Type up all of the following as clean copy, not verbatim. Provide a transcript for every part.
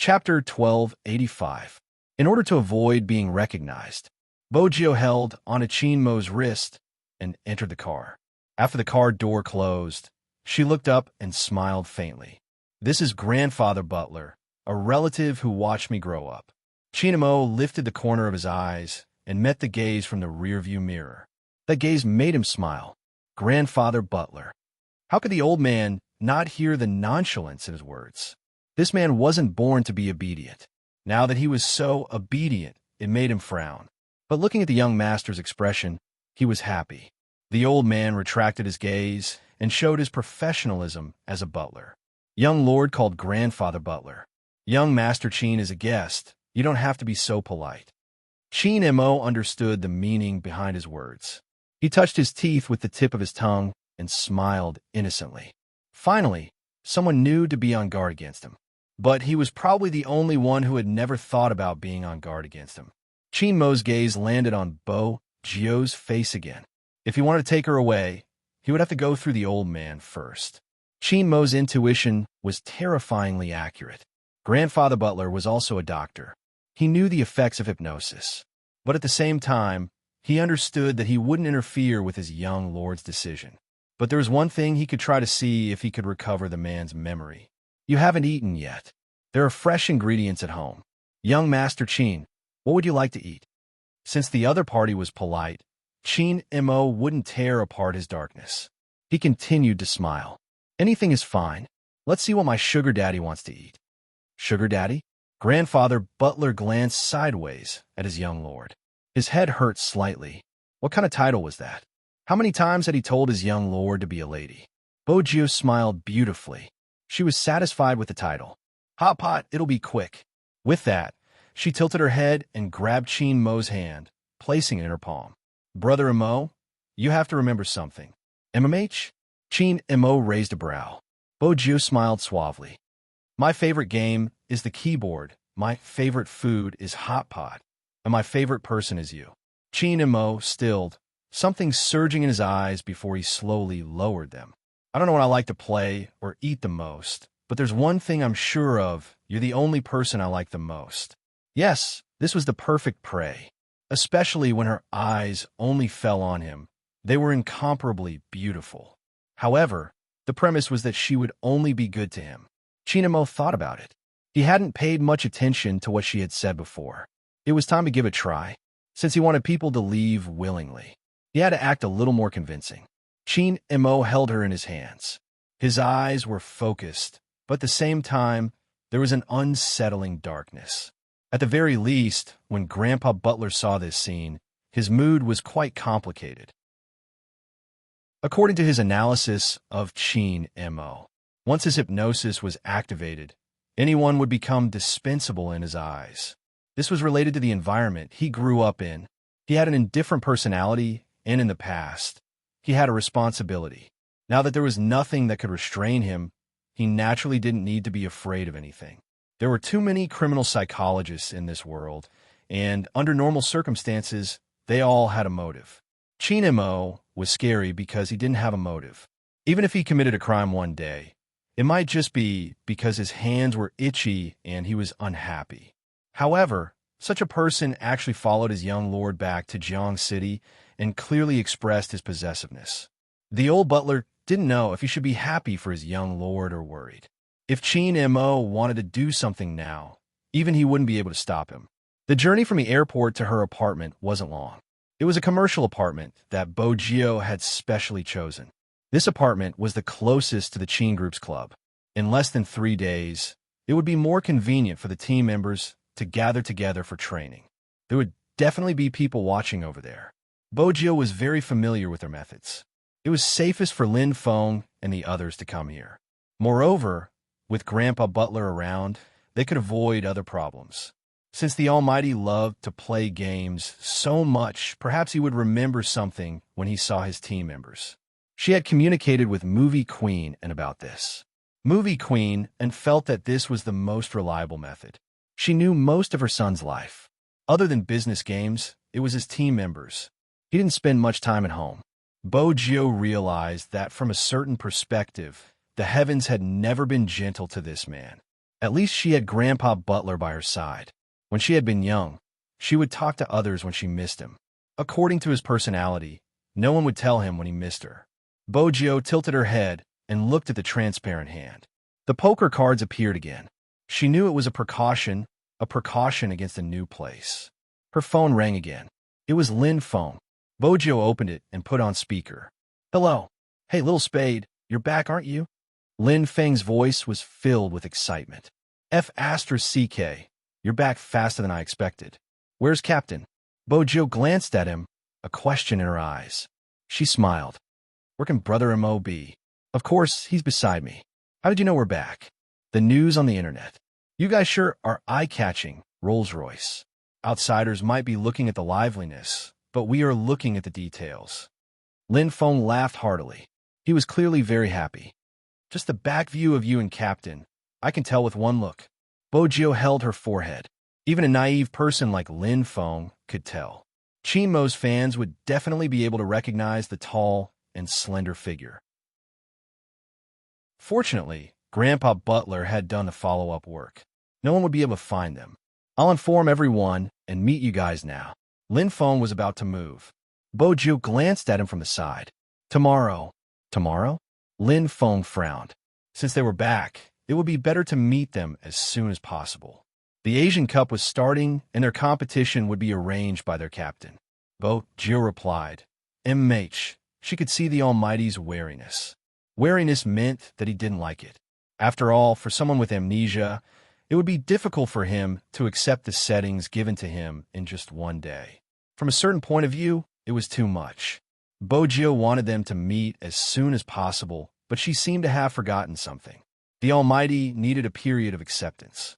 Chapter 1285. In order to avoid being recognized, Bojio held on Mo's wrist and entered the car. After the car door closed, she looked up and smiled faintly. "This is Grandfather Butler, a relative who watched me grow up." Mo lifted the corner of his eyes and met the gaze from the rearview mirror. That gaze made him smile. Grandfather Butler. How could the old man not hear the nonchalance in his words? This man wasn't born to be obedient. Now that he was so obedient, it made him frown. But looking at the young master's expression, he was happy. The old man retracted his gaze and showed his professionalism as a butler. "Young lord called Grandfather Butler. Young Master Chin is a guest. You don't have to be so polite." Mo understood the meaning behind his words. He touched his teeth with the tip of his tongue and smiled innocently. Finally, someone new to be on guard against him. But he was probably the only one who had never thought about being on guard against him. Mo's gaze landed on Bojio's face again. If he wanted to take her away, he would have to go through the old man first. Mo's intuition was terrifyingly accurate. Grandfather Butler was also a doctor. He knew the effects of hypnosis. But at the same time, he understood that he wouldn't interfere with his young lord's decision. But there was one thing he could try to see if he could recover the man's memory. "You haven't eaten yet. There are fresh ingredients at home. Young Master Chin, what would you like to eat?" Since the other party was polite, Mo wouldn't tear apart his darkness. He continued to smile. "Anything is fine. Let's see what my sugar daddy wants to eat." "Sugar daddy?" Grandfather Butler glanced sideways at his young lord. His head hurt slightly. What kind of title was that? How many times had he told his young lord to be a lady? Bojio smiled beautifully. She was satisfied with the title. "Hot pot, it'll be quick." With that, she tilted her head and grabbed Mo's hand, placing it in her palm. "Brother Mo, you have to remember something." "MMH?" Mo raised a brow. Bojio smiled suavely. "My favorite game is the keyboard, my favorite food is hot pot, and my favorite person is you." Mo stilled, something surging in his eyes before he slowly lowered them. "I don't know what I like to play or eat the most, but there's one thing I'm sure of, you're the only person I like the most." Yes, this was the perfect prey, especially when her eyes only fell on him. They were incomparably beautiful. However, the premise was that she would only be good to him. Mo thought about it. He hadn't paid much attention to what she had said before. It was time to give it a try. Since he wanted people to leave willingly, he had to act a little more convincing. Mo held her in his hands. His eyes were focused, but at the same time, there was an unsettling darkness. At the very least, when Grandpa Butler saw this scene, his mood was quite complicated. According to his analysis of Mo, once his hypnosis was activated, anyone would become dispensable in his eyes. This was related to the environment he grew up in. He had an indifferent personality, and in the past, he had a responsibility. Now that there was nothing that could restrain him, he naturally didn't need to be afraid of anything. There were too many criminal psychologists in this world, and under normal circumstances, they all had a motive. Mo was scary because he didn't have a motive. Even if he committed a crime one day, it might just be because his hands were itchy and he was unhappy. However, such a person actually followed his young lord back to Jiang City and clearly expressed his possessiveness. The old butler didn't know if he should be happy for his young lord or worried. If Mo wanted to do something now, even he wouldn't be able to stop him. The journey from the airport to her apartment wasn't long. It was a commercial apartment that Bojio had specially chosen. This apartment was the closest to the Chin Group's club. In less than 3 days, it would be more convenient for the team members to gather together for training. There would definitely be people watching over there. Bojio was very familiar with their methods. It was safest for Lin Feng and the others to come here. Moreover, with Grandpa Butler around, they could avoid other problems. Since the Almighty loved to play games so much, perhaps he would remember something when he saw his team members. She had communicated with Movie Queen and about this. Movie Queen and felt that this was the most reliable method. She knew most of her son's life. Other than business games, it was his team members. He didn't spend much time at home. Bojio realized that from a certain perspective, the heavens had never been gentle to this man. At least she had Grandpa Butler by her side. When she had been young, she would talk to others when she missed him. According to his personality, no one would tell him when he missed her. Bojio tilted her head and looked at the transparent hand. The poker cards appeared again. She knew it was a precaution against a new place. Her phone rang again. It was Lin Feng. Bojio opened it and put on speaker. "Hello. Hey, little Spade, you're back, aren't you?" Lin Feng's voice was filled with excitement. "F***, you're back faster than I expected. Where's Captain?" Bojio glanced at him, a question in her eyes. She smiled. "Where can Brother Mo be? Of course, he's beside me. How did you know we're back?" "The news on the internet. You guys sure are eye-catching, Rolls-Royce. Outsiders might be looking at the liveliness, but we are looking at the details." Lin Feng laughed heartily. He was clearly very happy. "Just the back view of you and Captain. I can tell with one look." Bojio held her forehead. Even a naive person like Lin Feng could tell. Qin Mo's fans would definitely be able to recognize the tall and slender figure. Fortunately, Grandpa Butler had done the follow-up work. No one would be able to find them. "I'll inform everyone and meet you guys now." Lin Feng was about to move. Bojio glanced at him from the side. "Tomorrow." "Tomorrow?" Lin Feng frowned. Since they were back, it would be better to meet them as soon as possible. The Asian Cup was starting, and their competition would be arranged by their captain. Bojio replied. She could see the Almighty's wariness. Wariness meant that he didn't like it. After all, for someone with amnesia, it would be difficult for him to accept the settings given to him in just one day. From a certain point of view, it was too much. Bojio wanted them to meet as soon as possible, but she seemed to have forgotten something. The Almighty needed a period of acceptance.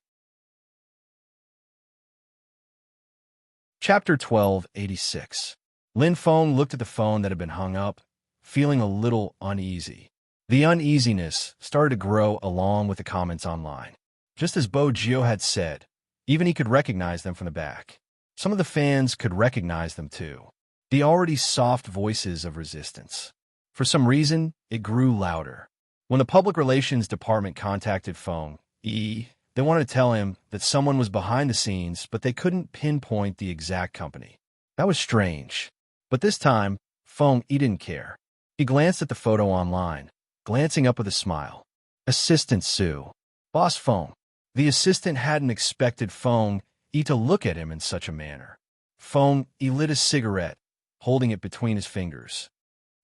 Chapter 1286. Lin Feng looked at the phone that had been hung up, feeling a little uneasy. The uneasiness started to grow along with the comments online. Just as Bojio had said, even he could recognize them from the back. Some of the fans could recognize them too. The already soft voices of resistance. For some reason, it grew louder. When the public relations department contacted Feng, they wanted to tell him that someone was behind the scenes, but they couldn't pinpoint the exact company. That was strange. But this time, Feng didn't care. He glanced at the photo online, glancing up with a smile. Assistant Sue. Boss Feng. The assistant hadn't expected Feng to look at him in such a manner. Feng lit a cigarette, holding it between his fingers.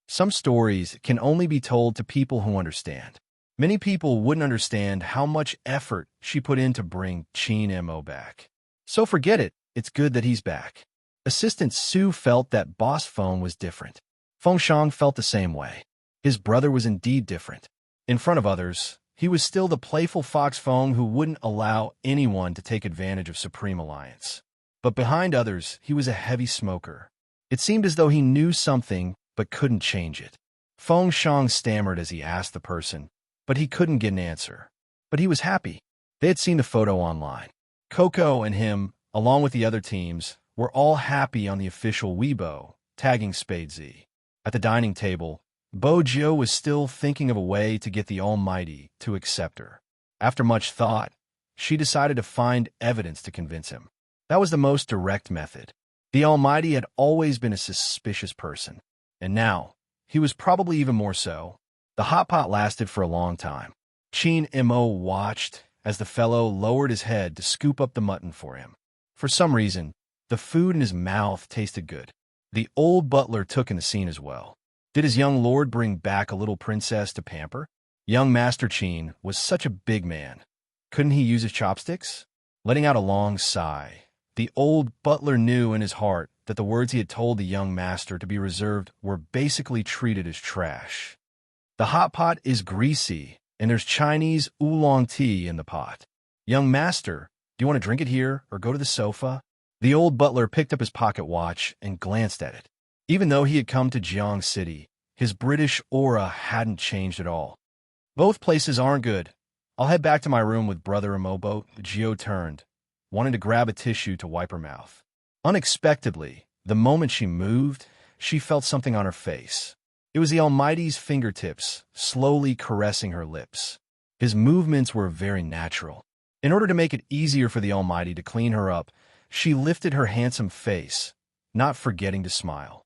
Some stories can only be told to people who understand. Many people wouldn't understand how much effort she put in to bring Qin Mo back. So forget it, it's good that he's back. Assistant Sue felt that Boss Feng was different. Feng Shang felt the same way. His brother was indeed different. In front of others, he was still the playful Fox Feng who wouldn't allow anyone to take advantage of Supreme Alliance. But behind others, he was a heavy smoker. It seemed as though he knew something but couldn't change it. Feng Shang stammered as he asked the person, but he couldn't get an answer. But he was happy. They had seen the photo online. Coco and him, along with the other teams, were all happy on the official Weibo, tagging Spade Z. At the dining table, Bojio was still thinking of a way to get the Almighty to accept her. After much thought, she decided to find evidence to convince him. That was the most direct method. The Almighty had always been a suspicious person, and now, he was probably even more so. The hot pot lasted for a long time. Qin Mo watched as the fellow lowered his head to scoop up the mutton for him. For some reason, the food in his mouth tasted good. The old butler took in the scene as well. Did his young lord bring back a little princess to pamper? Young Master Qin was such a big man. Couldn't he use his chopsticks? Letting out a long sigh, the old butler knew in his heart that the words he had told the young master to be reserved were basically treated as trash. The hot pot is greasy, and there's Chinese oolong tea in the pot. Young master, do you want to drink it here or go to the sofa? The old butler picked up his pocket watch and glanced at it. Even though he had come to Jiang City, his British aura hadn't changed at all. Both places aren't good. I'll head back to my room with Brother Amobo. Gio turned, wanting to grab a tissue to wipe her mouth. Unexpectedly, the moment she moved, she felt something on her face. It was the Almighty's fingertips, slowly caressing her lips. His movements were very natural. In order to make it easier for the Almighty to clean her up, she lifted her handsome face, not forgetting to smile.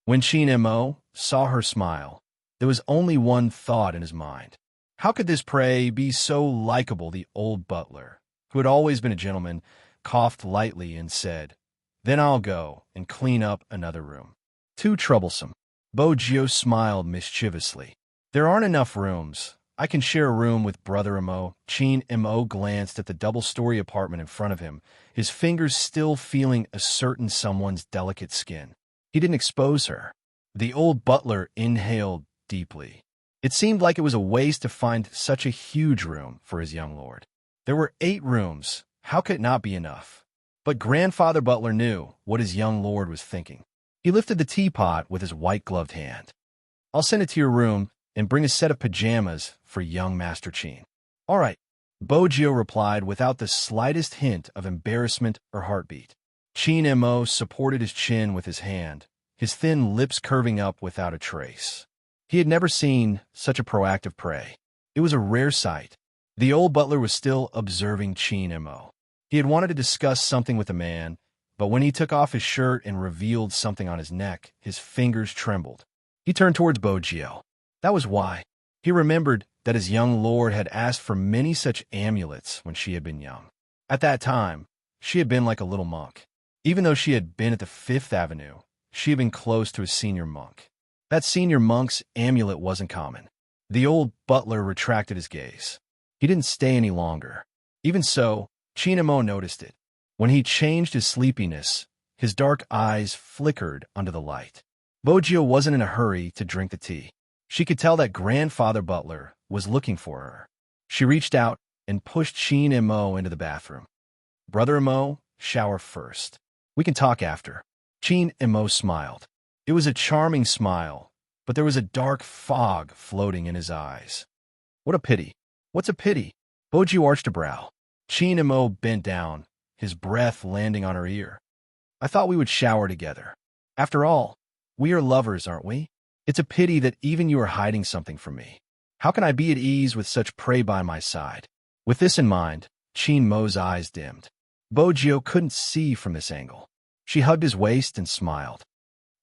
When Chin Mo saw her smile, there was only one thought in his mind. How could this prey be so likable? The old butler, who had always been a gentleman, coughed lightly and said, "Then I'll go and clean up another room." Too troublesome. Bojio smiled mischievously. "There aren't enough rooms. I can share a room with Brother Mo." Chin Mo glanced at the double-story apartment in front of him, his fingers still feeling a certain someone's delicate skin. He didn't expose her. The old butler inhaled deeply. It seemed like it was a waste to find such a huge room for his young lord. There were 8 rooms. How could it not be enough? But Grandfather Butler knew what his young lord was thinking. He lifted the teapot with his white-gloved hand. "I'll send it to your room and bring a set of pajamas for young Master Chin." "All right," Bojio replied without the slightest hint of embarrassment or heartbeat. Chin Mo supported his chin with his hand, his thin lips curving up without a trace. He had never seen such a proactive prey. It was a rare sight. The old butler was still observing Chin Mo. He had wanted to discuss something with the man, but when he took off his shirt and revealed something on his neck, his fingers trembled. He turned towards Bojio. That was why. He remembered that his young lord had asked for many such amulets when she had been young. At that time, she had been like a little monk. Even though she had been at the 5th Avenue, she had been close to a senior monk. That senior monk's amulet wasn't common. The old butler retracted his gaze. He didn't stay any longer. Even so, Chin Mo noticed it. When he changed his sleepiness, his dark eyes flickered under the light. Bojio wasn't in a hurry to drink the tea. She could tell that Grandfather Butler was looking for her. She reached out and pushed Chin Mo into the bathroom. "Brother Mo, shower first. We can talk after." Chin Mo smiled. It was a charming smile, but there was a dark fog floating in his eyes. "What a pity." "What's a pity?" Bojio arched a brow. Chin Mo bent down, his breath landing on her ear. "I thought we would shower together. After all, we are lovers, aren't we? It's a pity that even you are hiding something from me. How can I be at ease with such prey by my side?" With this in mind, Chin Mo's eyes dimmed. Bojio couldn't see from this angle. She hugged his waist and smiled.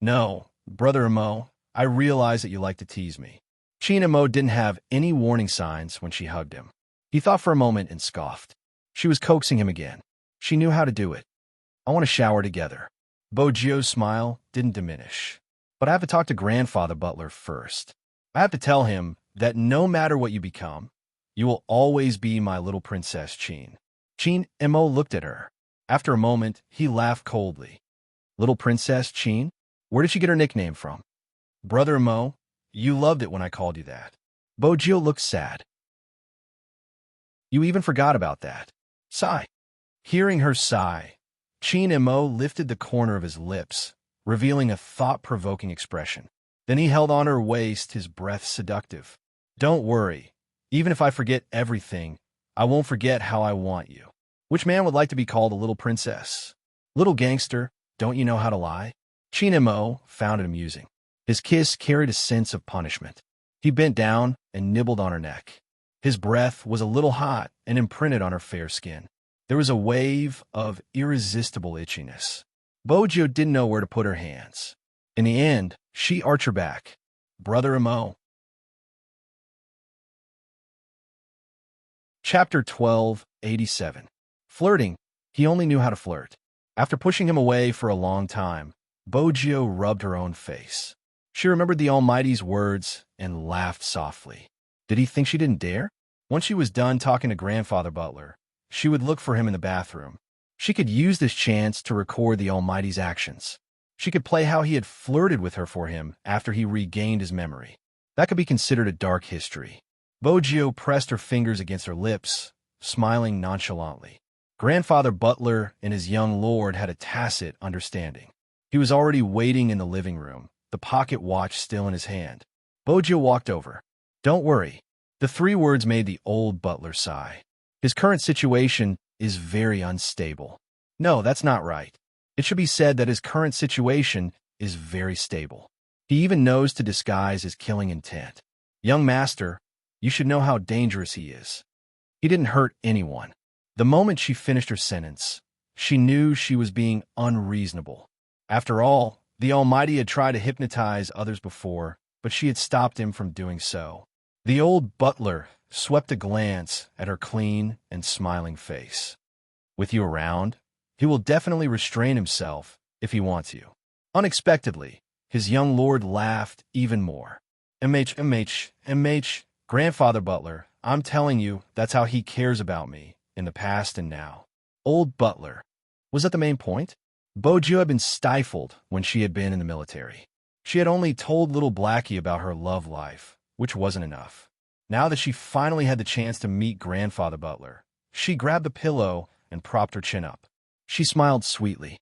"No, Brother Mo, I realize that you like to tease me." Chin Mo didn't have any warning signs when she hugged him. He thought for a moment and scoffed. She was coaxing him again. She knew how to do it. "I want to shower together." Bojio's smile didn't diminish. "But I have to talk to Grandfather Butler first. I have to tell him that no matter what you become, you will always be my little princess, Chin." Chin Mo looked at her. After a moment, he laughed coldly. "Little Princess Chin? Where did she get her nickname from?" "Brother Mo, you loved it when I called you that." Bojio looked sad. "You even forgot about that." Sigh. Hearing her sigh, Chin Mo lifted the corner of his lips, revealing a thought-provoking expression. Then he held on her waist, his breath seductive. "Don't worry. Even if I forget everything, I won't forget how I want you." Which man would like to be called a little princess? "Little gangster, don't you know how to lie?" Chin Mo found it amusing. His kiss carried a sense of punishment. He bent down and nibbled on her neck. His breath was a little hot and imprinted on her fair skin. There was a wave of irresistible itchiness. Bojio didn't know where to put her hands. In the end, she arched her back. "Brother Mo." Chapter 1287. Flirting. He only knew how to flirt. After pushing him away for a long time, Bojio rubbed her own face. She remembered the Almighty's words and laughed softly. Did he think she didn't dare? Once she was done talking to Grandfather Butler, she would look for him in the bathroom. She could use this chance to record the Almighty's actions. She could play how he had flirted with her for him after he regained his memory. That could be considered a dark history. Bojio pressed her fingers against her lips, smiling nonchalantly. Grandfather Butler and his young lord had a tacit understanding. He was already waiting in the living room, the pocket watch still in his hand. Bojio walked over. "Don't worry." The 3 words made the old butler sigh. His current situation is very unstable. No, that's not right. It should be said that his current situation is very stable. He even knows to disguise his killing intent. "Young master, you should know how dangerous he is." He didn't hurt anyone. The moment she finished her sentence, she knew she was being unreasonable. After all, the Almighty had tried to hypnotize others before, but she had stopped him from doing so. The old butler swept a glance at her clean and smiling face. With you around, he will definitely restrain himself if he wants you. Unexpectedly, his young lord laughed even more. Grandfather Butler, I'm telling you, that's how he cares about me, in the past and now. Old Butler. Was that the main point? Bojo had been stifled when she had been in the military. She had only told little Blackie about her love life, which wasn't enough. Now that she finally had the chance to meet Grandfather Butler, she grabbed the pillow and propped her chin up. She smiled sweetly.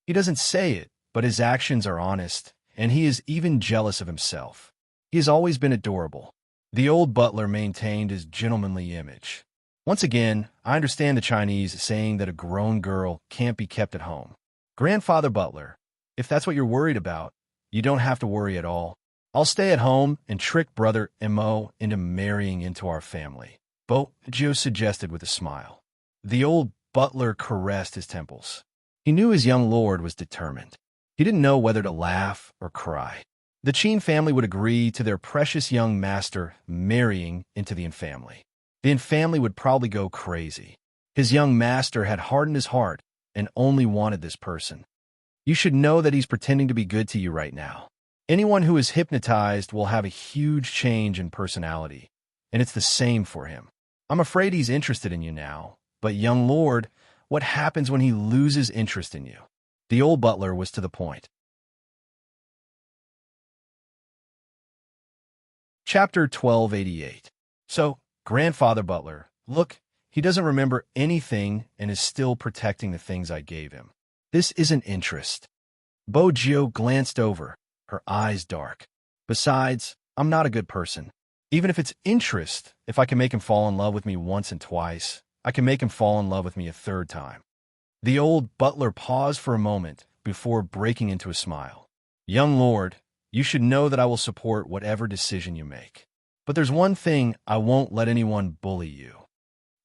He doesn't say it, but his actions are honest, and he is even jealous of himself. He has always been adorable. The old butler maintained his gentlemanly image. Once again, I understand the Chinese saying that a grown girl can't be kept at home. Grandfather Butler, if that's what you're worried about, you don't have to worry at all. I'll stay at home and trick Brother Mo into marrying into our family, Bojo suggested with a smile. The old butler caressed his temples. He knew his young lord was determined. He didn't know whether to laugh or cry. The Qin family would agree to their precious young master marrying into the family. The family would probably go crazy. His young master had hardened his heart and only wanted this person. You should know that he's pretending to be good to you right now. Anyone who is hypnotized will have a huge change in personality, and it's the same for him. I'm afraid he's interested in you now, but young lord, what happens when he loses interest in you? The old butler was to the point. Chapter 1288. So, Grandfather Butler, look, he doesn't remember anything and is still protecting the things I gave him. This isn't interest. Bojo glanced over, her eyes dark. Besides, I'm not a good person. Even if it's interest, if I can make him fall in love with me once and twice, I can make him fall in love with me a third time. The old butler paused for a moment before breaking into a smile. Young lord, you should know that I will support whatever decision you make. But there's one thing I won't let anyone bully you.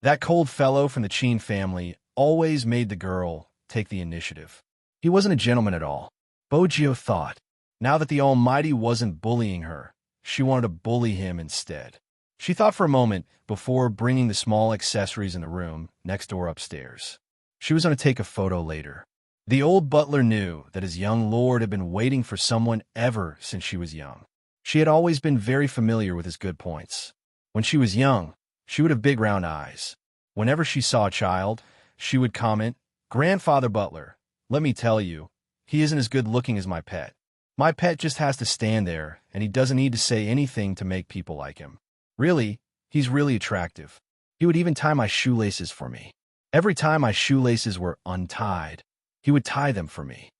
That cold fellow from the Qin family always made the girl take the initiative. He wasn't a gentleman at all. Bojo thought. Now that the Almighty wasn't bullying her, she wanted to bully him instead. She thought for a moment before bringing the small accessories in the room next door upstairs. She was going to take a photo later. The old butler knew that his young lord had been waiting for someone ever since she was young. She had always been very familiar with his good points. When she was young, she would have big round eyes. Whenever she saw a child, she would comment, Grandfather Butler, let me tell you, he isn't as good looking as my pet. My pet just has to stand there, and he doesn't need to say anything to make people like him. Really, he's really attractive. He would even tie my shoelaces for me. Every time my shoelaces were untied, he would tie them for me,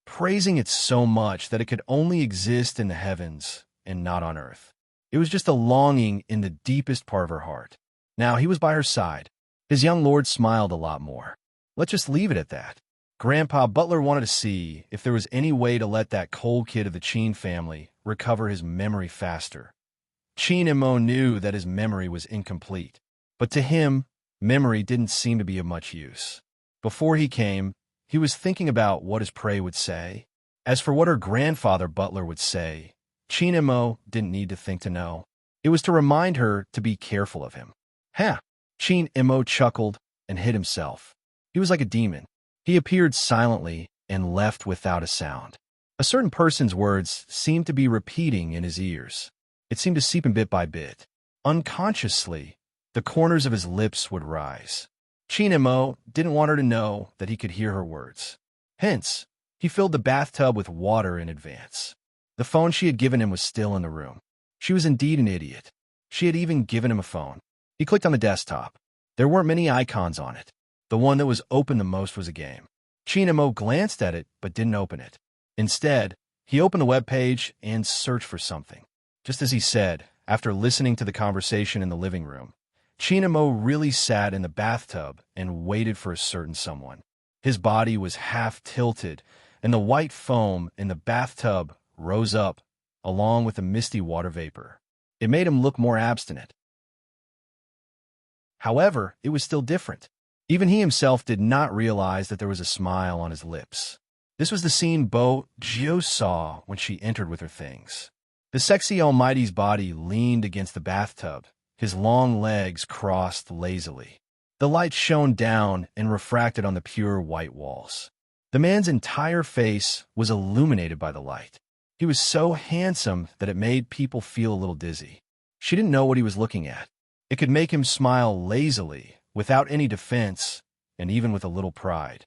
praising it so much that it could only exist in the heavens and not on earth. It was just a longing in the deepest part of her heart. Now he was by her side. His young lord smiled a lot more. Let's just leave it at that. Grandpa Butler wanted to see if there was any way to let that cold kid of the Qin family recover his memory faster. Qin Mo knew that his memory was incomplete, but to him, memory didn't seem to be of much use. Before he came, he was thinking about what his prey would say. As for what her grandfather Butler would say, Qin Mo didn't need to think to know. It was to remind her to be careful of him. Ha! Qin Mo chuckled and hid himself. He was like a demon. He appeared silently and left without a sound. A certain person's words seemed to be repeating in his ears. It seemed to seep in bit by bit. Unconsciously, the corners of his lips would rise. Qin Mo didn't want her to know that he could hear her words. Hence, he filled the bathtub with water in advance. The phone she had given him was still in the room. She was indeed an idiot. She had even given him a phone. He clicked on the desktop. There weren't many icons on it. The one that was open the most was a game. Qin Mo glanced at it but didn't open it. Instead, he opened the web page and searched for something. Just as he said, after listening to the conversation in the living room, Qin Mo really sat in the bathtub and waited for a certain someone. His body was half tilted, and the white foam in the bathtub rose up, along with the misty water vapor. It made him look more abstinent. However, it was still different. Even he himself did not realize that there was a smile on his lips. This was the scene Bo Gio saw when she entered with her things. The sexy Almighty's body leaned against the bathtub, his long legs crossed lazily. The light shone down and refracted on the pure white walls. The man's entire face was illuminated by the light. He was so handsome that it made people feel a little dizzy. She didn't know what he was looking at. It could make him smile lazily, without any defense, and even with a little pride.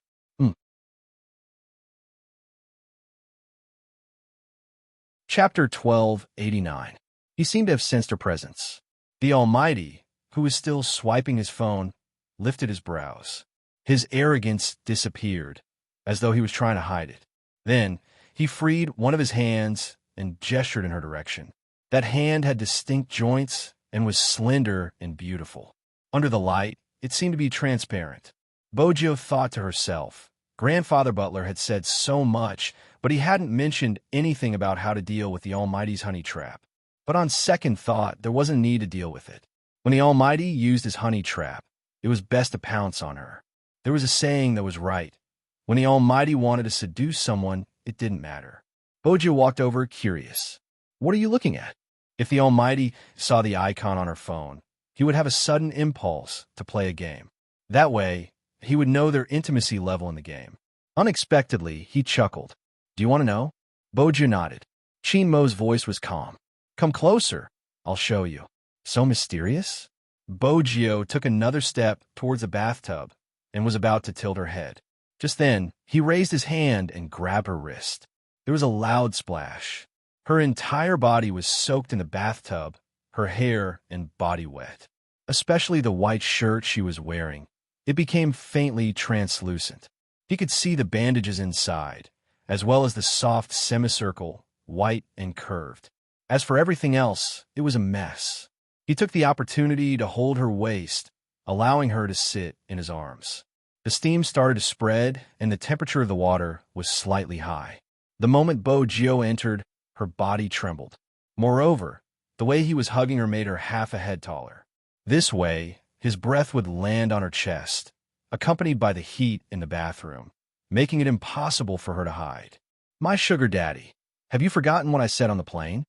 Chapter 1289. He seemed to have sensed her presence. The Almighty, who was still swiping his phone, lifted his brows. His arrogance disappeared, as though he was trying to hide it. Then, he freed one of his hands and gestured in her direction. That hand had distinct joints and was slender and beautiful. Under the light, it seemed to be transparent. Bojo thought to herself, Grandfather Butler had said so much, but he hadn't mentioned anything about how to deal with the Almighty's honey trap. But on second thought, there wasn't a need to deal with it. When the Almighty used his honey trap, it was best to pounce on her. There was a saying that was right. When the Almighty wanted to seduce someone, it didn't matter. Bojo walked over, curious. What are you looking at? If the Almighty saw the icon on her phone, he would have a sudden impulse to play a game. That way, he would know their intimacy level in the game. Unexpectedly, he chuckled. Do you want to know? Bojo nodded. Chin Mo's voice was calm. Come closer. I'll show you. So mysterious? Bojo took another step towards the bathtub and was about to tilt her head. Just then, he raised his hand and grabbed her wrist. There was a loud splash. Her entire body was soaked in the bathtub, her hair and body wet. Especially the white shirt she was wearing. It became faintly translucent. He could see the bandages inside, as well as the soft semicircle, white and curved. As for everything else, it was a mess. He took the opportunity to hold her waist, allowing her to sit in his arms. The steam started to spread, and the temperature of the water was slightly high. The moment Bojo entered, her body trembled. Moreover, the way he was hugging her made her half a head taller. This way, his breath would land on her chest, accompanied by the heat in the bathroom, making it impossible for her to hide. My sugar daddy, have you forgotten what I said on the plane?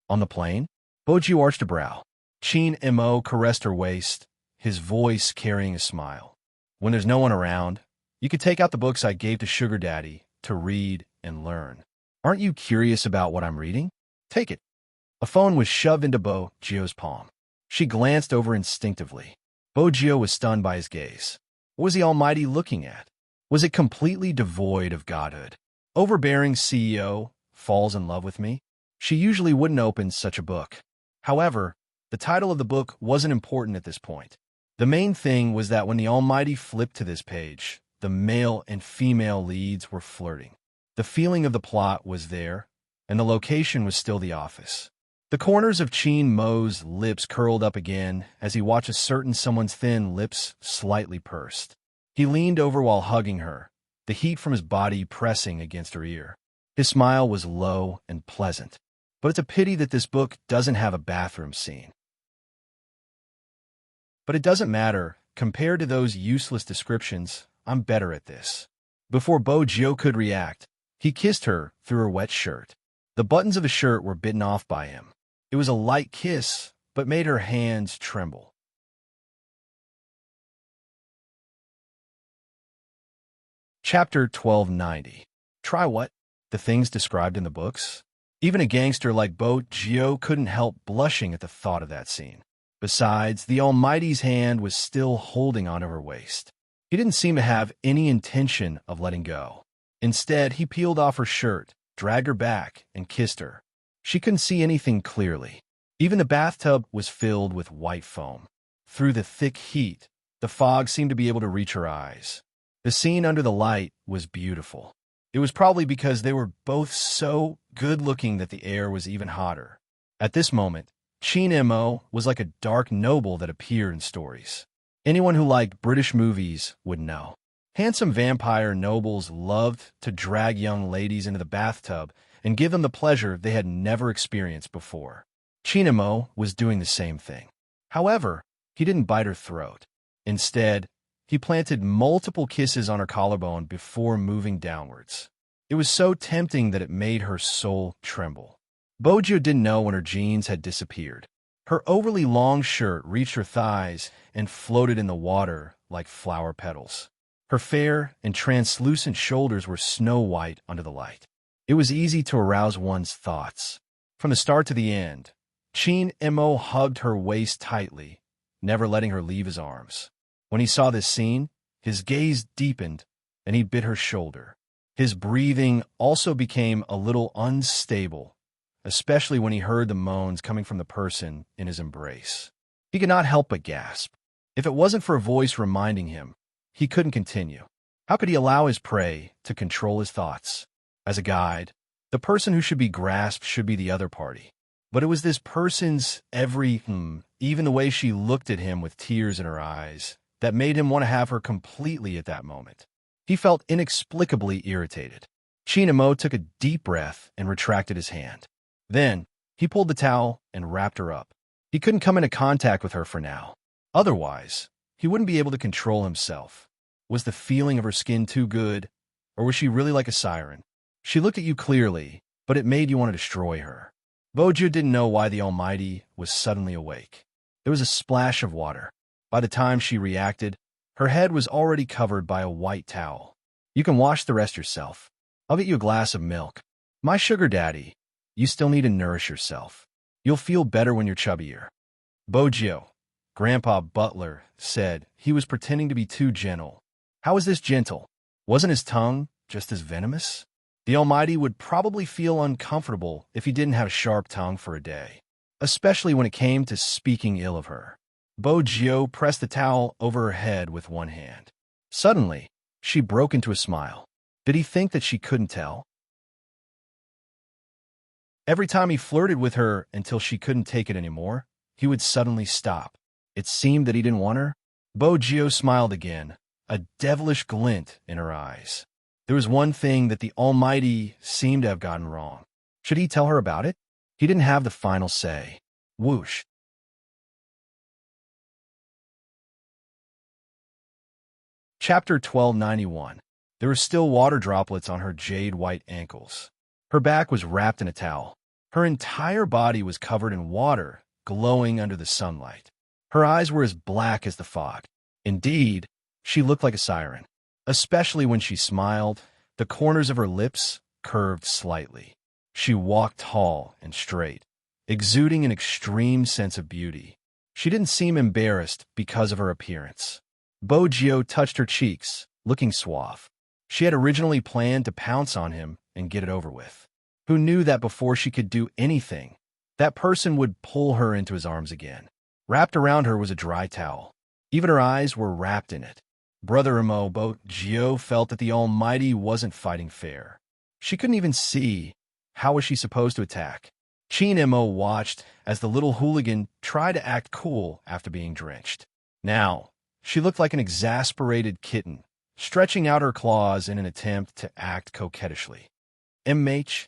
On the plane? Bojo arched a brow. Chin Mo caressed her waist, his voice carrying a smile. When there's no one around, you could take out the books I gave to Sugar Daddy to read and learn. Aren't you curious about what I'm reading? Take it. A phone was shoved into Bojo's palm. She glanced over instinctively. Bojo was stunned by his gaze. What was the Almighty looking at? Was it completely devoid of godhood? Overbearing CEO falls in love with me? She usually wouldn't open such a book. However, the title of the book wasn't important at this point. The main thing was that when the Almighty flipped to this page, the male and female leads were flirting. The feeling of the plot was there, and the location was still the office. The corners of Chin Mo's lips curled up again as he watched a certain someone's thin lips slightly pursed. He leaned over while hugging her, the heat from his body pressing against her ear. His smile was low and pleasant, but it's a pity that this book doesn't have a bathroom scene. But it doesn't matter. Compared to those useless descriptions, I'm better at this. Before Bojo could react, he kissed her through her wet shirt. The buttons of the shirt were bitten off by him. It was a light kiss, but made her hands tremble. Chapter 1290. Try what? The things described in the books? Even a gangster like Bojo couldn't help blushing at the thought of that scene. Besides, the Almighty's hand was still holding onto her waist. He didn't seem to have any intention of letting go. Instead, he peeled off her shirt, dragged her back, and kissed her. She couldn't see anything clearly. Even the bathtub was filled with white foam. Through the thick heat, the fog seemed to be able to reach her eyes. The scene under the light was beautiful. It was probably because they were both so good-looking that the air was even hotter. At this moment, Chin Mo was like a dark noble that appeared in stories. Anyone who liked British movies would know. Handsome vampire nobles loved to drag young ladies into the bathtub and give them the pleasure they had never experienced before. Chin Mo was doing the same thing. However, he didn't bite her throat. Instead, he planted multiple kisses on her collarbone before moving downwards. It was so tempting that it made her soul tremble. Bojo didn't know when her jeans had disappeared. Her overly long shirt reached her thighs and floated in the water like flower petals. Her fair and translucent shoulders were snow white under the light. It was easy to arouse one's thoughts. From the start to the end, Chin Mo hugged her waist tightly, never letting her leave his arms. When he saw this scene, his gaze deepened and he bit her shoulder. His breathing also became a little unstable, especially when he heard the moans coming from the person in his embrace. He could not help but gasp. If it wasn't for a voice reminding him, he couldn't continue. How could he allow his prey to control his thoughts? As a guide, the person who should be grasped should be the other party. But it was this person's every even the way she looked at him with tears in her eyes, that made him want to have her completely at that moment. He felt inexplicably irritated. Chin Mo took a deep breath and retracted his hand. Then, he pulled the towel and wrapped her up. He couldn't come into contact with her for now. Otherwise, he wouldn't be able to control himself. Was the feeling of her skin too good, or was she really like a siren? She looked at you clearly, but it made you want to destroy her. Bojo didn't know why the Almighty was suddenly awake. There was a splash of water. By the time she reacted, her head was already covered by a white towel. You can wash the rest yourself. I'll get you a glass of milk. My sugar daddy, you still need to nourish yourself. You'll feel better when you're chubbier. Bojo, Grandpa Butler, said he was pretending to be too gentle. How was this gentle? Wasn't his tongue just as venomous? The Almighty would probably feel uncomfortable if he didn't have a sharp tongue for a day, especially when it came to speaking ill of her. Bojo pressed the towel over her head with one hand. Suddenly, she broke into a smile. Did he think that she couldn't tell? Every time he flirted with her until she couldn't take it anymore, he would suddenly stop. It seemed that he didn't want her. Bojo smiled again, a devilish glint in her eyes. There was one thing that the Almighty seemed to have gotten wrong. Should he tell her about it? He didn't have the final say. Whoosh. Chapter 1291. There were still water droplets on her jade-white ankles. Her back was wrapped in a towel. Her entire body was covered in water, glowing under the sunlight. Her eyes were as black as the fog. Indeed, she looked like a siren. Especially when she smiled, the corners of her lips curved slightly. She walked tall and straight, exuding an extreme sense of beauty. She didn't seem embarrassed because of her appearance. Bojo touched her cheeks, looking suave. She had originally planned to pounce on him and get it over with. Who knew that before she could do anything, that person would pull her into his arms again? Wrapped around her was a dry towel. Even her eyes were wrapped in it. Brother Mo Bojo felt that the Almighty wasn't fighting fair. She couldn't even see. How was she supposed to attack? Chin Mo watched as the little hooligan tried to act cool after being drenched. Now, she looked like an exasperated kitten, stretching out her claws in an attempt to act coquettishly. Emrich.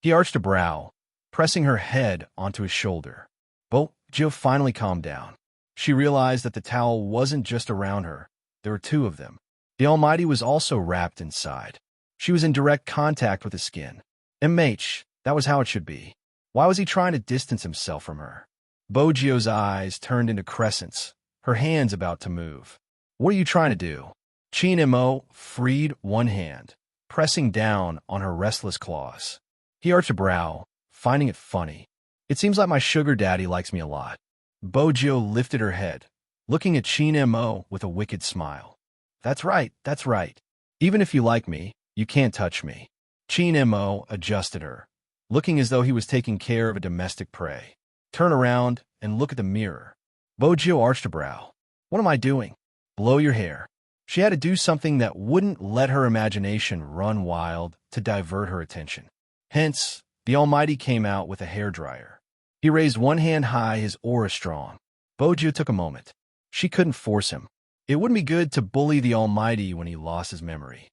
He arched a brow, pressing her head onto his shoulder. Bojo finally calmed down. She realized that the towel wasn't just around her. There were two of them. The Almighty was also wrapped inside. She was in direct contact with his skin. Emrich, that was how it should be. Why was he trying to distance himself from her? Bojo's eyes turned into crescents, her hands about to move. What are you trying to do? Chin Mo freed one hand, pressing down on her restless claws. He arched a brow, finding it funny. It seems like my sugar daddy likes me a lot. Bojo lifted her head, looking at Chin Mo with a wicked smile. That's right, that's right. Even if you like me, you can't touch me. Chin Mo adjusted her, looking as though he was taking care of a domestic prey. Turn around and look at the mirror. Bojo arched a brow. What am I doing? Blow your hair. She had to do something that wouldn't let her imagination run wild to divert her attention. Hence, the Almighty came out with a hairdryer. He raised one hand high, his aura strong. Bojo took a moment. She couldn't force him. It wouldn't be good to bully the Almighty when he lost his memory.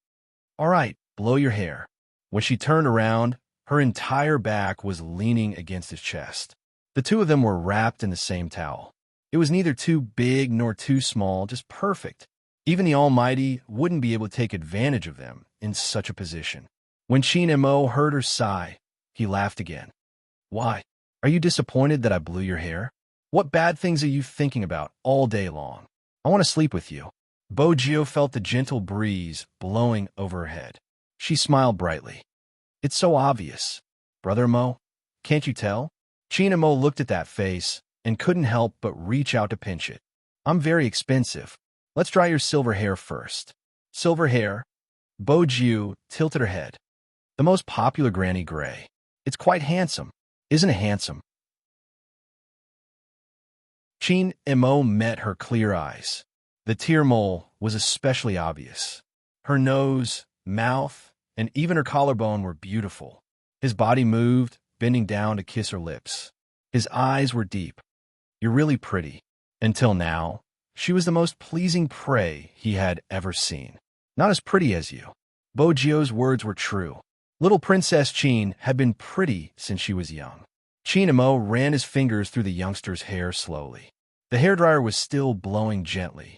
All right, blow your hair. When she turned around, her entire back was leaning against his chest. The two of them were wrapped in the same towel. It It was neither too big nor too small, just perfect. Even the Almighty wouldn't be able to take advantage of them in such a position. When Chin Mo heard her sigh, he laughed again. Why? Are you disappointed that I blew your hair? What bad things are you thinking about all day long? I want to sleep with you. Bojio felt the gentle breeze blowing over her head. She smiled brightly. It's so obvious. Brother Mo, can't you tell? Chin Mo looked at that face and couldn't help but reach out to pinch it. I'm very expensive. Let's dry your silver hair first. Silver hair? Bojio tilted her head. The most popular granny gray. It's quite handsome. Isn't it handsome? Chin Mo met her clear eyes. The tear mole was especially obvious. Her nose, mouth, and even her collarbone were beautiful. His body moved, bending down to kiss her lips. His eyes were deep. You're really pretty. Until now, she was the most pleasing prey he had ever seen. Not as pretty as you. Bojio's words were true. Little Princess Chin had been pretty since she was young. Chin Mo ran his fingers through the youngster's hair slowly. The hairdryer was still blowing gently.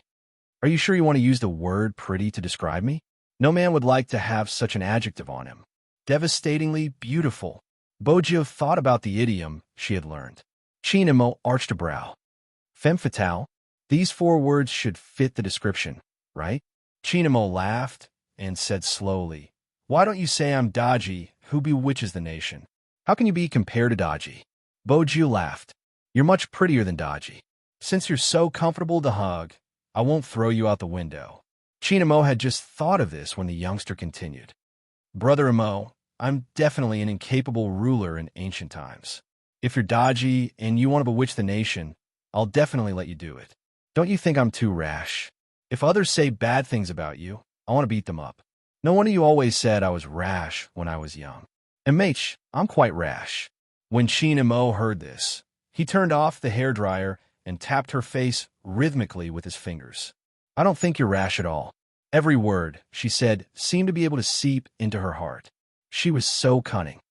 Are you sure you want to use the word pretty to describe me? No man would like to have such an adjective on him. Devastatingly beautiful. Bojio thought about the idiom she had learned. Chin Mo arched a brow. Femme fatale? These 4 words should fit the description, right? Chin Mo laughed and said slowly, why don't you say I'm Daji, who bewitches the nation? How can you be compared to Daji? Bojio laughed. You're much prettier than Daji. Since you're so comfortable to hug, I won't throw you out the window. Chin Mo had just thought of this when the youngster continued. Brother Mo, I'm definitely an incapable ruler in ancient times. If you're Daji and you want to bewitch the nation, I'll definitely let you do it. Don't you think I'm too rash? If others say bad things about you, I want to beat them up. No wonder you always said I was rash when I was young. And mate, I'm quite rash. When Chin Mo heard this, he turned off the hairdryer and tapped her face rhythmically with his fingers. I don't think you're rash at all. Every word, she said, seemed to be able to seep into her heart. She was so cunning.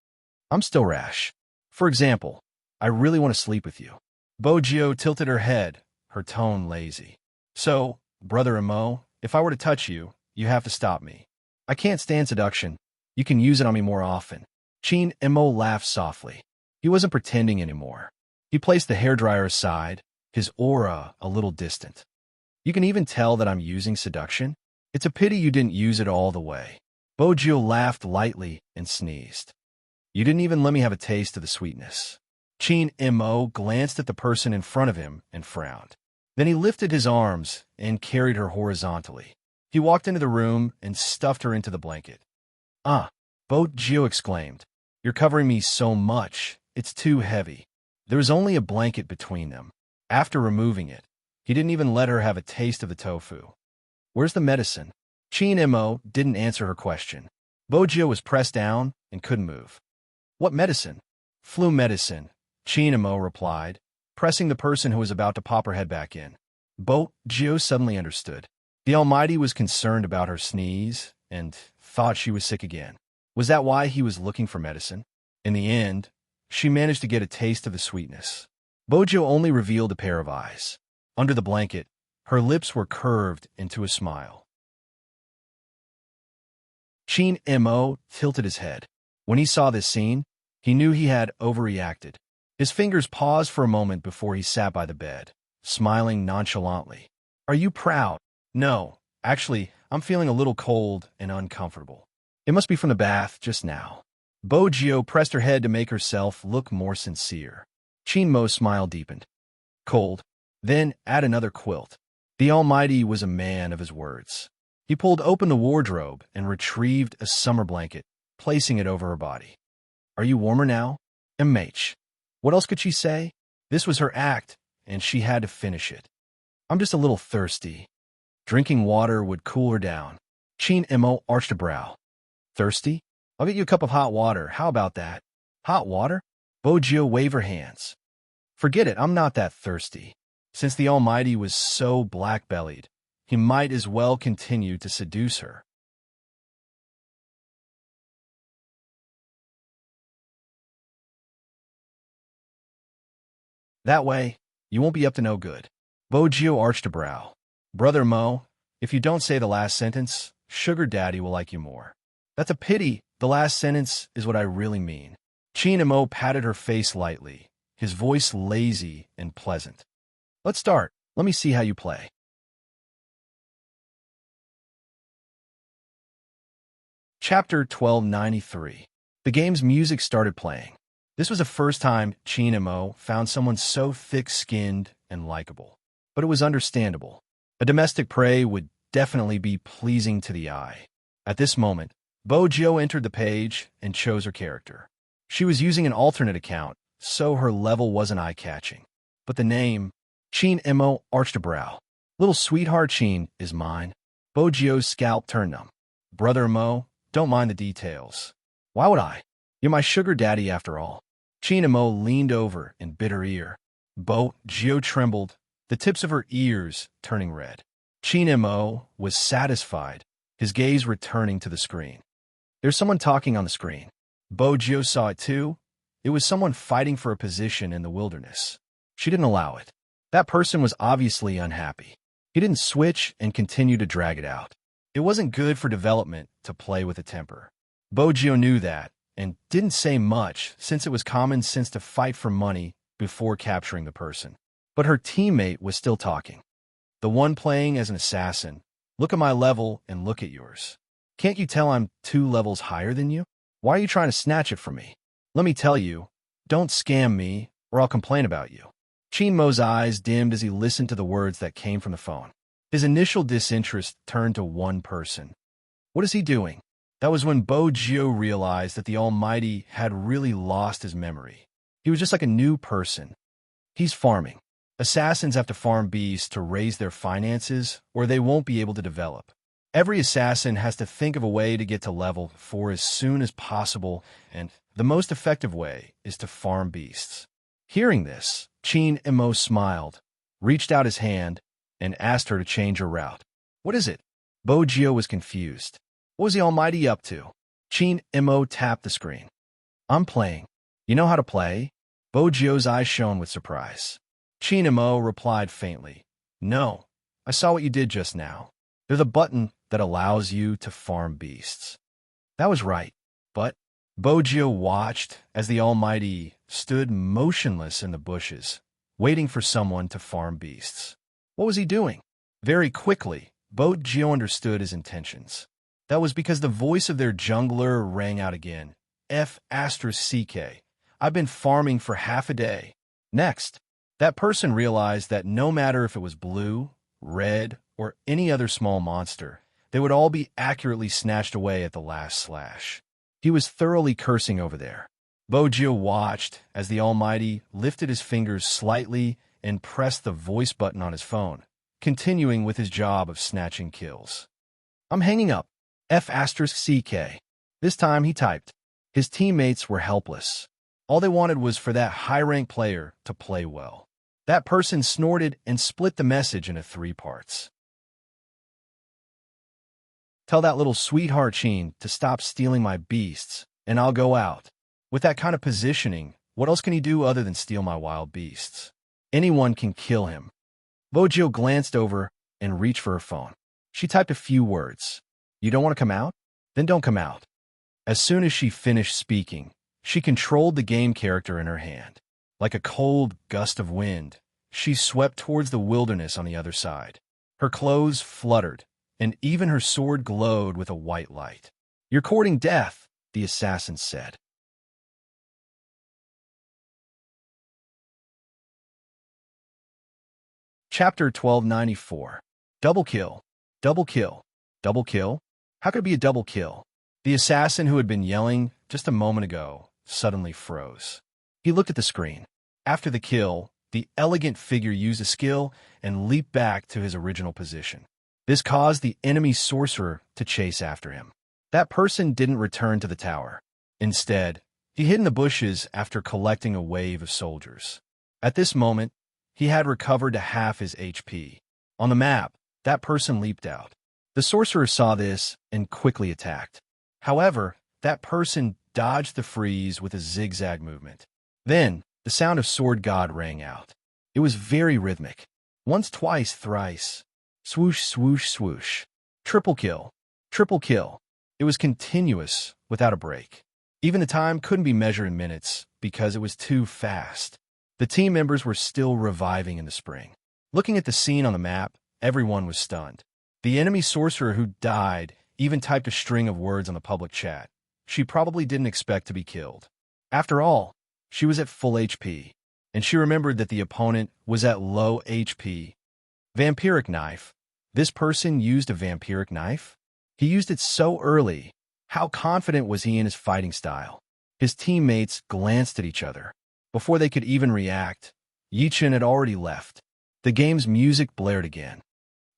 I'm still rash. For example, I really want to sleep with you. Bojio tilted her head, her tone lazy. So, Brother Mo, if I were to touch you, you have to stop me. I can't stand seduction. You can use it on me more often. Chin Mo laughed softly. He wasn't pretending anymore. He placed the hairdryer aside, his aura a little distant. You can even tell that I'm using seduction. It's a pity you didn't use it all the way. Bojio laughed lightly and sneezed. You didn't even let me have a taste of the sweetness. Chin Mo glanced at the person in front of him and frowned. Then he lifted his arms and carried her horizontally. He walked into the room and stuffed her into the blanket. Ah, Bojio exclaimed. You're covering me so much, it's too heavy. There was only a blanket between them. After removing it, he didn't even let her have a taste of the tofu. Where's the medicine? Chin Mo didn't answer her question. Bojio was pressed down and couldn't move. What medicine? Flu medicine, Chin Mo replied, pressing the person who was about to pop her head back in. Bojio suddenly understood. The Almighty was concerned about her sneeze and thought she was sick again. Was that why he was looking for medicine? In the end, she managed to get a taste of the sweetness. Bojio only revealed a pair of eyes. Under the blanket, her lips were curved into a smile. Chin Mo tilted his head. When he saw this scene, he knew he had overreacted. His fingers paused for a moment before he sat by the bed, smiling nonchalantly. Are you proud? No, actually, I'm feeling a little cold and uncomfortable. It must be from the bath just now. Bojio pressed her head to make herself look more sincere. Chin Mo's smile deepened. Cold. Then add another quilt. The Almighty was a man of his words. He pulled open the wardrobe and retrieved a summer blanket, placing it over her body. Are you warmer now? MH. What else could she say? This was her act, and she had to finish it. I'm just a little thirsty. Drinking water would cool her down. Chin Mo arched a brow. Thirsty? I'll get you a cup of hot water. How about that? Hot water? Bojio waved her hands. Forget it, I'm not that thirsty. Since the Almighty was so black-bellied, he might as well continue to seduce her. That way, you won't be up to no good. Bogio arched a brow. Brother Mo, if you don't say the last sentence, Sugar Daddy will like you more. That's a pity. The last sentence is what I really mean. Chin and Mo patted her face lightly, his voice lazy and pleasant. Let's start. Let me see how you play. Chapter 1293. The game's music started playing. This was the first time Chin and Mo found someone so thick-skinned and likable. But it was understandable. A domestic prey would definitely be pleasing to the eye. At this moment, Bogio entered the page and chose her character. She was using an alternate account, so her level wasn't eye-catching. But the name, Chin and Mo arched a brow. Little sweetheart Chin is mine. Bogio's scalp turned numb. Brother Mo, don't mind the details. Why would I? You're my sugar daddy after all. Chin and Mo leaned over and bit her ear. Bogio trembled, the tips of her ears turning red. Chin and Mo was satisfied, his gaze returning to the screen. There's someone talking on the screen. Bogio saw it too. It was someone fighting for a position in the wilderness. She didn't allow it. That person was obviously unhappy. He didn't switch and continued to drag it out. It wasn't good for development to play with a temper. Bogio knew that and didn't say much since it was common sense to fight for money before capturing the person. But her teammate was still talking. The one playing as an assassin. Look at my level and look at yours. Can't you tell I'm 2 levels higher than you? Why are you trying to snatch it from me? Let me tell you, don't scam me or I'll complain about you. Chin Mo's eyes dimmed as he listened to the words that came from the phone. His initial disinterest turned to one person. What is he doing? That was when Bogio realized that the Almighty had really lost his memory. He was just like a new person. He's farming. Assassins have to farm beasts to raise their finances, or they won't be able to develop. Every assassin has to think of a way to get to level 4 as soon as possible, and the most effective way is to farm beasts. Hearing this, Chin and Mo smiled, reached out his hand, and asked her to change her route. What is it? Bogio was confused. What was the Almighty up to? Chin and Mo tapped the screen. I'm playing. You know how to play? Bogio's eyes shone with surprise. Chin and Mo replied faintly. No, I saw what you did just now. They're the button that allows you to farm beasts. That was right, but Bogio watched as the Almighty stood motionless in the bushes, waiting for someone to farm beasts. What was he doing? Very quickly, Bogio understood his intentions. That was because the voice of their jungler rang out again. F***CK. I've been farming for half a day. Next, that person realized that no matter if it was blue, red, or any other small monster, they would all be accurately snatched away at the last slash. He was thoroughly cursing over there. Bogio watched as the Almighty lifted his fingers slightly and pressed the voice button on his phone, continuing with his job of snatching kills. I'm hanging up. F***CK. This time he typed. His teammates were helpless. All they wanted was for that high-rank player to play well. That person snorted and split the message into 3 parts. Tell that little sweetheart Chin to stop stealing my beasts, and I'll go out. With that kind of positioning, what else can he do other than steal my wild beasts? Anyone can kill him. Bogio glanced over and reached for her phone. She typed a few words. You don't want to come out? Then don't come out. As soon as she finished speaking, she controlled the game character in her hand. Like a cold gust of wind, she swept towards the wilderness on the other side. Her clothes fluttered, and even her sword glowed with a white light. You're courting death, the assassin said. Chapter 1294. Double kill. Double kill. Double kill? How could it be a double kill? The assassin who had been yelling just a moment ago suddenly froze. He looked at the screen. After the kill, the elegant figure used a skill and leaped back to his original position. This caused the enemy sorcerer to chase after him. That person didn't return to the tower. Instead, he hid in the bushes after collecting a wave of soldiers. At this moment, he had recovered to half his HP. On the map, that person leaped out. The sorcerer saw this and quickly attacked. However, that person dodged the freeze with a zigzag movement. Then, the sound of Sword God rang out. It was very rhythmic. Once, twice, thrice. Swoosh, swoosh, swoosh. Triple kill. Triple kill. It was continuous, without a break. Even the time couldn't be measured in minutes because it was too fast. The team members were still reviving in the spring. Looking at the scene on the map, everyone was stunned. The enemy sorcerer who died even typed a string of words on the public chat. She probably didn't expect to be killed. After all, she was at full HP, and she remembered that the opponent was at low HP. Vampiric knife. This person used a vampiric knife? He used it so early. How confident was he in his fighting style? His teammates glanced at each other. Before they could even react, Yichen had already left. The game's music blared again.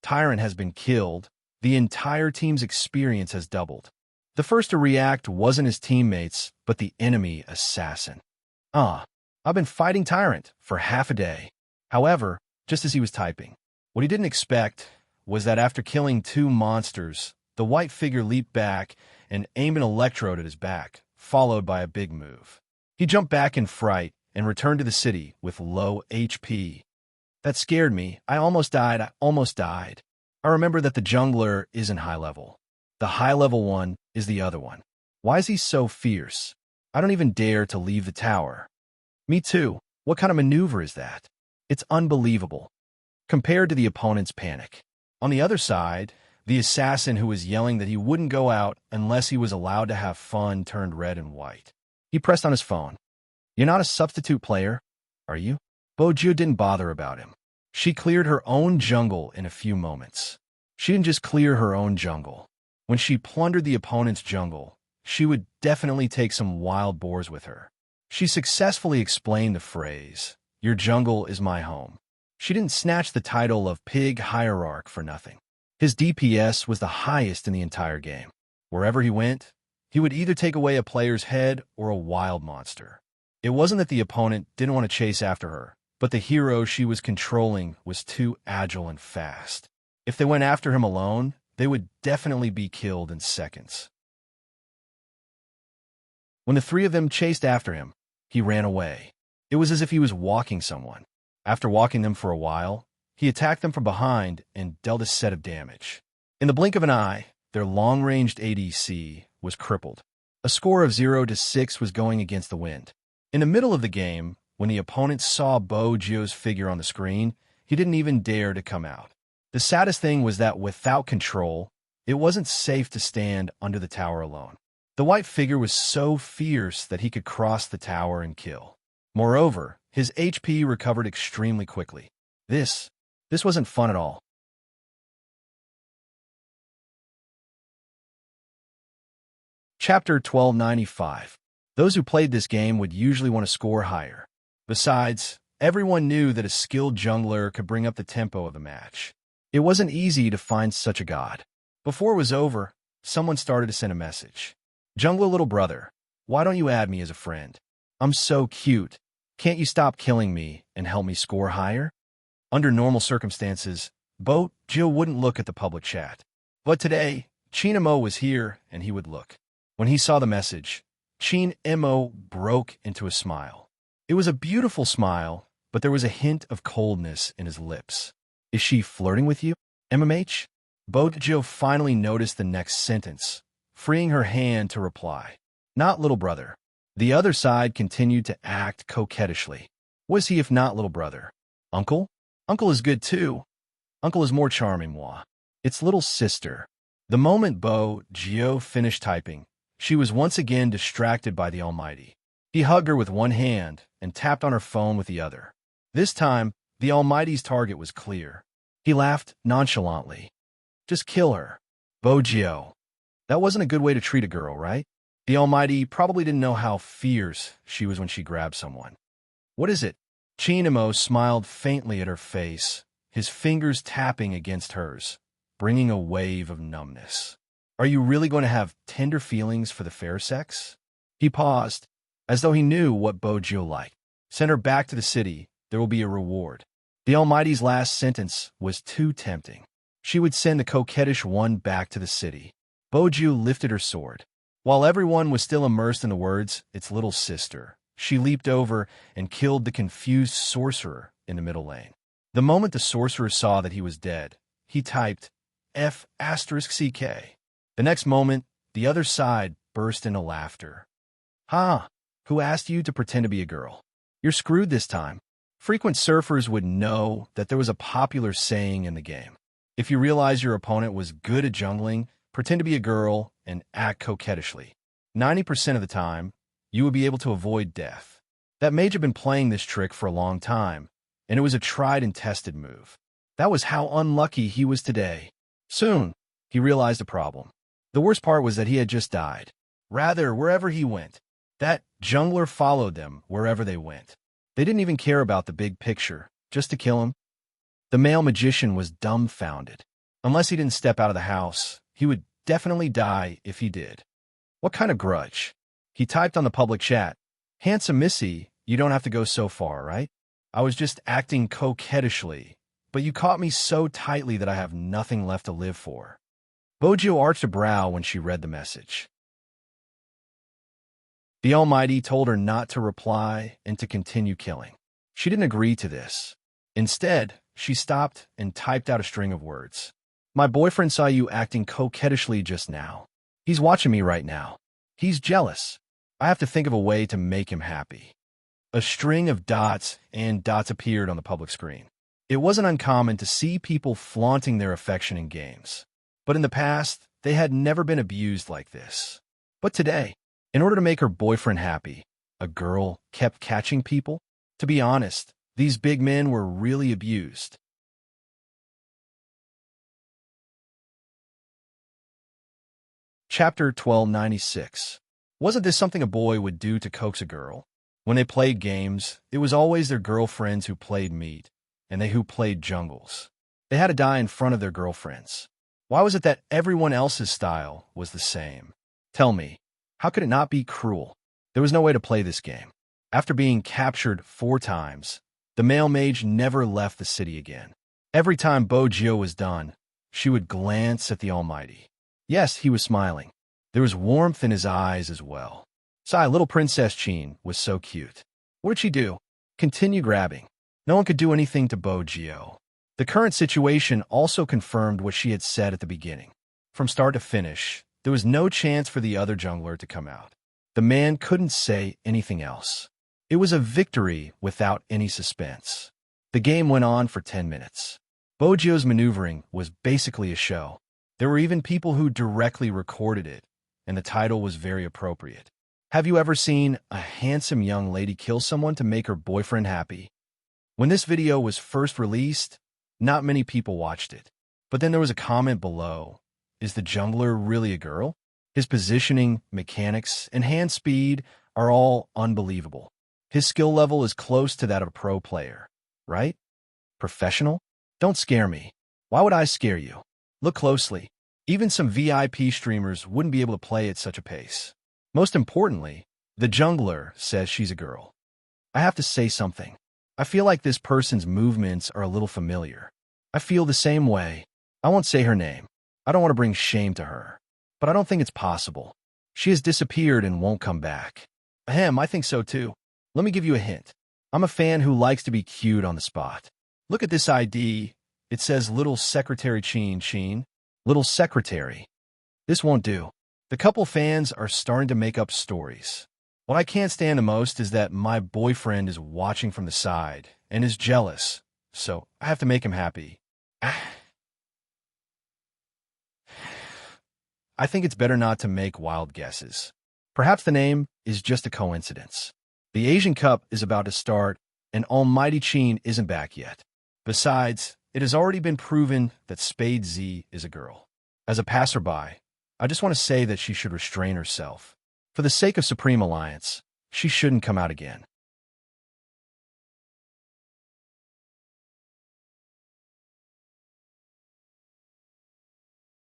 Tyrant has been killed. The entire team's experience has doubled. The first to react wasn't his teammates, but the enemy assassin. I've been fighting Tyrant for half a day. However, just as he was typing, what he didn't expect was that after killing 2 monsters, the white figure leaped back and aimed an electrode at his back, followed by a big move. He jumped back in fright and returned to the city with low HP. That scared me. I almost died. I remember that the jungler isn't high level. The high level one is the other one. Why is he so fierce? I don't even dare to leave the tower. Me too. What kind of maneuver is that? It's unbelievable. Compared to the opponent's panic. On the other side, the assassin who was yelling that he wouldn't go out unless he was allowed to have fun turned red and white. He pressed on his phone. You're not a substitute player, are you? Boju didn't bother about him. She cleared her own jungle in a few moments. She didn't just clear her own jungle. When she plundered the opponent's jungle, she would definitely take some wild boars with her. She successfully explained the phrase, "Your jungle is my home." She didn't snatch the title of Pig Hierarch for nothing. His DPS was the highest in the entire game. Wherever he went, he would either take away a player's head or a wild monster. It wasn't that the opponent didn't want to chase after her, but the hero she was controlling was too agile and fast. If they went after him alone, they would definitely be killed in seconds. When the 3 of them chased after him, he ran away. It was as if he was walking someone. After walking them for a while, he attacked them from behind and dealt a set of damage. In the blink of an eye, their long-ranged ADC was crippled. A score of 0-6 was going against the wind. In the middle of the game, when the opponent saw Boju's figure on the screen, he didn't even dare to come out. The saddest thing was that without control, it wasn't safe to stand under the tower alone. The white figure was so fierce that he could cross the tower and kill. Moreover, his HP recovered extremely quickly. This wasn't fun at all. Chapter 1295. Those who played this game would usually want to score higher. Besides, everyone knew that a skilled jungler could bring up the tempo of the match. It wasn't easy to find such a god. Before it was over, someone started to send a message. Jungler little brother, why don't you add me as a friend? I'm so cute. Can't you stop killing me and help me score higher? Under normal circumstances, Jill wouldn't look at the public chat. But today, Chinamo was here and he would look. When he saw the message, Chinamo broke into a smile. It was a beautiful smile, but there was a hint of coldness in his lips. Is she flirting with you, MMH? Jill finally noticed the next sentence, freeing her hand to reply. Not little brother. The other side continued to act coquettishly. Was he if not little brother? Uncle? Uncle is good too. Uncle is more charming, moi. It's little sister. The moment Gio finished typing, she was once again distracted by the Almighty. He hugged her with one hand and tapped on her phone with the other. This time, the Almighty's target was clear. He laughed nonchalantly. Just kill her. Gio. That wasn't a good way to treat a girl, right? The Almighty probably didn't know how fierce she was when she grabbed someone. What is it? Chinamo smiled faintly at her face, his fingers tapping against hers, bringing a wave of numbness. Are you really going to have tender feelings for the fair sex? He paused, as though he knew what Gio liked. Send her back to the city. There will be a reward. The Almighty's last sentence was too tempting. She would send the coquettish one back to the city. Gio lifted her sword. While everyone was still immersed in the words, "It's little sister," she leaped over and killed the confused sorcerer in the middle lane. The moment the sorcerer saw that he was dead, he typed F***CK. The next moment, the other side burst into laughter. "Huh? Who asked you to pretend to be a girl? You're screwed this time." Frequent surfers would know that there was a popular saying in the game. If you realize your opponent was good at jungling, pretend to be a girl and act coquettishly. 90% of the time, you would be able to avoid death. That mage had been playing this trick for a long time, and it was a tried and tested move. That was how unlucky he was today. Soon, he realized the problem. The worst part was that he had just died. Rather, wherever he went, that jungler followed them wherever they went. They didn't even care about the big picture, just to kill him. The male magician was dumbfounded. Unless he didn't step out of the house, he would definitely die if he did. What kind of grudge? He typed on the public chat, "Handsome Missy, you don't have to go so far, right? I was just acting coquettishly, but you caught me so tightly that I have nothing left to live for." Bojo arched a brow when she read the message. The Almighty told her not to reply and to continue killing. She didn't agree to this. Instead, she stopped and typed out a string of words. "My boyfriend saw you acting coquettishly just now. He's watching me right now. He's jealous. I have to think of a way to make him happy." A string of dots and dots appeared on the public screen. It wasn't uncommon to see people flaunting their affection in games. But in the past, they had never been abused like this. But today, in order to make her boyfriend happy, a girl kept catching people. To be honest, these big men were really abused. Chapter 1296. Wasn't this something a boy would do to coax a girl? When they played games, it was always their girlfriends who played meat, and they who played jungles. They had to die in front of their girlfriends. Why was it that everyone else's style was the same? Tell me, how could it not be cruel? There was no way to play this game. After being captured 4 times, the male mage never left the city again. Every time Bojo was done, she would glance at the Almighty. Yes, he was smiling. There was warmth in his eyes as well. Sigh, little Princess Chin was so cute. What did she do? Continue grabbing. No one could do anything to Bojo. The current situation also confirmed what she had said at the beginning. From start to finish, there was no chance for the other jungler to come out. The man couldn't say anything else. It was a victory without any suspense. The game went on for 10 minutes. Bojo's maneuvering was basically a show. There were even people who directly recorded it, and the title was very appropriate. Have you ever seen a handsome young lady kill someone to make her boyfriend happy? When this video was first released, not many people watched it. But then there was a comment below. Is the jungler really a girl? His positioning, mechanics, and hand speed are all unbelievable. His skill level is close to that of a pro player, right? Professional? Don't scare me. Why would I scare you? Look closely. Even some VIP streamers wouldn't be able to play at such a pace. Most importantly, the jungler says she's a girl. I have to say something. I feel like this person's movements are a little familiar. I feel the same way. I won't say her name. I don't want to bring shame to her. But I don't think it's possible. She has disappeared and won't come back. Ahem, I think so too. Let me give you a hint. I'm a fan who likes to be cued on the spot. Look at this ID. It says Little Secretary Chin. Little Secretary. This won't do. The couple fans are starting to make up stories. What I can't stand the most is that my boyfriend is watching from the side and is jealous, so I have to make him happy. I think it's better not to make wild guesses. Perhaps the name is just a coincidence. The Asian Cup is about to start, and Almighty Chin isn't back yet. Besides, it has already been proven that Spade Z is a girl. As a passerby, I just want to say that she should restrain herself. For the sake of Supreme Alliance, she shouldn't come out again.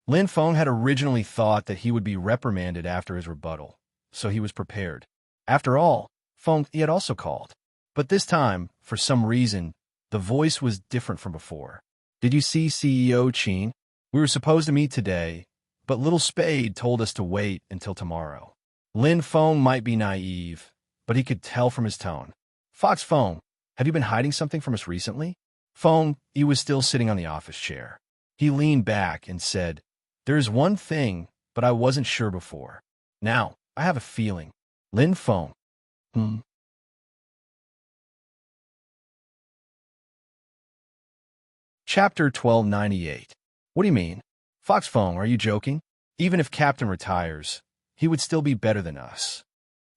Lin Feng had originally thought that he would be reprimanded after his rebuttal, so he was prepared. After all, Feng he had also called. But this time, for some reason, the voice was different from before. Did you see CEO Chin? We were supposed to meet today, but Little Spade told us to wait until tomorrow. Lin Feng might be naive, but he could tell from his tone. Fox Feng, have you been hiding something from us recently? Feng Yi was still sitting on the office chair. He leaned back and said, "There's one thing, but I wasn't sure before. Now, I have a feeling. Lin Feng." Chapter 1298. What do you mean? Fox Feng, are you joking? Even if Captain retires, he would still be better than us.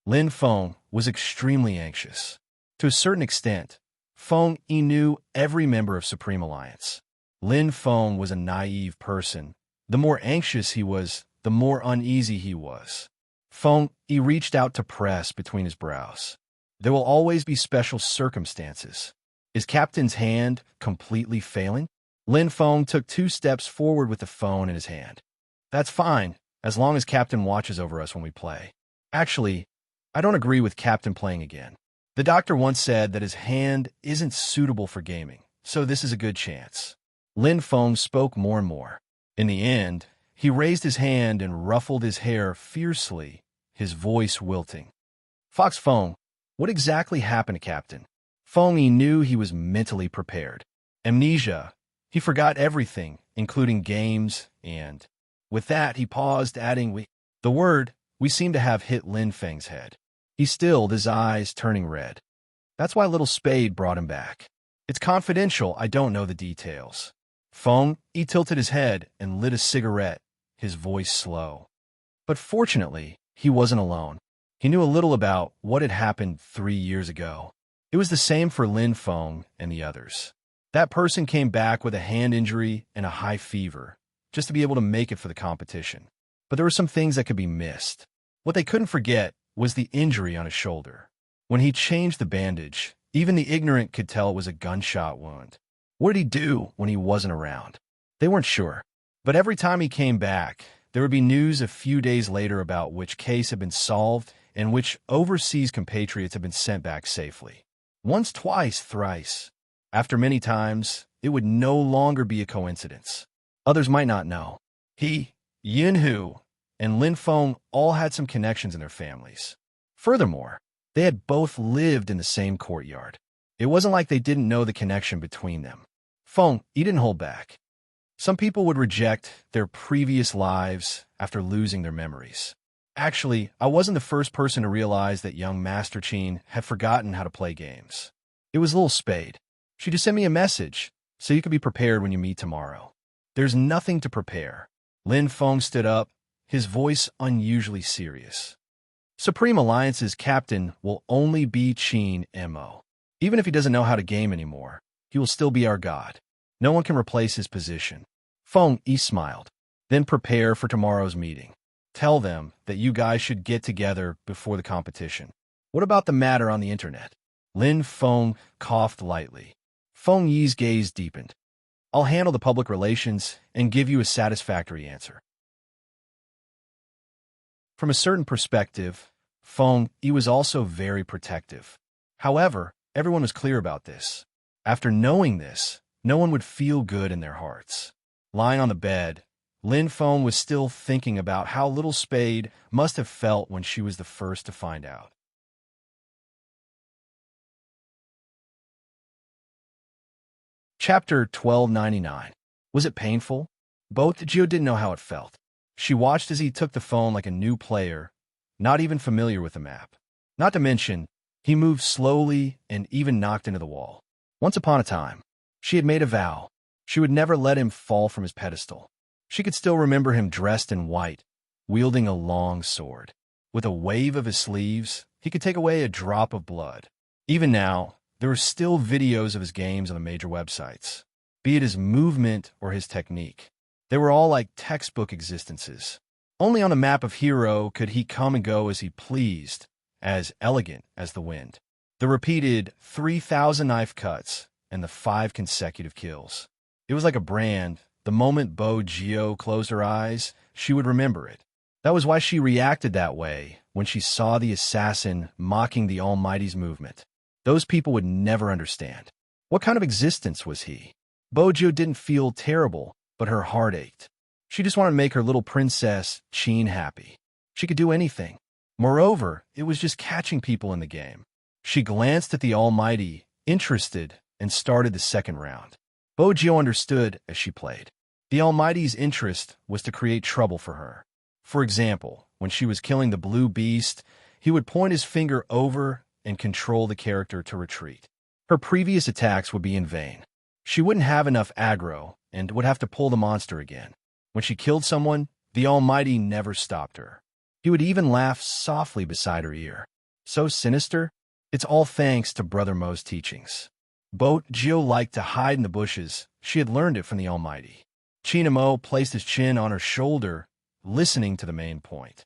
Lin Feng was extremely anxious. To a certain extent, Feng Yi knew every member of Supreme Alliance. Lin Feng was a naive person. The more anxious he was, the more uneasy he was. Feng Yi reached out to press between his brows. There will always be special circumstances. Is Captain's hand completely failing? Lin Feng took 2 steps forward with the phone in his hand. That's fine, as long as Captain watches over us when we play. Actually, I don't agree with Captain playing again. The doctor once said that his hand isn't suitable for gaming, so this is a good chance. Lin Feng spoke more and more. In the end, he raised his hand and ruffled his hair fiercely, his voice wilting. Fox Feng, what exactly happened to Captain? Feng Yi knew he was mentally prepared. Amnesia. He forgot everything, including games, and with that he paused, adding, The word, we seem to have hit Lin Feng's head. He stilled, his eyes turning red. That's why Little Spade brought him back. It's confidential, I don't know the details. Feng Yi tilted his head and lit a cigarette, his voice slow. But fortunately, he wasn't alone. He knew a little about what had happened 3 years ago. It was the same for Lin Feng and the others. That person came back with a hand injury and a high fever, just to be able to make it for the competition. But there were some things that could be missed. What they couldn't forget was the injury on his shoulder. When he changed the bandage, even the ignorant could tell it was a gunshot wound. What did he do when he wasn't around? They weren't sure. But every time he came back, there would be news a few days later about which case had been solved and which overseas compatriots had been sent back safely. Once, twice, thrice. After many times, it would no longer be a coincidence. Others might not know. He, Yinhu, and Lin Feng all had some connections in their families. Furthermore, they had both lived in the same courtyard. It wasn't like they didn't know the connection between them. Feng Yi didn't hold back. Some people would reject their previous lives after losing their memories. Actually, I wasn't the first person to realize that young Master Qin had forgotten how to play games. It was Little Spade. She just sent me a message, so you could be prepared when you meet tomorrow. There's nothing to prepare. Lin Feng stood up, his voice unusually serious. Supreme Alliance's captain will only be Qin Mo. Even if he doesn't know how to game anymore, he will still be our god. No one can replace his position. Feng Yi smiled. Then prepare for tomorrow's meeting. Tell them that you guys should get together before the competition. What about the matter on the internet? Lin Feng coughed lightly. Feng Yi's gaze deepened. I'll handle the public relations and give you a satisfactory answer. From a certain perspective, Feng Yi was also very protective. However, everyone was clear about this. After knowing this, no one would feel good in their hearts. Lying on the bed, Lin Feng was still thinking about how Little Spade must have felt when she was the first to find out. Chapter 1299. Was it painful? Both Gio didn't know how it felt. She watched as he took the phone like a new player, not even familiar with the map. Not to mention, he moved slowly and even knocked into the wall. Once upon a time, she had made a vow. She would never let him fall from his pedestal. She could still remember him dressed in white, wielding a long sword. With a wave of his sleeves, he could take away a drop of blood. Even now, there were still videos of his games on the major websites, be it his movement or his technique. They were all like textbook existences. Only on the map of Hero could he come and go as he pleased, as elegant as the wind. The repeated 3,000 knife cuts and the 5 consecutive kills. It was like a brand. The moment Bo Gio closed her eyes, she would remember it. That was why she reacted that way when she saw the assassin mocking the Almighty's movement. Those people would never understand. What kind of existence was he? Bo Gio didn't feel terrible, but her heart ached. She just wanted to make her little princess, Qin, happy. She could do anything. Moreover, it was just catching people in the game. She glanced at the Almighty, interested, and started the second round. Bojo understood as she played. The Almighty's interest was to create trouble for her. For example, when she was killing the blue beast, he would point his finger over and control the character to retreat. Her previous attacks would be in vain. She wouldn't have enough aggro and would have to pull the monster again. When she killed someone, the Almighty never stopped her. He would even laugh softly beside her ear. So sinister? It's all thanks to Brother Mo's teachings. Bojo liked to hide in the bushes. She had learned it from the Almighty. Chinamo placed his chin on her shoulder, listening to the main point.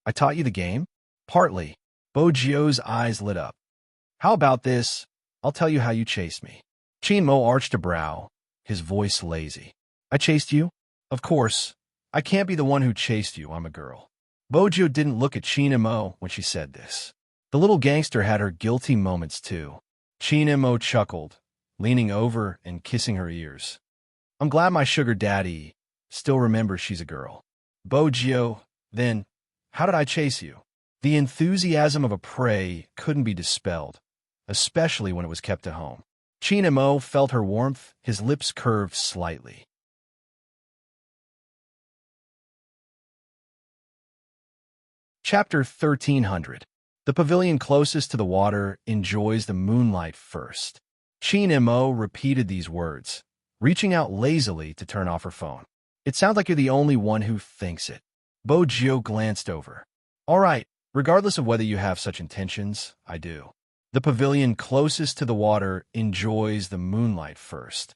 I taught you the game? Partly. Bojo's eyes lit up. How about this? I'll tell you how you chased me. Chinamo arched a brow, his voice lazy. I chased you? Of course. I can't be the one who chased you, I'm a girl. Bojo didn't look at Chinamo when she said this. The little gangster had her guilty moments too. Chinamo chuckled, leaning over and kissing her ears. I'm glad my sugar daddy still remembers she's a girl. Bojo, then, how did I chase you? The enthusiasm of a prey couldn't be dispelled, especially when it was kept at home. Chinamo felt her warmth, his lips curved slightly. Chapter 1300. The pavilion closest to the water enjoys the moonlight first. Chinamo repeated these words, reaching out lazily to turn off her phone. It sounds like you're the only one who thinks it. Bojo glanced over. All right, regardless of whether you have such intentions, I do. The pavilion closest to the water enjoys the moonlight first.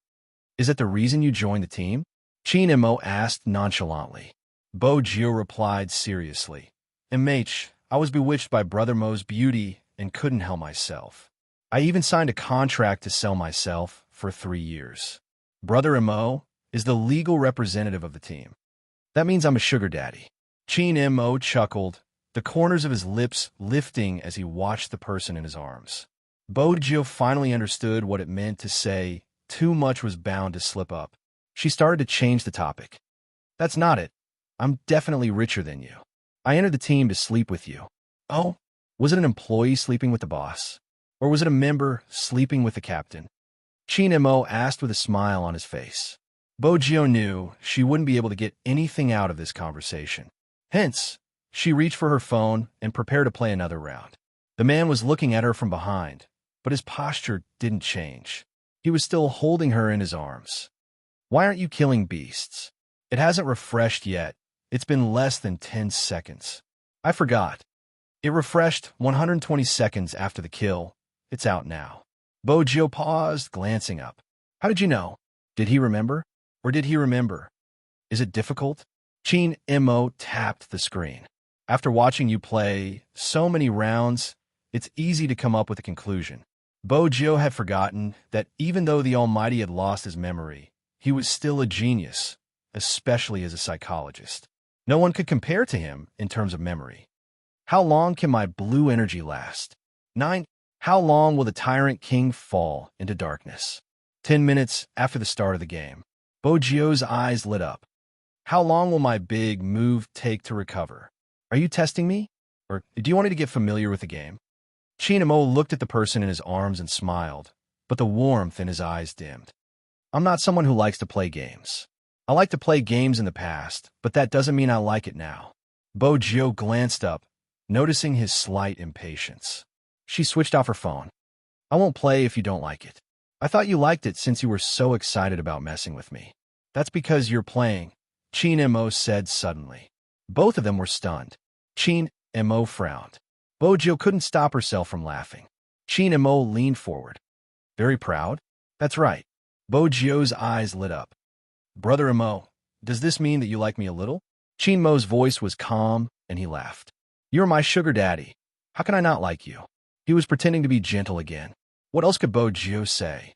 Is that the reason you joined the team? Chinamo asked nonchalantly. Bojo replied seriously. Emrich, I was bewitched by Brother Mo's beauty and couldn't help myself. I even signed a contract to sell myself for 3 years. Brother Mo is the legal representative of the team. That means I'm a sugar daddy. Chinamo chuckled, the corners of his lips lifting as he watched the person in his arms. Bojo finally understood what it meant to say too much was bound to slip up. She started to change the topic. That's not it. I'm definitely richer than you. I entered the team to sleep with you. Oh, was it an employee sleeping with the boss? Or was it a member sleeping with the captain? Chinamo asked with a smile on his face. Bojo knew she wouldn't be able to get anything out of this conversation. Hence, she reached for her phone and prepared to play another round. The man was looking at her from behind, but his posture didn't change. He was still holding her in his arms. Why aren't you killing beasts? It hasn't refreshed yet. It's been less than 10 seconds. I forgot. It refreshed 120 seconds after the kill. It's out now. Bojo paused, glancing up. How did you know? Did he remember? Or did he remember? Is it difficult? Chinamo tapped the screen. After watching you play so many rounds, it's easy to come up with a conclusion. Bojo had forgotten that even though the Almighty had lost his memory, he was still a genius, especially as a psychologist. No one could compare to him in terms of memory. How long can my blue energy last? 9. How long will the Tyrant King fall into darkness? 10 minutes after the start of the game. Bojo's eyes lit up. How long will my big move take to recover? Are you testing me? Or do you want me to get familiar with the game? Chinamo looked at the person in his arms and smiled, but the warmth in his eyes dimmed. I'm not someone who likes to play games. I like to play games in the past, but that doesn't mean I like it now. Bojo glanced up, noticing his slight impatience. She switched off her phone. I won't play if you don't like it. I thought you liked it since you were so excited about messing with me. That's because you're playing, Chinamo said suddenly. Both of them were stunned. Chinamo frowned. Bojo couldn't stop herself from laughing. Chinamo leaned forward. Very proud? That's right. Bojo's eyes lit up. Brother Imo, does this mean that you like me a little? Chinmo's voice was calm, and he laughed. You're my sugar daddy. How can I not like you? He was pretending to be gentle again. What else could Bojo say?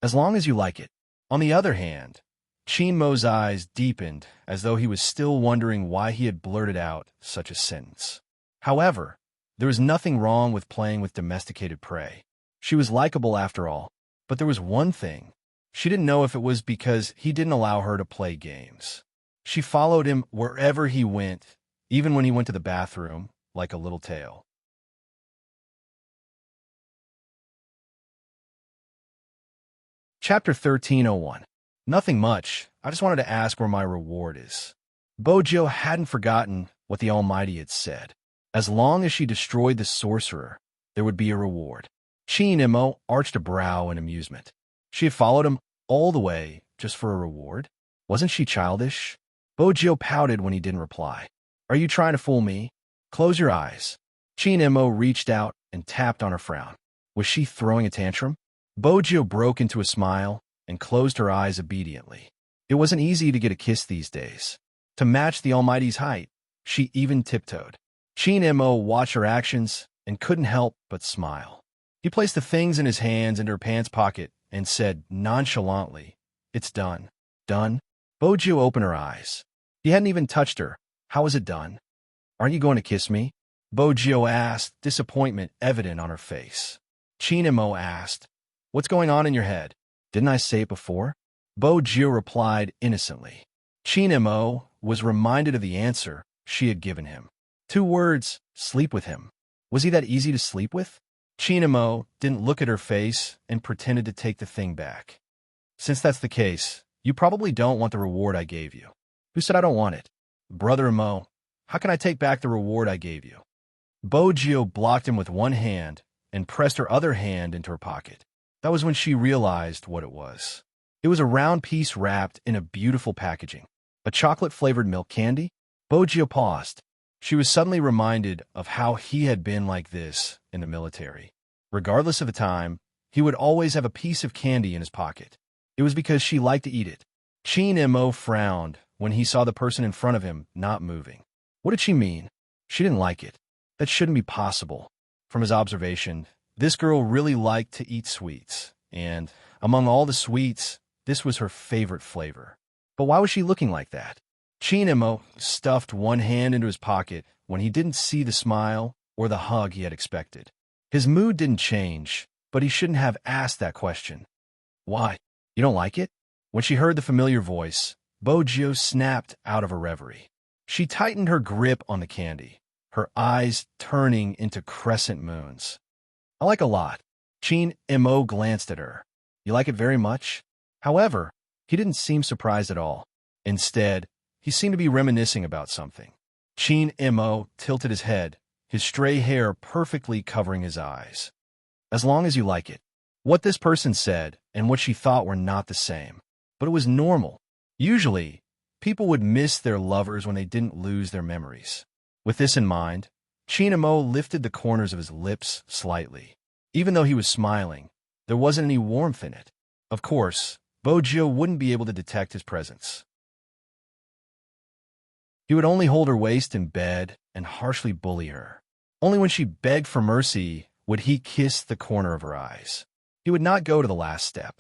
As long as you like it. On the other hand, Chinmo's eyes deepened as though he was still wondering why he had blurted out such a sentence. However, there was nothing wrong with playing with domesticated prey. She was likable after all, but there was one thing. She didn't know if it was because he didn't allow her to play games. She followed him wherever he went, even when he went to the bathroom, like a little tail. Chapter 1301. Nothing much. I just wanted to ask where my reward is. Bojo hadn't forgotten what the Almighty had said. As long as she destroyed the sorcerer, there would be a reward. Chinimo arched a brow in amusement. She had followed him all the way just for a reward? Wasn't she childish? Bojo pouted when he didn't reply. Are you trying to fool me? Close your eyes. Chinimo reached out and tapped on her frown. Was she throwing a tantrum? Bojo broke into a smile and closed her eyes obediently. It wasn't easy to get a kiss these days. To match the Almighty's height, she even tiptoed. Chinimo watched her actions and couldn't help but smile. He placed the things in his hands into her pants pocket and said nonchalantly, "It's done." Done? Bojo opened her eyes. He hadn't even touched her. How was it done? Aren't you going to kiss me? Bojo asked, disappointment evident on her face. Chinimo asked, What's going on in your head? Didn't I say it before? Bojo replied innocently. Chinimo was reminded of the answer she had given him. 2 words, sleep with him. Was he that easy to sleep with? Chinimo didn't look at her face and pretended to take the thing back. Since that's the case, you probably don't want the reward I gave you. Who said I don't want it? Brother Mo, how can I take back the reward I gave you? Bojo blocked him with one hand and pressed her other hand into her pocket. That was when she realized what it was. It was a round piece wrapped in a beautiful packaging. A chocolate-flavored milk candy? Bojo paused. She was suddenly reminded of how he had been like this in the military. Regardless of the time, he would always have a piece of candy in his pocket. It was because she liked to eat it. Chinimo frowned when he saw the person in front of him not moving. What did she mean? She didn't like it. That shouldn't be possible. From his observation, this girl really liked to eat sweets, and among all the sweets, this was her favorite flavor. But why was she looking like that? Chinimo stuffed one hand into his pocket when he didn't see the smile or the hug he had expected. His mood didn't change, but he shouldn't have asked that question. Why? You don't like it? When she heard the familiar voice, Bojo snapped out of a reverie. She tightened her grip on the candy, her eyes turning into crescent moons. I like a lot. Chinimo glanced at her. You like it very much? However, he didn't seem surprised at all. Instead, he seemed to be reminiscing about something. Chinimo tilted his head, his stray hair perfectly covering his eyes. As long as you like it. What this person said and what she thought were not the same. But it was normal. Usually, people would miss their lovers when they didn't lose their memories. With this in mind, Chinimo lifted the corners of his lips slightly. Even though he was smiling, there wasn't any warmth in it. Of course, Bojo wouldn't be able to detect his presence. He would only hold her waist in bed and harshly bully her. Only when she begged for mercy would he kiss the corner of her eyes. He would not go to the last step.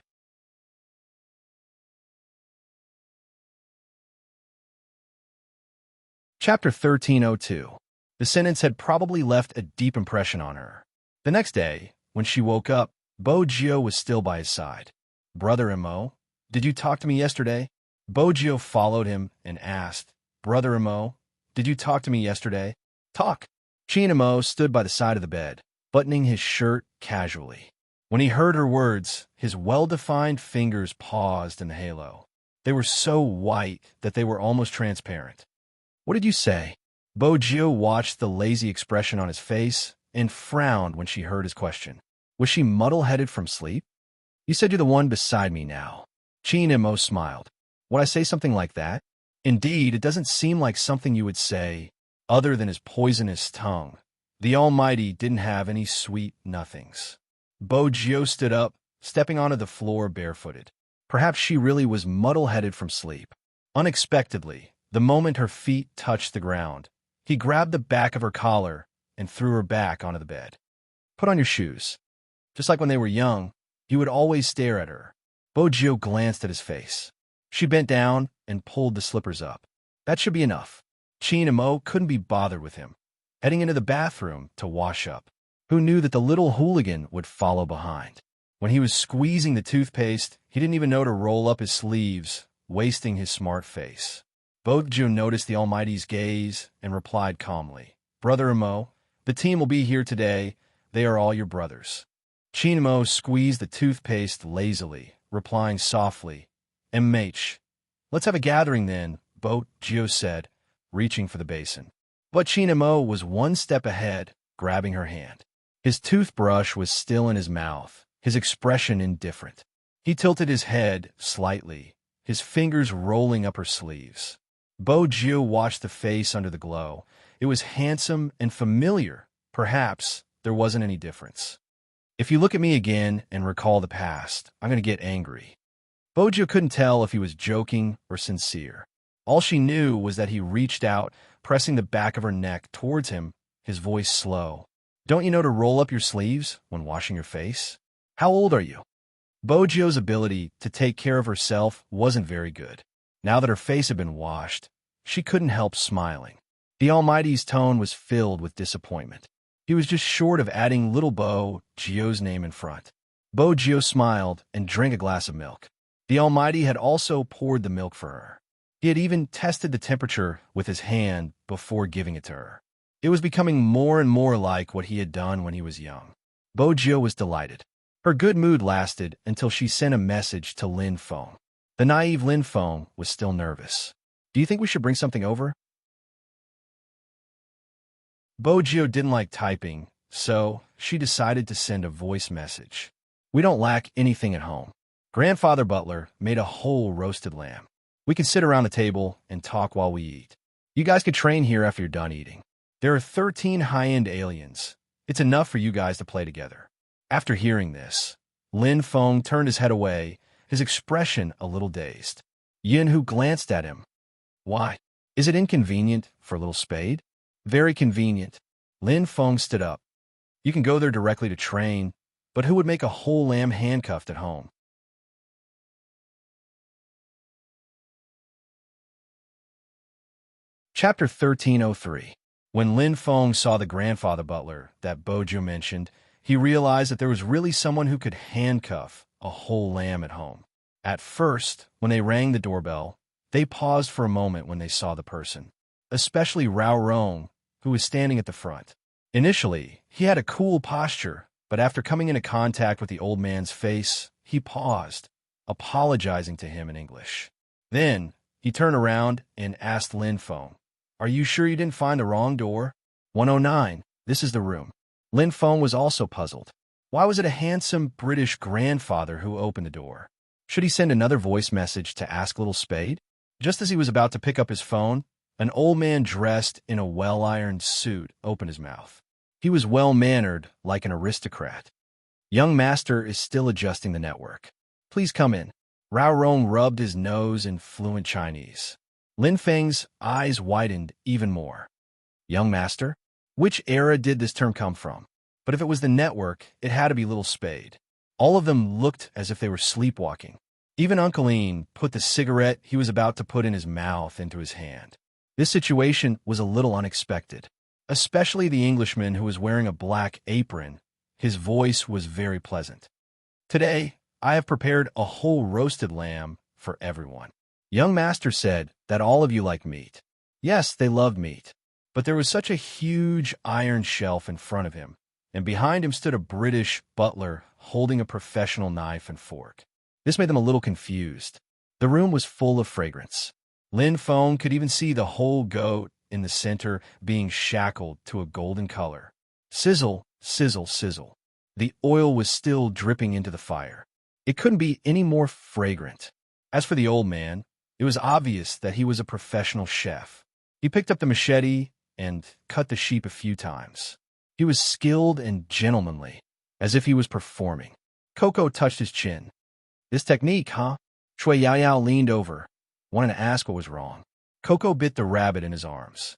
Chapter 1302. The sentence had probably left a deep impression on her. The next day, when she woke up, Bojo was still by his side. Brother Imo, did you talk to me yesterday? Bojo followed him and asked, Brother Imo, did you talk to me yesterday? Talk. Chinimo stood by the side of the bed, buttoning his shirt casually. When he heard her words, his well-defined fingers paused in the halo. They were so white that they were almost transparent. What did you say? Bojo watched the lazy expression on his face and frowned when she heard his question. Was she muddle-headed from sleep? You said you're the one beside me now. Chinimo smiled. Would I say something like that? Indeed, it doesn't seem like something you would say, other than his poisonous tongue. The Almighty didn't have any sweet nothings. Bojo stood up, stepping onto the floor barefooted. Perhaps she really was muddle-headed from sleep. Unexpectedly, the moment her feet touched the ground, he grabbed the back of her collar and threw her back onto the bed. Put on your shoes. Just like when they were young, he would always stare at her. Bojo glanced at his face. She bent down and pulled the slippers up. That should be enough. Chinimo couldn't be bothered with him, heading into the bathroom to wash up. Who knew that the little hooligan would follow behind? When he was squeezing the toothpaste, he didn't even know to roll up his sleeves, wasting his smart face. Bojo noticed the Almighty's gaze and replied calmly, Brother Imo, the team will be here today. They are all your brothers. Chinimo squeezed the toothpaste lazily replying softly, "Mh. Let's have a gathering then," Bo Gio said, reaching for the basin. But Chinamo was one step ahead, grabbing her hand. His toothbrush was still in his mouth, his expression indifferent. He tilted his head slightly, his fingers rolling up her sleeves. Bo Gio watched the face under the glow. It was handsome and familiar. Perhaps there wasn't any difference. "If you look at me again and recall the past, I'm going to get angry." Bojo couldn't tell if he was joking or sincere. All she knew was that he reached out, pressing the back of her neck towards him, his voice slow. "Don't you know to roll up your sleeves when washing your face? How old are you?" Bojo's ability to take care of herself wasn't very good. Now that her face had been washed, she couldn't help smiling. The Almighty's tone was filled with disappointment. He was just short of adding little Bo Gio's name in front. Bo Gio smiled and drank a glass of milk. The Almighty had also poured the milk for her. He had even tested the temperature with his hand before giving it to her. It was becoming more and more like what he had done when he was young. Bo Gio was delighted. Her good mood lasted until she sent a message to Lin Feng. The naive Lin Feng was still nervous. "Do you think we should bring something over?" Bo Gio didn't like typing, so she decided to send a voice message. "We don't lack anything at home. Grandfather Butler made a whole roasted lamb. We can sit around the table and talk while we eat. You guys could train here after you're done eating. There are 13 high-end aliens. It's enough for you guys to play together." After hearing this, Lin Feng turned his head away, his expression a little dazed. Yin Hu glanced at him. "Why? Is it inconvenient for a little spade?" "Very convenient." Lin Feng stood up. "You can go there directly to train, but who would make a whole lamb handcuffed at home?" Chapter 1303. When Lin Feng saw the grandfather butler that Bojo mentioned, he realized that there was really someone who could handcuff a whole lamb at home. At first, when they rang the doorbell, they paused for a moment when they saw the person, especially Rao Rong, who was standing at the front. Initially, he had a cool posture, but after coming into contact with the old man's face, he paused, apologizing to him in English. Then, he turned around and asked Lin Feng, "Are you sure you didn't find the wrong door?" 109, this is the room. Lin Feng was also puzzled. Why was it a handsome British grandfather who opened the door? Should he send another voice message to ask Little Spade? Just as he was about to pick up his phone, an old man dressed in a well-ironed suit opened his mouth. He was well-mannered, like an aristocrat. "Young master is still adjusting the network. Please come in." Rao Rong rubbed his nose in fluent Chinese. Lin Feng's eyes widened even more. "Young master? Which era did this term come from?" But if it was the network, it had to be Little Spade. All of them looked as if they were sleepwalking. Even Uncle Ian put the cigarette he was about to put in his mouth into his hand. This situation was a little unexpected, especially the Englishman who was wearing a black apron. His voice was very pleasant. "Today, I have prepared a whole roasted lamb for everyone." Young master said that all of you like meat. Yes, they loved meat. But there was such a huge iron shelf in front of him, and behind him stood a British butler holding a professional knife and fork. This made them a little confused. The room was full of fragrance. Lin Feng could even see the whole goat in the center being shackled to a golden color. Sizzle, sizzle, sizzle. The oil was still dripping into the fire. It couldn't be any more fragrant. As for the old man, it was obvious that he was a professional chef. He picked up the machete and cut the sheep a few times. He was skilled and gentlemanly, as if he was performing. Coco touched his chin. "This technique, huh?" Shui Yaoyao leaned over, wanting to ask what was wrong. Coco bit the rabbit in his arms.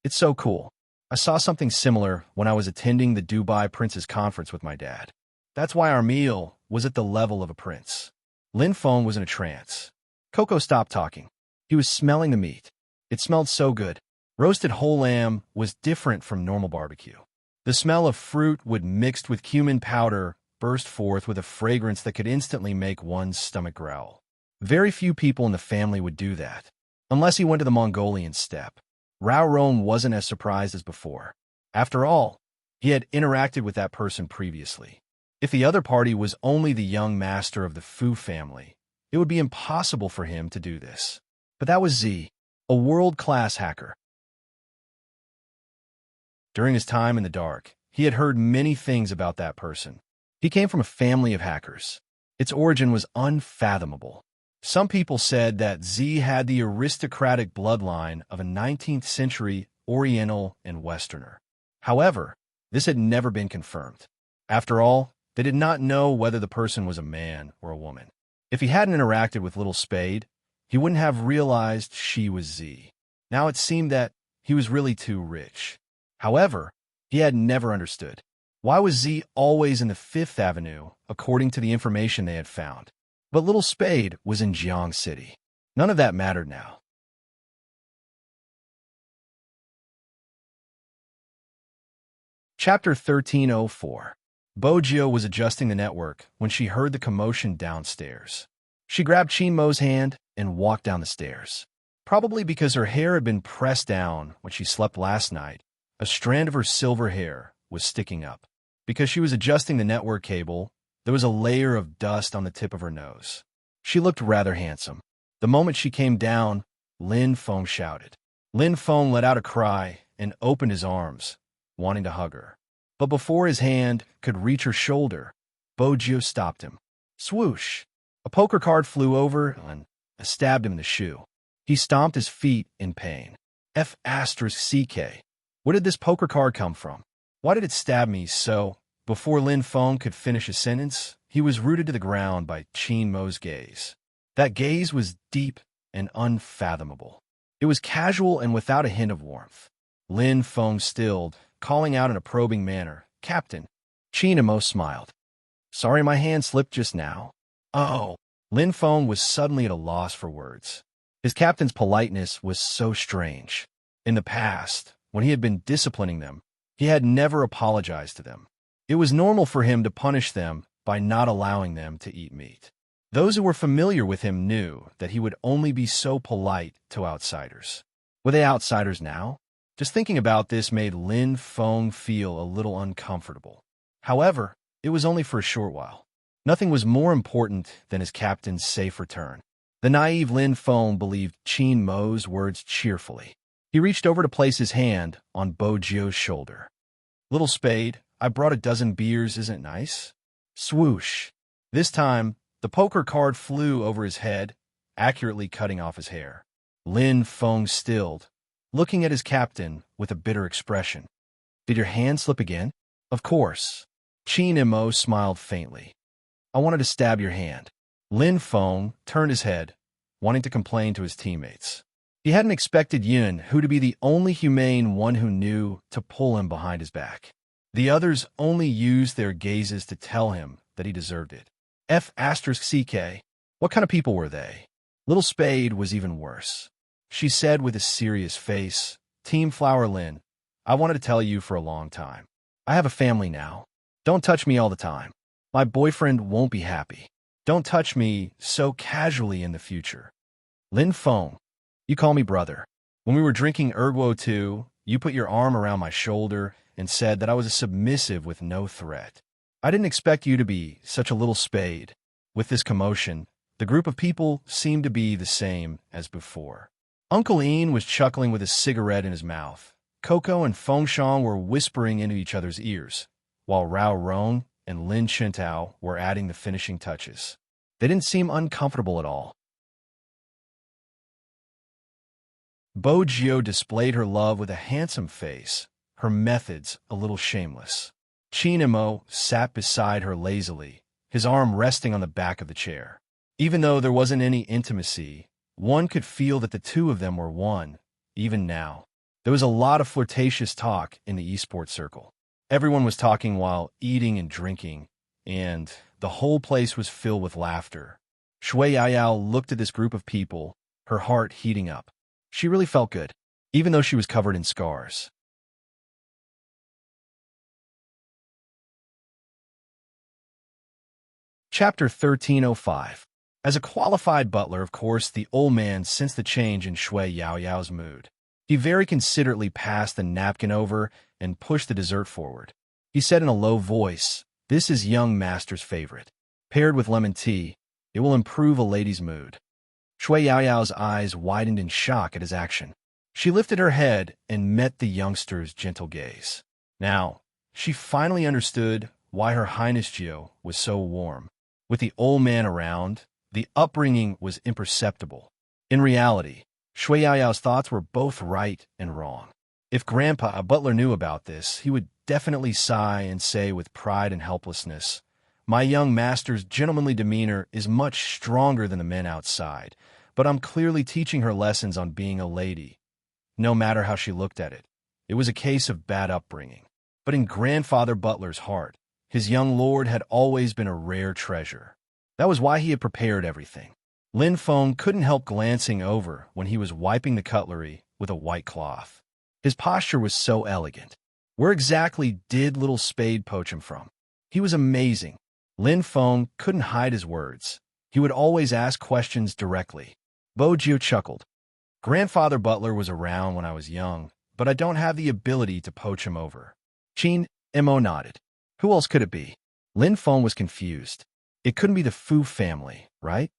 "It's so cool. I saw something similar when I was attending the Dubai Prince's conference with my dad. That's why our meal was at the level of a prince." Lin Feng was in a trance. Coco stopped talking. He was smelling the meat. It smelled so good. Roasted whole lamb was different from normal barbecue. The smell of fruit wood mixed with cumin powder burst forth with a fragrance that could instantly make one's stomach growl. Very few people in the family would do that, unless he went to the Mongolian steppe. Rao Rong wasn't as surprised as before. After all, he had interacted with that person previously. If the other party was only the young master of the Fu family, it would be impossible for him to do this. But that was Z, a world-class hacker. During his time in the dark, he had heard many things about that person. He came from a family of hackers. Its origin was unfathomable. Some people said that Z had the aristocratic bloodline of a 19th century Oriental and Westerner. However, this had never been confirmed. After all, they did not know whether the person was a man or a woman. If he hadn't interacted with Little Spade, he wouldn't have realized she was Z. Now it seemed that he was really too rich. However, he had never understood. Why was Z always in the Fifth Avenue, according to the information they had found? But Little Spade was in Jiang City. None of that mattered now. Chapter 1304. Bojio was adjusting the network when she heard the commotion downstairs. She grabbed Chinmo's hand and walked down the stairs. Probably because her hair had been pressed down when she slept last night, a strand of her silver hair was sticking up. Because she was adjusting the network cable, there was a layer of dust on the tip of her nose. She looked rather handsome. The moment she came down, Lin Feng shouted. Lin Feng let out a cry and opened his arms, wanting to hug her. But before his hand could reach her shoulder, Bojio stopped him. Swoosh! A poker card flew over and stabbed him in the shoe. He stomped his feet in pain. F***CK. Where did this poker card come from? Why did it stab me so? Before Lin Feng could finish his sentence, he was rooted to the ground by Chinmo's gaze. That gaze was deep and unfathomable. It was casual and without a hint of warmth. Lin Feng stilled, calling out in a probing manner, Captain. Chinmo smiled. Sorry my hand slipped just now. Oh. Lin Feng was suddenly at a loss for words. His captain's politeness was so strange. In the past, when he had been disciplining them, he had never apologized to them. It was normal for him to punish them by not allowing them to eat meat. Those who were familiar with him knew that he would only be so polite to outsiders. Were they outsiders now? Just thinking about this made Lin Feng feel a little uncomfortable. However, it was only for a short while. Nothing was more important than his captain's safe return. The naive Lin Feng believed Chinmo's words cheerfully. He reached over to place his hand on Bojio's shoulder. Little Spade, I brought a dozen beers, isn't it nice? Swoosh. This time, the poker card flew over his head, accurately cutting off his hair. Lin Feng stilled, looking at his captain with a bitter expression. Did your hand slip again? Of course. Chinmo smiled faintly. I wanted to stab your hand. Lin Feng turned his head, wanting to complain to his teammates. He hadn't expected Yun, who to be the only humane one who knew, to pull him behind his back. The others only used their gazes to tell him that he deserved it. F***CK. What kind of people were they? Little Spade was even worse. She said with a serious face, Team Flower Lin, I wanted to tell you for a long time. I have a family now. Don't touch me all the time. My boyfriend won't be happy. Don't touch me so casually in the future. Lin Feng, you call me brother. When we were drinking Erguo 2, you put your arm around my shoulder and said that I was a submissive with no threat. I didn't expect you to be such a little spade. With this commotion, the group of people seemed to be the same as before. Uncle Ian was chuckling with a cigarette in his mouth. Coco and Fengshang were whispering into each other's ears, while Rao Rong and Lin Chintao were adding the finishing touches. They didn't seem uncomfortable at all. Bojio displayed her love with a handsome face, her methods a little shameless. Chinmo sat beside her lazily, his arm resting on the back of the chair. Even though there wasn't any intimacy, one could feel that the two of them were one, even now. There was a lot of flirtatious talk in the esports circle. Everyone was talking while eating and drinking, and the whole place was filled with laughter. Shui Yaoyao looked at this group of people, her heart heating up. She really felt good, even though she was covered in scars. Chapter 1305. As a qualified butler, of course, the old man sensed the change in Shui Yaoyao's mood. He very considerately passed the napkin over and pushed the dessert forward. He said in a low voice, This is young master's favorite. Paired with lemon tea, it will improve a lady's mood. Shui Yaoyao's eyes widened in shock at his action. She lifted her head and met the youngster's gentle gaze. Now, she finally understood why Her Highness Jiao was so warm. With the old man around, the upbringing was imperceptible. In reality, Shui Yaoyao's thoughts were both right and wrong. If Grandpa Butler knew about this, he would definitely sigh and say with pride and helplessness, "My young master's gentlemanly demeanor is much stronger than the men outside, but I'm clearly teaching her lessons on being a lady." No matter how she looked at it, it was a case of bad upbringing. But in Grandfather Butler's heart, his young lord had always been a rare treasure. That was why he had prepared everything. Lin Feng couldn't help glancing over when he was wiping the cutlery with a white cloth. His posture was so elegant. Where exactly did little Spade poach him from? He was amazing. Lin Feng couldn't hide his words. He would always ask questions directly. Bo Jiu chuckled. Grandfather Butler was around when I was young, but I don't have the ability to poach him over. Qin Mo nodded. Who else could it be? Lin Feng was confused. It couldn't be the Fu family, right?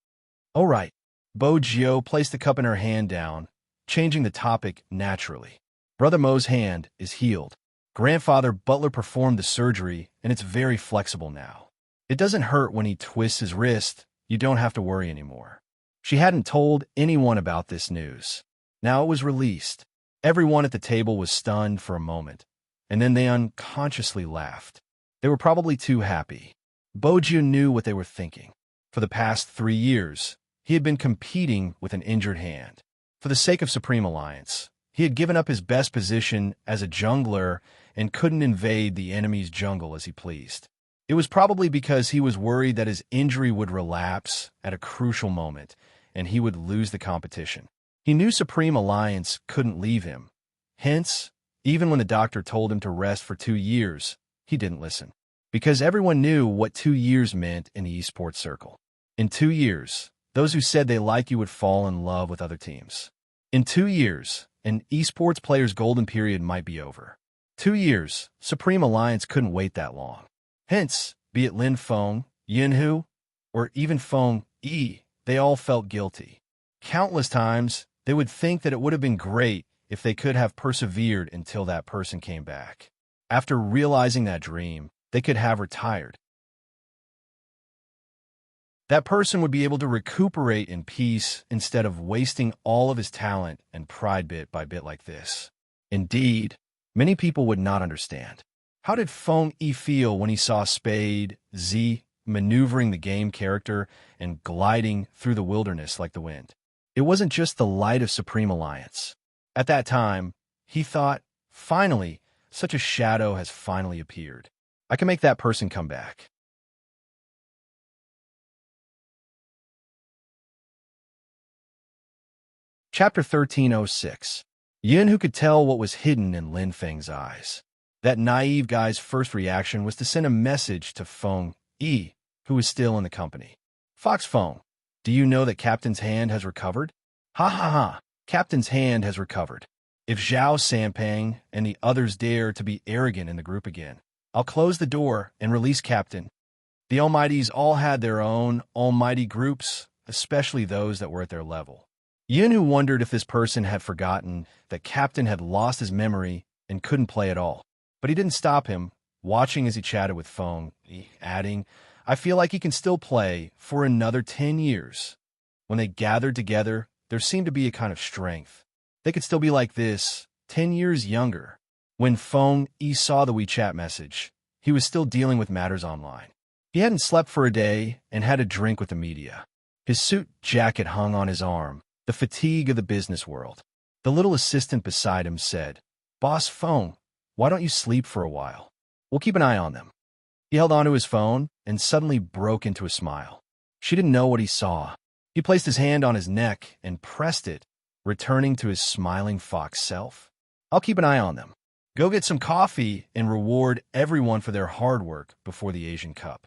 Oh, right. Bo Jiu placed the cup in her hand down, changing the topic naturally. Brother Mo's hand is healed. Grandfather Butler performed the surgery, and it's very flexible now. It doesn't hurt when he twists his wrist. You don't have to worry anymore. She hadn't told anyone about this news. Now it was released. Everyone at the table was stunned for a moment, and then they unconsciously laughed. They were probably too happy. Boju knew what they were thinking. For the past 3 years, he had been competing with an injured hand. For the sake of Supreme Alliance, he had given up his best position as a jungler and couldn't invade the enemy's jungle as he pleased. It was probably because he was worried that his injury would relapse at a crucial moment, and he would lose the competition. He knew Supreme Alliance couldn't leave him. Hence, even when the doctor told him to rest for 2 years, he didn't listen. Because everyone knew what 2 years meant in the esports circle. In 2 years, those who said they like you would fall in love with other teams. In 2 years, an esports player's golden period might be over. 2 years, Supreme Alliance couldn't wait that long. Hence, be it Lin Feng, Yinhu, or even Feng Yi, they all felt guilty. Countless times, they would think that it would have been great if they could have persevered until that person came back. After realizing that dream, they could have retired. That person would be able to recuperate in peace instead of wasting all of his talent and pride bit by bit like this. Indeed, many people would not understand. How did Feng Yi feel when he saw Spade, Z, maneuvering the game character and gliding through the wilderness like the wind? It wasn't just the light of Supreme Alliance. At that time, he thought, finally, such a shadow has finally appeared. I can make that person come back. Chapter 1306. Yin, who could tell what was hidden in Lin Feng's eyes. That naive guy's first reaction was to send a message to Feng Yi, who was still in the company. Fox Feng, do you know that Captain's hand has recovered? Ha ha ha, Captain's hand has recovered. If Zhao Sanpeng and the others dare to be arrogant in the group again, I'll close the door and release Captain. The Almighties all had their own almighty groups, especially those that were at their level. Yin wondered if this person had forgotten that Captain had lost his memory and couldn't play at all. But he didn't stop him, watching as he chatted with Feng, adding, I feel like he can still play for another 10 years. When they gathered together, there seemed to be a kind of strength. They could still be like this, 10 years younger. When Feng Yi saw the WeChat message, he was still dealing with matters online. He hadn't slept for a day and had a drink with the media. His suit jacket hung on his arm, the fatigue of the business world. The little assistant beside him said, Boss Feng, why don't you sleep for a while? We'll keep an eye on them. He held onto his phone and suddenly broke into a smile. She didn't know what he saw. He placed his hand on his neck and pressed it, returning to his smiling fox self. I'll keep an eye on them. Go get some coffee and reward everyone for their hard work before the Asian Cup.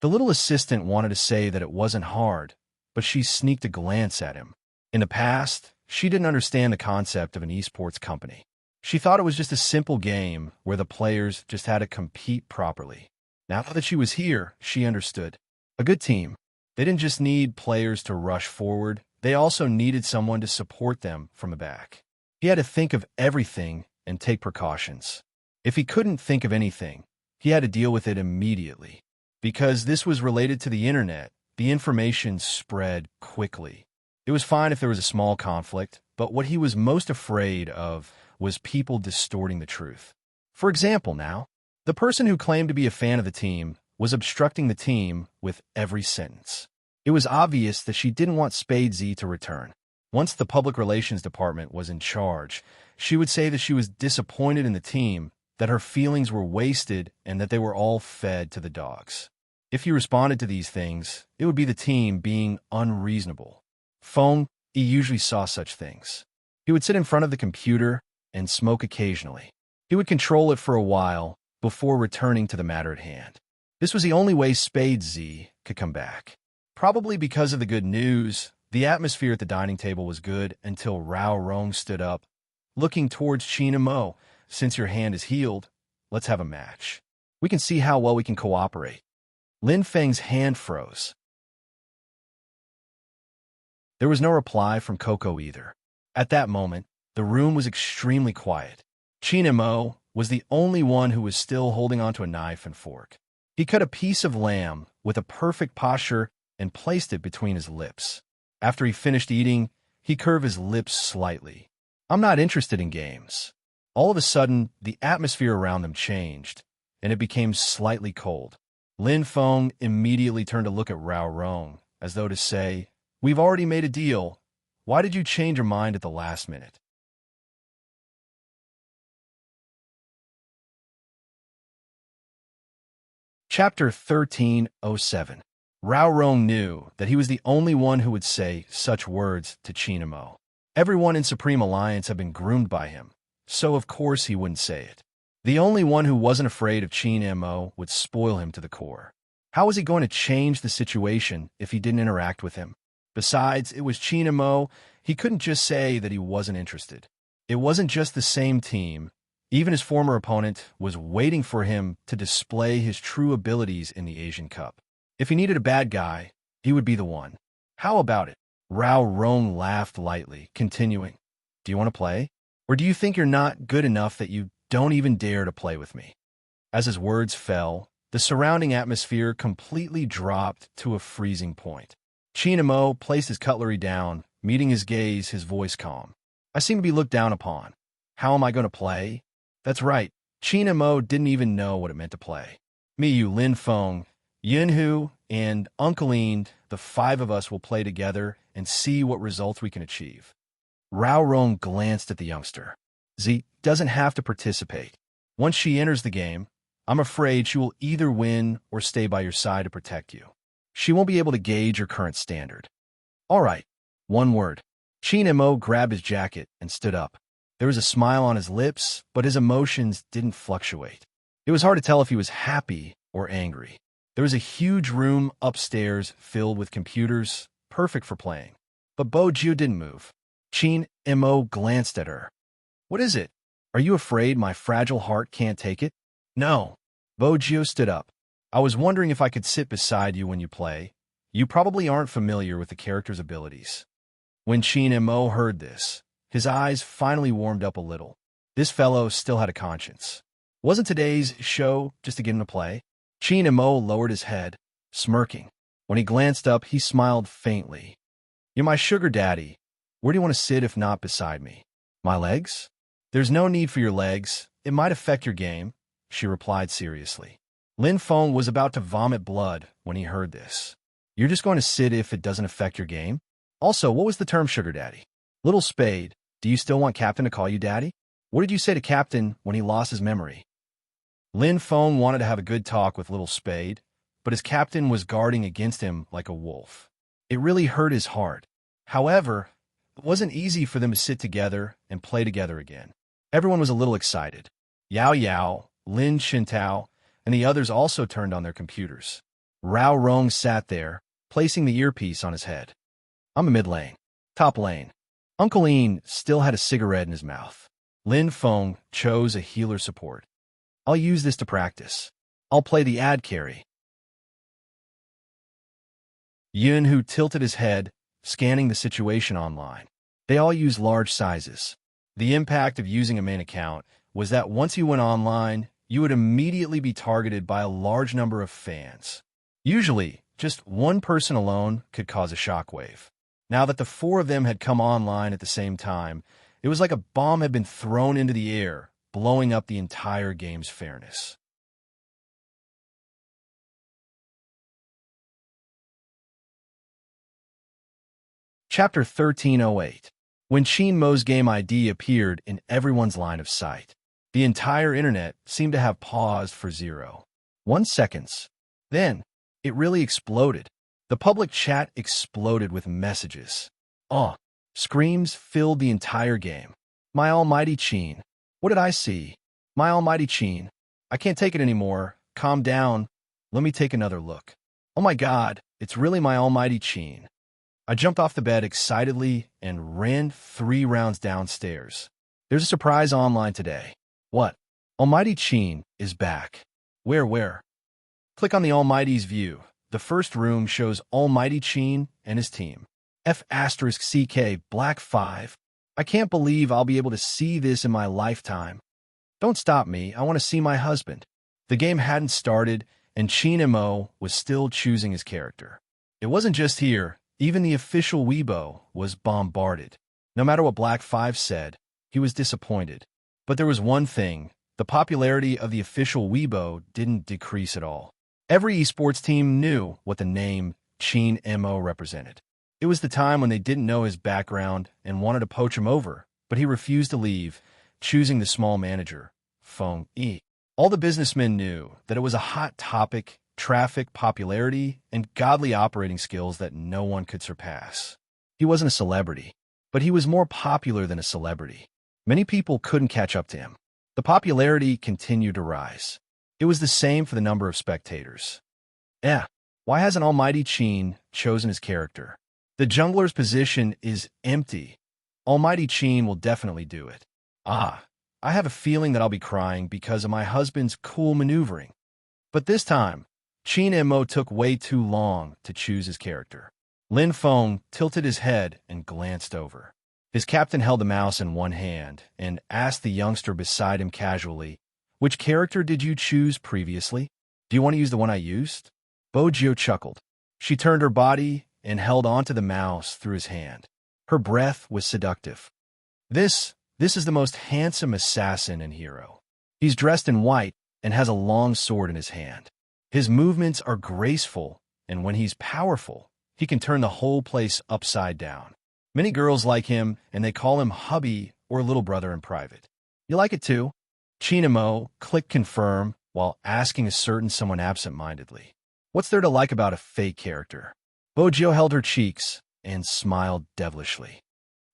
The little assistant wanted to say that it wasn't hard, but she sneaked a glance at him. In the past, she didn't understand the concept of an esports company. She thought it was just a simple game where the players just had to compete properly. Now that she was here, she understood. A good team. They didn't just need players to rush forward, they also needed someone to support them from the back. He had to think of everything and take precautions. If he couldn't think of anything, he had to deal with it immediately. Because this was related to the internet, the information spread quickly. It was fine if there was a small conflict, but what he was most afraid of was people distorting the truth. For example now, the person who claimed to be a fan of the team was obstructing the team with every sentence. It was obvious that she didn't want Spadesy to return. Once the public relations department was in charge, she would say that she was disappointed in the team, that her feelings were wasted, and that they were all fed to the dogs. If he responded to these things, it would be the team being unreasonable. Fong, he usually saw such things. He would sit in front of the computer and smoke occasionally. He would control it for a while before returning to the matter at hand. This was the only way Spadesy could come back. Probably because of the good news, the atmosphere at the dining table was good until Rao Rong stood up, looking towards Qin and Mo. Since your hand is healed, let's have a match. We can see how well we can cooperate. Lin Feng's hand froze. There was no reply from Coco either. At that moment, the room was extremely quiet. Qin and Mo was the only one who was still holding onto a knife and fork. He cut a piece of lamb with a perfect posture and placed it between his lips. After he finished eating, he curved his lips slightly. I'm not interested in games. All of a sudden, the atmosphere around them changed, and it became slightly cold. Lin Feng immediately turned to look at Rao Rong, as though to say, "We've already made a deal. Why did you change your mind at the last minute?" Chapter 1307. Rao Rong knew that he was the only one who would say such words to Qin and Mo. Everyone in Supreme Alliance had been groomed by him, so of course he wouldn't say it. The only one who wasn't afraid of Qin and Mo would spoil him to the core. How was he going to change the situation if he didn't interact with him? Besides, it was Qin and Mo. He couldn't just say that he wasn't interested. It wasn't just the same team. Even his former opponent was waiting for him to display his true abilities in the Asian Cup. If he needed a bad guy, he would be the one. How about it? Rao Rong laughed lightly, continuing, "Do you want to play? Or do you think you're not good enough that you don't even dare to play with me?" As his words fell, the surrounding atmosphere completely dropped to a freezing point. Qin and Mo placed his cutlery down, meeting his gaze, his voice calm. "I seem to be looked down upon. How am I going to play?" That's right. Qin and Mo didn't even know what it meant to play. Me, you, Lin Feng, Yinhu, and Uncle Ian, the five of us will play together and see what results we can achieve. Rao Rong glanced at the youngster. Z doesn't have to participate. Once she enters the game, I'm afraid she will either win or stay by your side to protect you. She won't be able to gauge your current standard. All right, one word. Qin and Mo grabbed his jacket and stood up. There was a smile on his lips, but his emotions didn't fluctuate. It was hard to tell if he was happy or angry. There was a huge room upstairs filled with computers, perfect for playing. But Bo Jiu didn't move. Qin and Mo glanced at her. "What is it? Are you afraid my fragile heart can't take it?" "No." Bo Jiu stood up. "I was wondering if I could sit beside you when you play. You probably aren't familiar with the character's abilities." When Qin and Mo heard this, his eyes finally warmed up a little. This fellow still had a conscience. Wasn't today's show just to get him to play? Qin and Mo lowered his head, smirking. When he glanced up, he smiled faintly. "You're my sugar daddy. Where do you want to sit if not beside me?" "My legs?" "There's no need for your legs. It might affect your game," she replied seriously. Lin Feng was about to vomit blood when he heard this. "You're just going to sit if it doesn't affect your game?" Also, what was the term sugar daddy? "Little Spade, do you still want Captain to call you daddy? What did you say to Captain when he lost his memory?" Lin Feng wanted to have a good talk with Little Spade, but his captain was guarding against him like a wolf. It really hurt his heart. However, it wasn't easy for them to sit together and play together again. Everyone was a little excited. Yao Yao, Lin Shintao, and the others also turned on their computers. Rao Rong sat there, placing the earpiece on his head. "I'm a mid lane. Top lane." Uncle Ian still had a cigarette in his mouth. Lin Feng chose a healer support. "I'll use this to practice." I'll play the ad carry. Yun, who tilted his head, scanning the situation online. They all use large sizes. The impact of using a main account was that once you went online, you would immediately be targeted by a large number of fans. Usually, just one person alone could cause a shockwave. Now that the four of them had come online at the same time, it was like a bomb had been thrown into the air, blowing up the entire game's fairness. Chapter 1308. When Sheen Mo's game ID appeared in everyone's line of sight, the entire internet seemed to have paused for 0.1 seconds. Then, it really exploded. The public chat exploded with messages. Screams filled the entire game. My almighty Sheen. What did I see? My almighty Sheen. I can't take it anymore. Calm down. Let me take another look. Oh my God, it's really my almighty Sheen. I jumped off the bed excitedly and ran 3 rounds downstairs. There's a surprise online today. What? Almighty Sheen is back. Where? Click on the Almighty's view. The first room shows Almighty Sheen and his team. F***CK Black 5. I can't believe I'll be able to see this in my lifetime. Don't stop me. I want to see my husband. The game hadn't started, and Sheen Mo was still choosing his character. It wasn't just here. Even the official Weibo was bombarded. No matter what Black 5 said, he was disappointed. But there was one thing. The popularity of the official Weibo didn't decrease at all. Every esports team knew what the name Sheen Mo represented. It was the time when they didn't know his background and wanted to poach him over, but he refused to leave, choosing the small manager, Feng Yi. All the businessmen knew that it was a hot topic, traffic, popularity, and godly operating skills that no one could surpass. He wasn't a celebrity, but he was more popular than a celebrity. Many people couldn't catch up to him. The popularity continued to rise. It was the same for the number of spectators. Why hasn't Almighty Sheen chosen his character? The jungler's position is empty. Almighty Sheen will definitely do it. I have a feeling that I'll be crying because of my husband's cool maneuvering. But this time, Sheen Mo took way too long to choose his character. Lin Feng tilted his head and glanced over. His captain held the mouse in one hand and asked the youngster beside him casually, "Which character did you choose previously? Do you want to use the one I used?" Bojio chuckled. She turned her body and held onto the mouse through his hand. Her breath was seductive. This is the most handsome assassin and hero. He's dressed in white and has a long sword in his hand. His movements are graceful, and when he's powerful, he can turn the whole place upside down. Many girls like him, and they call him hubby or little brother in private. You like it too? Sheen Mo clicked confirm while asking a certain someone absent-mindedly. What's there to like about a fake character? Bojio held her cheeks and smiled devilishly.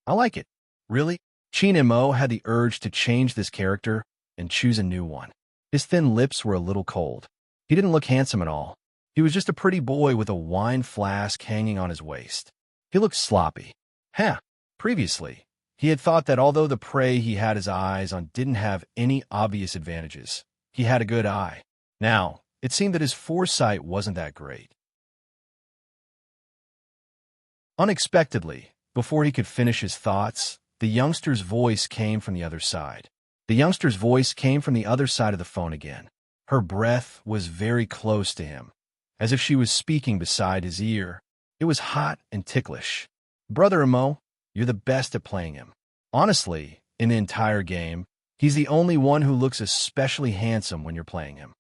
I like it. Really? Sheen Mo had the urge to change this character and choose a new one. His thin lips were a little cold. He didn't look handsome at all. He was just a pretty boy with a wine flask hanging on his waist. He looked sloppy. Previously, he had thought that although the prey he had his eyes on didn't have any obvious advantages, he had a good eye. Now, it seemed that his foresight wasn't that great. Unexpectedly, before he could finish his thoughts, the youngster's voice came from the other side. The youngster's voice came from the other side of the phone again. Her breath was very close to him, as if she was speaking beside his ear. It was hot and ticklish. Brother Mo, you're the best at playing him. Honestly, in the entire game, he's the only one who looks especially handsome when you're playing him.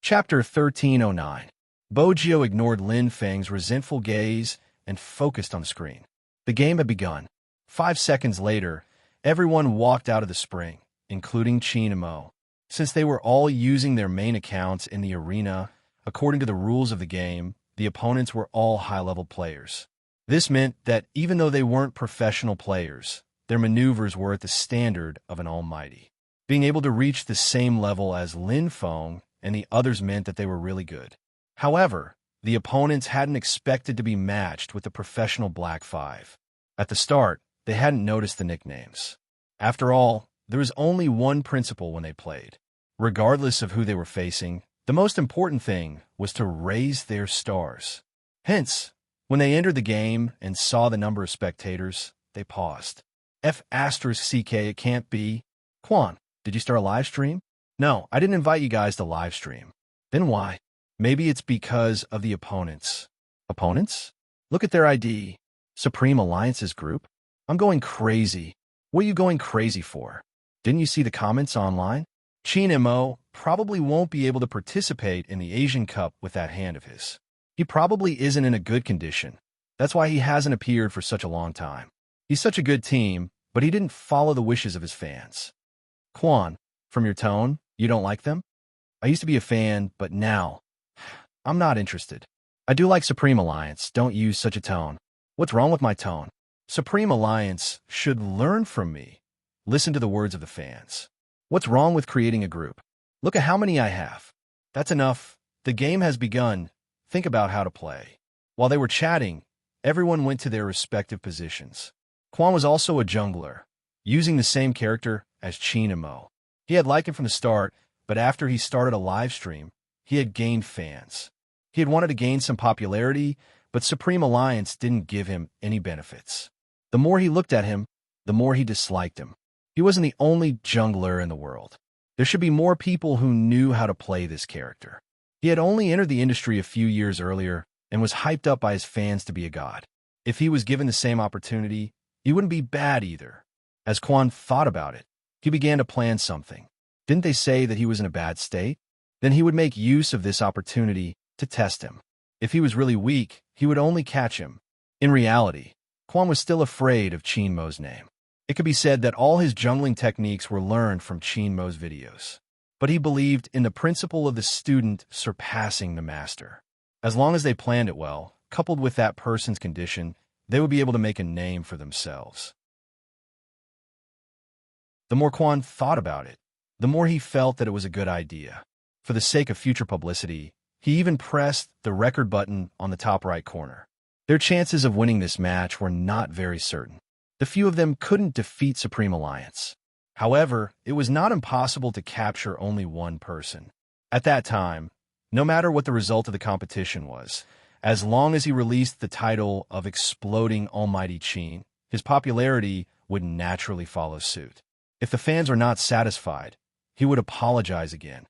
Chapter 1309. Bojio ignored Lin Feng's resentful gaze and focused on the screen. The game had begun. 5 seconds later, everyone walked out of the spring, including Sheen Mo. Since they were all using their main accounts in the arena, according to the rules of the game, the opponents were all high-level players. This meant that even though they weren't professional players, their maneuvers were at the standard of an almighty. Being able to reach the same level as Lin Feng and the others meant that they were really good. However, the opponents hadn't expected to be matched with the professional Black 5. At the start, they hadn't noticed the nicknames. After all, there was only one principle when they played. Regardless of who they were facing, the most important thing was to raise their stars. Hence, when they entered the game and saw the number of spectators, they paused. F***CK, it can't be. Quan, did you start a live stream? No, I didn't invite you guys to live stream. Then why? Maybe it's because of the opponents. Opponents? Look at their ID. Supreme Alliance's group? I'm going crazy. What are you going crazy for? Didn't you see the comments online? Chin Mo probably won't be able to participate in the Asian Cup with that hand of his. He probably isn't in a good condition. That's why he hasn't appeared for such a long time. He's such a good team, but he didn't follow the wishes of his fans. Quan, from your tone, you don't like them? I used to be a fan, but now, I'm not interested. I do like Supreme Alliance. Don't use such a tone. What's wrong with my tone? Supreme Alliance should learn from me. Listen to the words of the fans. What's wrong with creating a group? Look at how many I have. That's enough. The game has begun. Think about how to play. While they were chatting, everyone went to their respective positions. Quan was also a jungler, using the same character as Chin Mo. He had liked him from the start, but after he started a live stream, he had gained fans. He had wanted to gain some popularity, but Supreme Alliance didn't give him any benefits. The more he looked at him, the more he disliked him. He wasn't the only jungler in the world. There should be more people who knew how to play this character. He had only entered the industry a few years earlier and was hyped up by his fans to be a god. If he was given the same opportunity, he wouldn't be bad either. As Quan thought about it, he began to plan something. Didn't they say that he was in a bad state? Then he would make use of this opportunity to test him. If he was really weak, he would only catch him. In reality, Quan was still afraid of Chin Mo's name. It could be said that all his jungling techniques were learned from Chin Mo's videos. But he believed in the principle of the student surpassing the master. As long as they planned it well, coupled with that person's condition, they would be able to make a name for themselves. The more Quan thought about it, the more he felt that it was a good idea. For the sake of future publicity, he even pressed the record button on the top right corner. Their chances of winning this match were not very certain. The few of them couldn't defeat Supreme Alliance. However, it was not impossible to capture only one person. At that time, no matter what the result of the competition was, as long as he released the title of Exploding Almighty Chin, his popularity would naturally follow suit. If the fans were not satisfied, he would apologize again.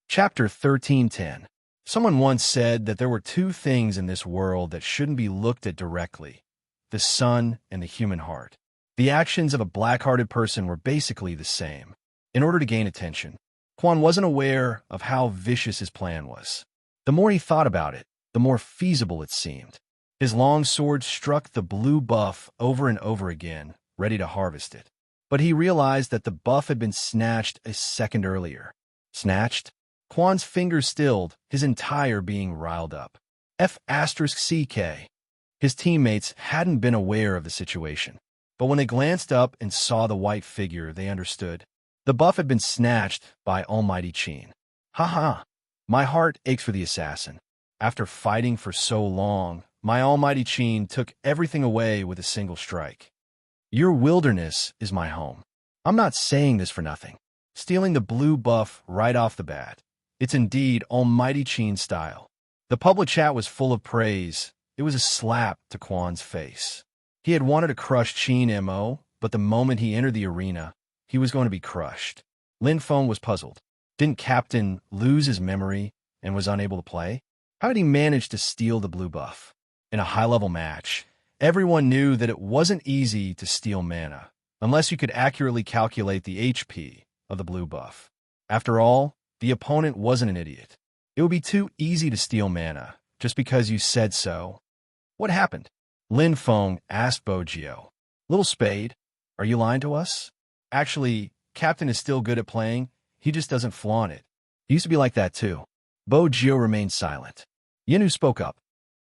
Chapter 1310. Someone once said that there were two things in this world that shouldn't be looked at directly: the sun and the human heart. The actions of a black-hearted person were basically the same. In order to gain attention, Quan wasn't aware of how vicious his plan was. The more he thought about it, the more feasible it seemed. His long sword struck the blue buff over and over again, ready to harvest it. But he realized that the buff had been snatched a second earlier. Snatched? Quan's fingers stilled, his entire being riled up. F***CK. His teammates hadn't been aware of the situation. But when they glanced up and saw the white figure, they understood. The buff had been snatched by Almighty Chin. Haha. My heart aches for the assassin. After fighting for so long, my Almighty Chin took everything away with a single strike. Your wilderness is my home. I'm not saying this for nothing. Stealing the blue buff right off the bat. It's indeed Almighty Chin style. The public chat was full of praise. It was a slap to Quan's face. He had wanted to crush Chin Mo, but the moment he entered the arena, he was going to be crushed. Lin Feng was puzzled. Didn't Captain lose his memory and was unable to play? How did he manage to steal the blue buff? In a high-level match, everyone knew that it wasn't easy to steal mana, unless you could accurately calculate the HP of the blue buff. After all, the opponent wasn't an idiot. It would be too easy to steal mana, just because you said so. What happened? Lin Feng asked Bogio. Little Spade, are you lying to us? Actually, Captain is still good at playing. He just doesn't flaunt it. He used to be like that too. Bogio remained silent. Yinu spoke up.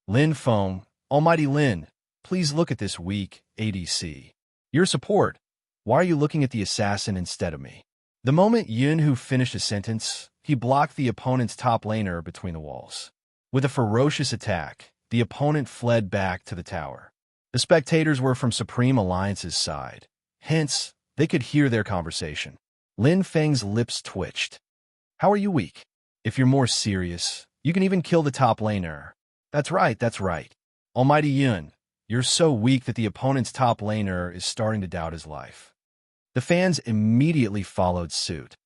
Lin Feng, Almighty Lin, please look at this weak ADC. Your support. Why are you looking at the assassin instead of me? The moment Yunhu finished his sentence, he blocked the opponent's top laner between the walls. With a ferocious attack, the opponent fled back to the tower. The spectators were from Supreme Alliance's side. Hence, they could hear their conversation. Lin Feng's lips twitched. How are you weak? If you're more serious, you can even kill the top laner. That's right, that's right. Almighty Yun, you're so weak that the opponent's top laner is starting to doubt his life. The fans immediately followed suit.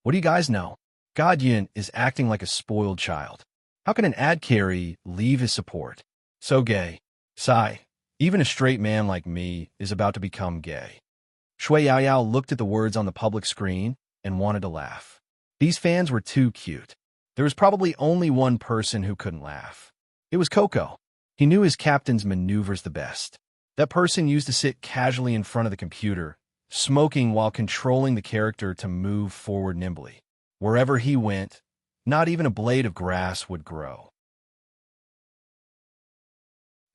What do you guys know? God Yun is acting like a spoiled child. How can an ad carry leave his support? So gay. Sigh. Even a straight man like me is about to become gay. Shui Yaoyao looked at the words on the public screen and wanted to laugh. These fans were too cute. There was probably only one person who couldn't laugh. It was Coco. He knew his captain's maneuvers the best. That person used to sit casually in front of the computer, smoking while controlling the character to move forward nimbly. Wherever he went, not even a blade of grass would grow.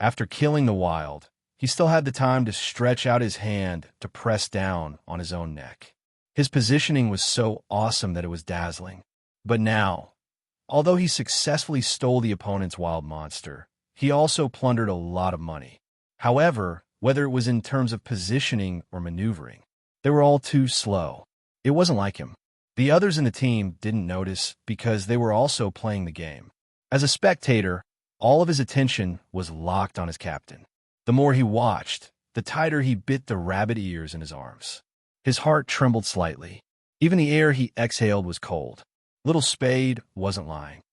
After killing the wild, he still had the time to stretch out his hand to press down on his own neck. His positioning was so awesome that it was dazzling. But now, although he successfully stole the opponent's wild monster, he also plundered a lot of money. However, whether it was in terms of positioning or maneuvering, they were all too slow. It wasn't like him. The others in the team didn't notice because they were also playing the game. As a spectator, all of his attention was locked on his captain. The more he watched, the tighter he bit the rabbit ears in his arms. His heart trembled slightly. Even the air he exhaled was cold. Little Spade wasn't lying.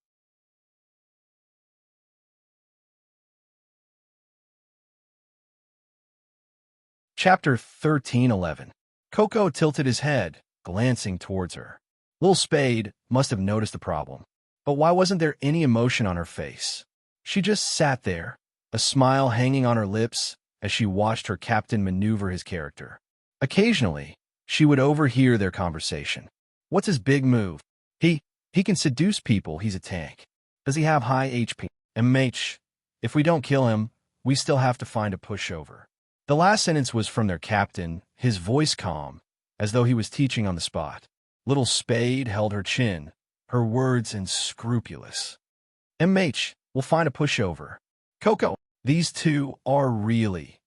Chapter 13:11. Coco tilted his head, glancing towards her. Little Spade must have noticed the problem. But why wasn't there any emotion on her face? She just sat there, a smile hanging on her lips as she watched her captain maneuver his character. Occasionally, she would overhear their conversation. What's his big move? He can seduce people, he's a tank. Does he have high HP? MH, if we don't kill him, we still have to find a pushover. The last sentence was from their captain, his voice calm, as though he was teaching on the spot. Little Spade held her chin, her words unscrupulous. MH, we'll find a pushover. Coco, these two are really.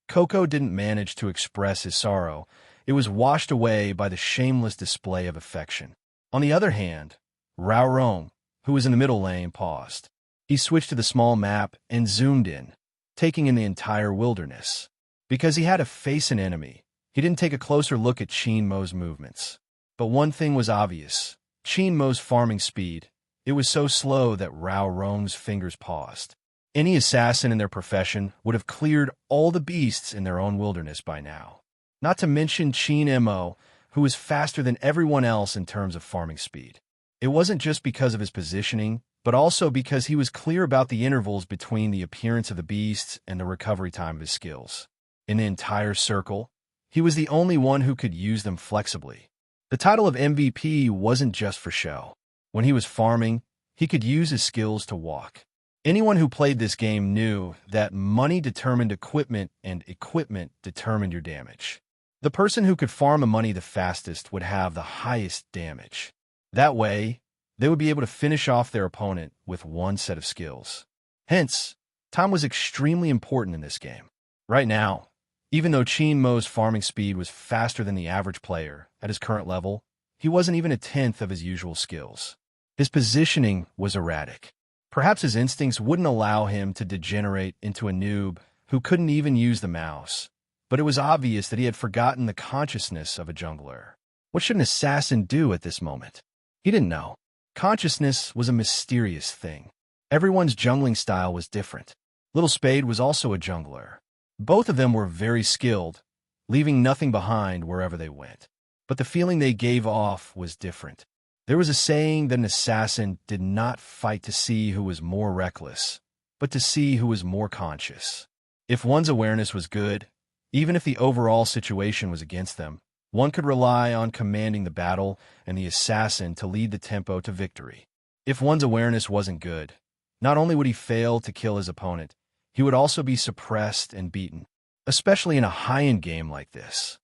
Coco didn't manage to express his sorrow. It was washed away by the shameless display of affection. On the other hand, Rao Rong, who was in the middle lane, paused. He switched to the small map and zoomed in, taking in the entire wilderness. Because he had to face an enemy, he didn't take a closer look at Qin Mo's movements. But one thing was obvious. Qin Mo's farming speed. It was so slow that Rao Rong's fingers paused. Any assassin in their profession would have cleared all the beasts in their own wilderness by now. Not to mention Qin Mo, who was faster than everyone else in terms of farming speed. It wasn't just because of his positioning, but also because he was clear about the intervals between the appearance of the beasts and the recovery time of his skills. In the entire circle, he was the only one who could use them flexibly. The title of MVP wasn't just for show. When he was farming, he could use his skills to walk. Anyone who played this game knew that money determined equipment and equipment determined your damage. The person who could farm a money the fastest would have the highest damage. That way, they would be able to finish off their opponent with one set of skills. Hence, time was extremely important in this game. Right now, even though Qin Mo's farming speed was faster than the average player at his current level, he wasn't even a tenth of his usual skills. His positioning was erratic. Perhaps his instincts wouldn't allow him to degenerate into a noob who couldn't even use the mouse. But it was obvious that he had forgotten the consciousness of a jungler. What should an assassin do at this moment? He didn't know. Consciousness was a mysterious thing. Everyone's jungling style was different. Little Spade was also a jungler. Both of them were very skilled, leaving nothing behind wherever they went. But the feeling they gave off was different. There was a saying that an assassin did not fight to see who was more reckless, but to see who was more conscious. If one's awareness was good, even if the overall situation was against them, one could rely on commanding the battle and the assassin to lead the tempo to victory. If one's awareness wasn't good, not only would he fail to kill his opponent, he would also be suppressed and beaten, especially in a high-end game like this.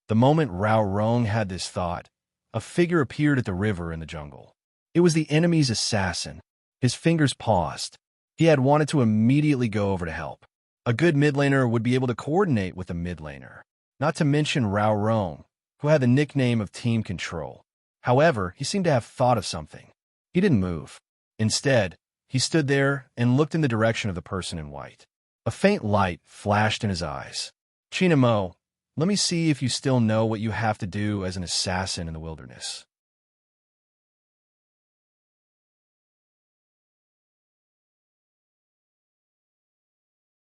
The moment Rao Rong had this thought, a figure appeared at the river in the jungle. It was the enemy's assassin. His fingers paused. He had wanted to immediately go over to help. A good mid laner would be able to coordinate with a mid laner, not to mention Rao Rong, who had the nickname of Team Control. However, he seemed to have thought of something. He didn't move. Instead, he stood there and looked in the direction of the person in white. A faint light flashed in his eyes. "Chinamo, let me see if you still know what you have to do as an assassin in the wilderness."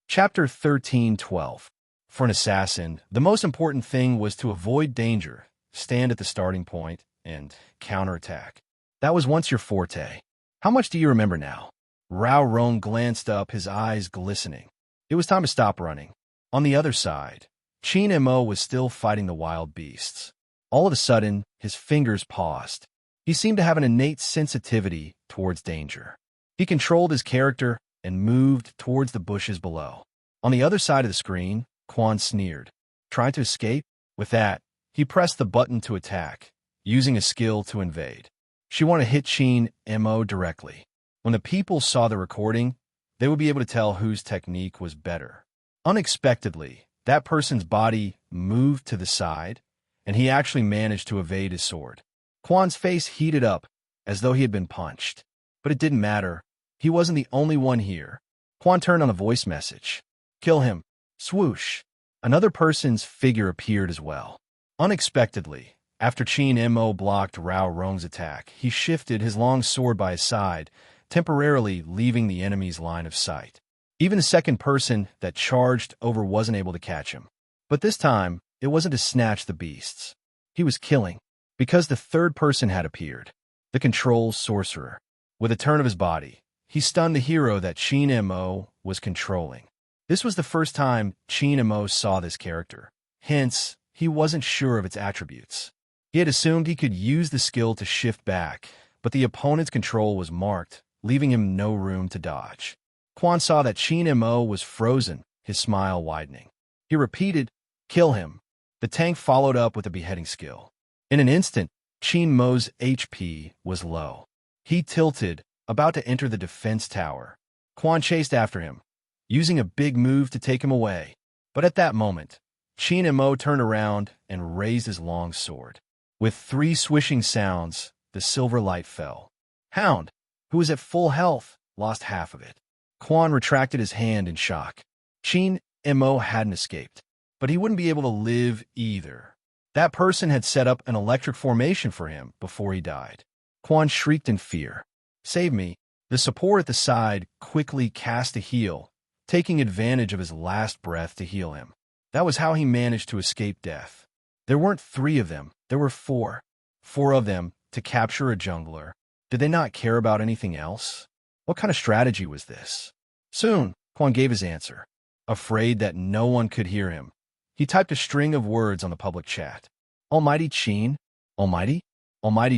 Chapter 13:12. For an assassin, the most important thing was to avoid danger, stand at the starting point, and counterattack. That was once your forte. How much do you remember now? Rao Rong glanced up, his eyes glistening. It was time to stop running. On the other side, Chin Mo was still fighting the wild beasts. All of a sudden, his fingers paused. He seemed to have an innate sensitivity towards danger. He controlled his character and moved towards the bushes below. On the other side of the screen, Quan sneered. Trying to escape? With that, he pressed the button to attack, using a skill to invade. She wanted to hit Chin Mo directly. When the people saw the recording, they would be able to tell whose technique was better. Unexpectedly, that person's body moved to the side, and he actually managed to evade his sword. Quan's face heated up, as though he had been punched. But it didn't matter. He wasn't the only one here. Quan turned on a voice message. "Kill him." Swoosh. Another person's figure appeared as well. Unexpectedly, after Chin Mo blocked Rao Rong's attack, he shifted his long sword by his side, temporarily leaving the enemy's line of sight. Even the second person that charged over wasn't able to catch him. But this time, it wasn't to snatch the beasts. He was killing, because the third person had appeared. The control sorcerer. With a turn of his body, he stunned the hero that Chin Mo was controlling. This was the first time Chin Mo saw this character. Hence, he wasn't sure of its attributes. He had assumed he could use the skill to shift back, but the opponent's control was marked, leaving him no room to dodge. Quan saw that Chin Mo was frozen, his smile widening. He repeated, "Kill him." The tank followed up with a beheading skill. In an instant, Chin Mo's HP was low. He tilted, about to enter the defense tower. Quan chased after him, using a big move to take him away. But at that moment, Chin Mo turned around and raised his long sword. With 3 swishing sounds, the silver light fell. Hound, who was at full health, lost half of it. Quan retracted his hand in shock. Chin Mo hadn't escaped, but he wouldn't be able to live either. That person had set up an electric formation for him before he died. Quan shrieked in fear. "Save me." The support at the side quickly cast a heal, taking advantage of his last breath to heal him. That was how he managed to escape death. There weren't 3 of them, there were 4. 4 of them to capture a jungler. Did they not care about anything else? What kind of strategy was this? Soon, Quan gave his answer. Afraid that no one could hear him, he typed a string of words on the public chat. "Almighty Chin, Almighty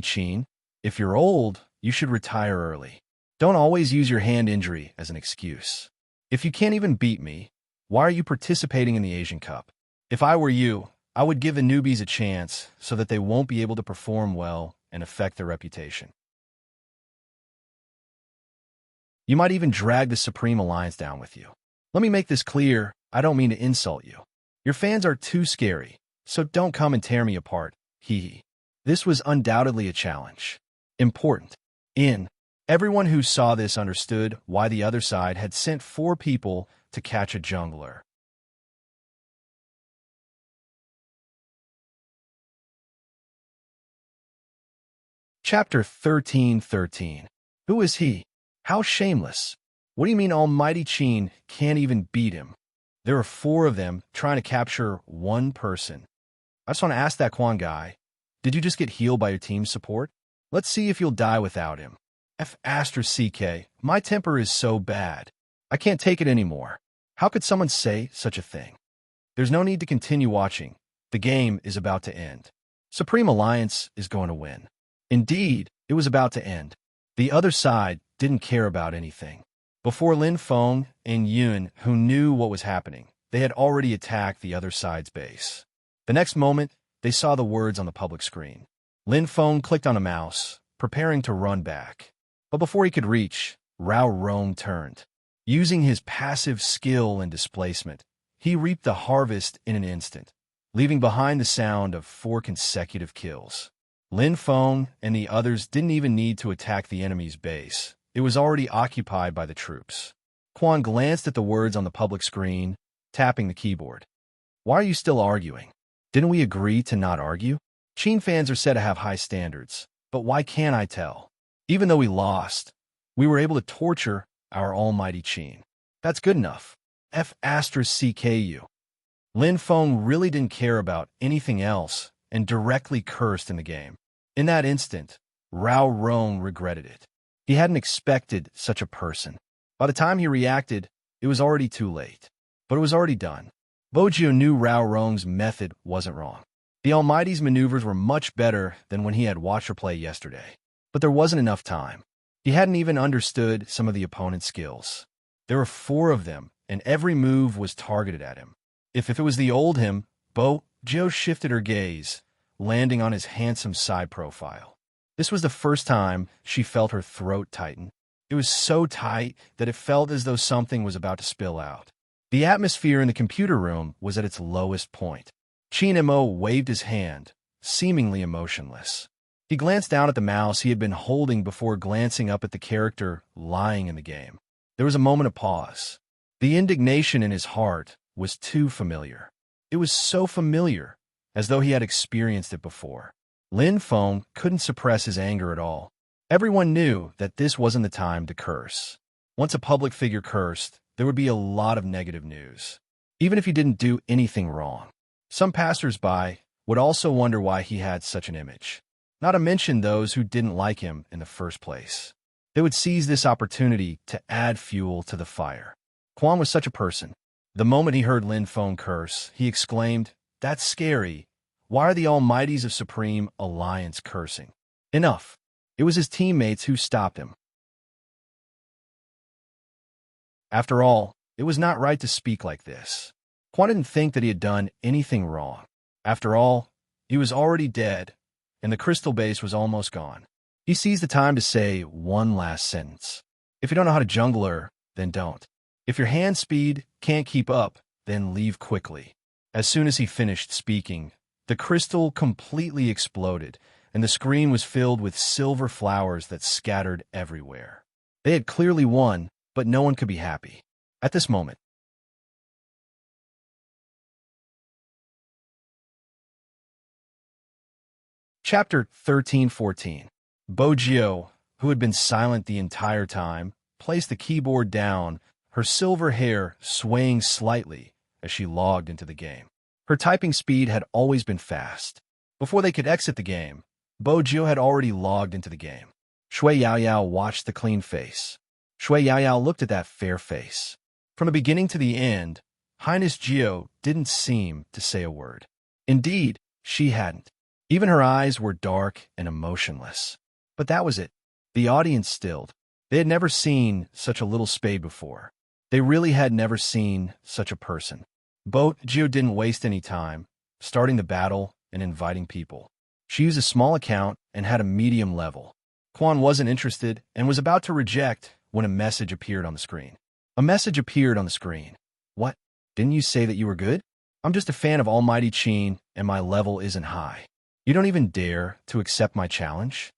Chin, if you're old, you should retire early. Don't always use your hand injury as an excuse. If you can't even beat me, why are you participating in the Asian Cup? If I were you, I would give the newbies a chance so that they won't be able to perform well and affect their reputation. You might even drag the Supreme Alliance down with you. Let me make this clear, I don't mean to insult you. Your fans are too scary, so don't come and tear me apart, hee. This was undoubtedly a challenge. Important. Everyone who saw this understood why the other side had sent 4 people to catch a jungler. Chapter 13:13. Who is he? How shameless. What do you mean Almighty Chin can't even beat him? There are 4 of them trying to capture 1 person. I just want to ask that Quan guy, did you just get healed by your team's support? Let's see if you'll die without him. F***, my temper is so bad. I can't take it anymore. How could someone say such a thing? There's no need to continue watching. The game is about to end. Supreme Alliance is going to win. Indeed, it was about to end. The other side didn't care about anything. Before Lin Feng and Yun, who knew what was happening, they had already attacked the other side's base. The next moment, they saw the words on the public screen. Lin Feng clicked on a mouse, preparing to run back. But before he could reach, Rao Rong turned. Using his passive skill and displacement, he reaped the harvest in an instant, leaving behind the sound of 4 consecutive kills. Lin Feng and the others didn't even need to attack the enemy's base. It was already occupied by the troops. Quan glanced at the words on the public screen, tapping the keyboard. Why are you still arguing? Didn't we agree to not argue? Qin fans are said to have high standards, but why can't I tell? Even though we lost, we were able to torture our almighty Qin. That's good enough. F*CKU. Lin Feng really didn't care about anything else and directly cursed in the game. In that instant, Rao Rong regretted it. He hadn't expected such a person. By the time he reacted, it was already too late. But it was already done. Bojio knew Rao Rong's method wasn't wrong. The Almighty's maneuvers were much better than when he had watched her play yesterday. But there wasn't enough time. He hadn't even understood some of the opponent's skills. There were 4 of them, and every move was targeted at him. If it was the old him, Bojio shifted her gaze, landing on his handsome side profile. This was the first time she felt her throat tighten. It was so tight that it felt as though something was about to spill out. The atmosphere in the computer room was at its lowest point. Qin Mo waved his hand, seemingly emotionless. He glanced down at the mouse he had been holding before glancing up at the character lying in the game. There was a moment of pause. The indignation in his heart was too familiar. It was so familiar, as though he had experienced it before. Lin Feng couldn't suppress his anger at all. Everyone knew that this wasn't the time to curse. Once a public figure cursed, there would be a lot of negative news, even if he didn't do anything wrong. Some passers-by would also wonder why he had such an image, not to mention those who didn't like him in the first place. They would seize this opportunity to add fuel to the fire. Quan was such a person. The moment he heard Lin Feng curse, he exclaimed, "That's scary. Why are the Almighties of Supreme Alliance cursing?" Enough. It was his teammates who stopped him. After all, it was not right to speak like this. Quan didn't think that he had done anything wrong. After all, he was already dead, and the crystal base was almost gone. He seized the time to say one last sentence. If you don't know how to jungler, then don't. If your hand speed can't keep up, then leave quickly. As soon as he finished speaking, the crystal completely exploded, and the screen was filled with silver flowers that scattered everywhere. They had clearly won, but no one could be happy at this moment. Chapter 13-14. Bojio, who had been silent the entire time, placed the keyboard down, her silver hair swaying slightly as she logged into the game. Her typing speed had always been fast. Before they could exit the game, Bojio had already logged into the game. Shui Yaoyao watched the clean face. Shui Yaoyao looked at that fair face. From the beginning to the end, Highness Jio didn't seem to say a word. Indeed, she hadn't. Even her eyes were dark and emotionless. But that was it. The audience stilled. They had never seen such a little spade before. They really had never seen such a person. Bojio didn't waste any time, starting the battle and inviting people. She used a small account and had a medium level. Quan wasn't interested and was about to reject when a message appeared on the screen. A message appeared on the screen. What? Didn't you say that you were good? I'm just a fan of Almighty Qin, and my level isn't high. You don't even dare to accept my challenge?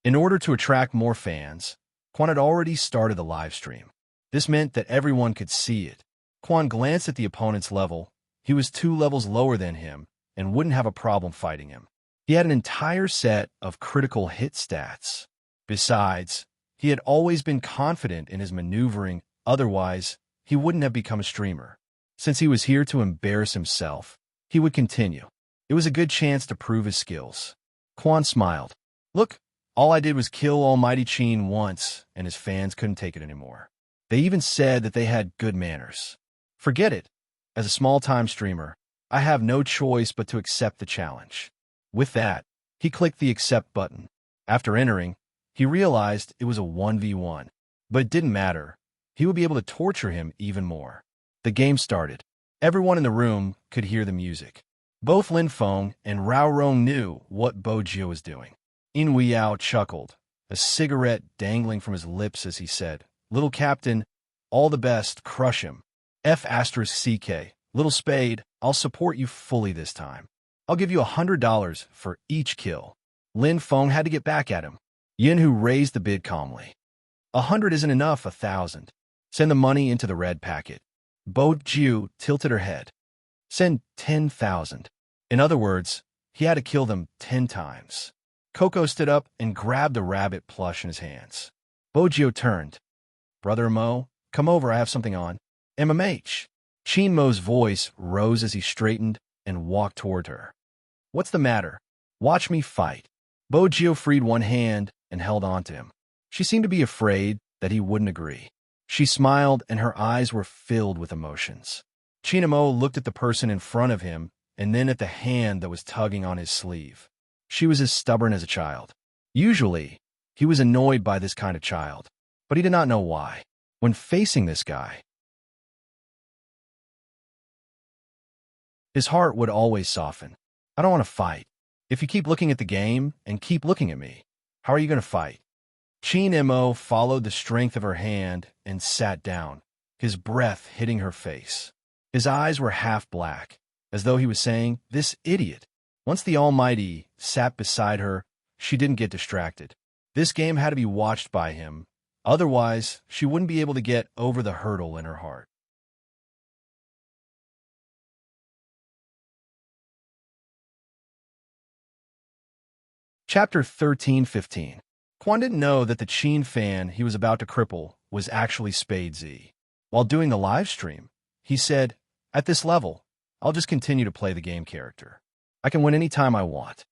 In order to attract more fans, Quan had already started the live stream. This meant that everyone could see it. Quan glanced at the opponent's level. He was 2 levels lower than him and wouldn't have a problem fighting him. He had an entire set of critical hit stats. Besides, he had always been confident in his maneuvering, otherwise he wouldn't have become a streamer. Since he was here to embarrass himself, he would continue. It was a good chance to prove his skills. Quan smiled. Look, all I did was kill Almighty Qin once, and his fans couldn't take it anymore. They even said that they had good manners. Forget it. As a small-time streamer, I have no choice but to accept the challenge. With that, he clicked the accept button. After entering, he realized it was a 1v1. But it didn't matter. He would be able to torture him even more. The game started. Everyone in the room could hear the music. Both Lin Feng and Rao Rong knew what Bojio was doing. In Weiyao chuckled, a cigarette dangling from his lips as he said, Little Captain, all the best, crush him. F*CK, Little Spade, I'll support you fully this time. I'll give you $100 for each kill. Lin Feng had to get back at him. Yin Hu raised the bid calmly. 100 isn't enough, 1,000. Send the money into the red packet. Bo Jiu tilted her head. Send 10,000. In other words, he had to kill them 10 times. Coco stood up and grabbed the rabbit plush in his hands. Bo Jiu turned. Brother Mo, come over, I have something on. MMH. Qin Mo's voice rose as he straightened and walked toward her. What's the matter? Watch me fight. Bo Jiu freed one hand and held on to him. She seemed to be afraid that he wouldn't agree. She smiled and her eyes were filled with emotions. Qin Mo looked at the person in front of him and then at the hand that was tugging on his sleeve. She was as stubborn as a child. Usually, he was annoyed by this kind of child, but he did not know why. When facing this guy, his heart would always soften. I don't want to fight. If you keep looking at the game and keep looking at me, how are you going to fight? Qin Mo followed the strength of her hand and sat down, his breath hitting her face. His eyes were half black, as though he was saying, this idiot. Once the Almighty sat beside her, she didn't get distracted. This game had to be watched by him, otherwise she wouldn't be able to get over the hurdle in her heart. Chapter 13-15. Quan didn't know that the Qin fan he was about to cripple was actually Spade Z. While doing the live stream, he said, at this level, I'll just continue to play the game character. I can win any time I want.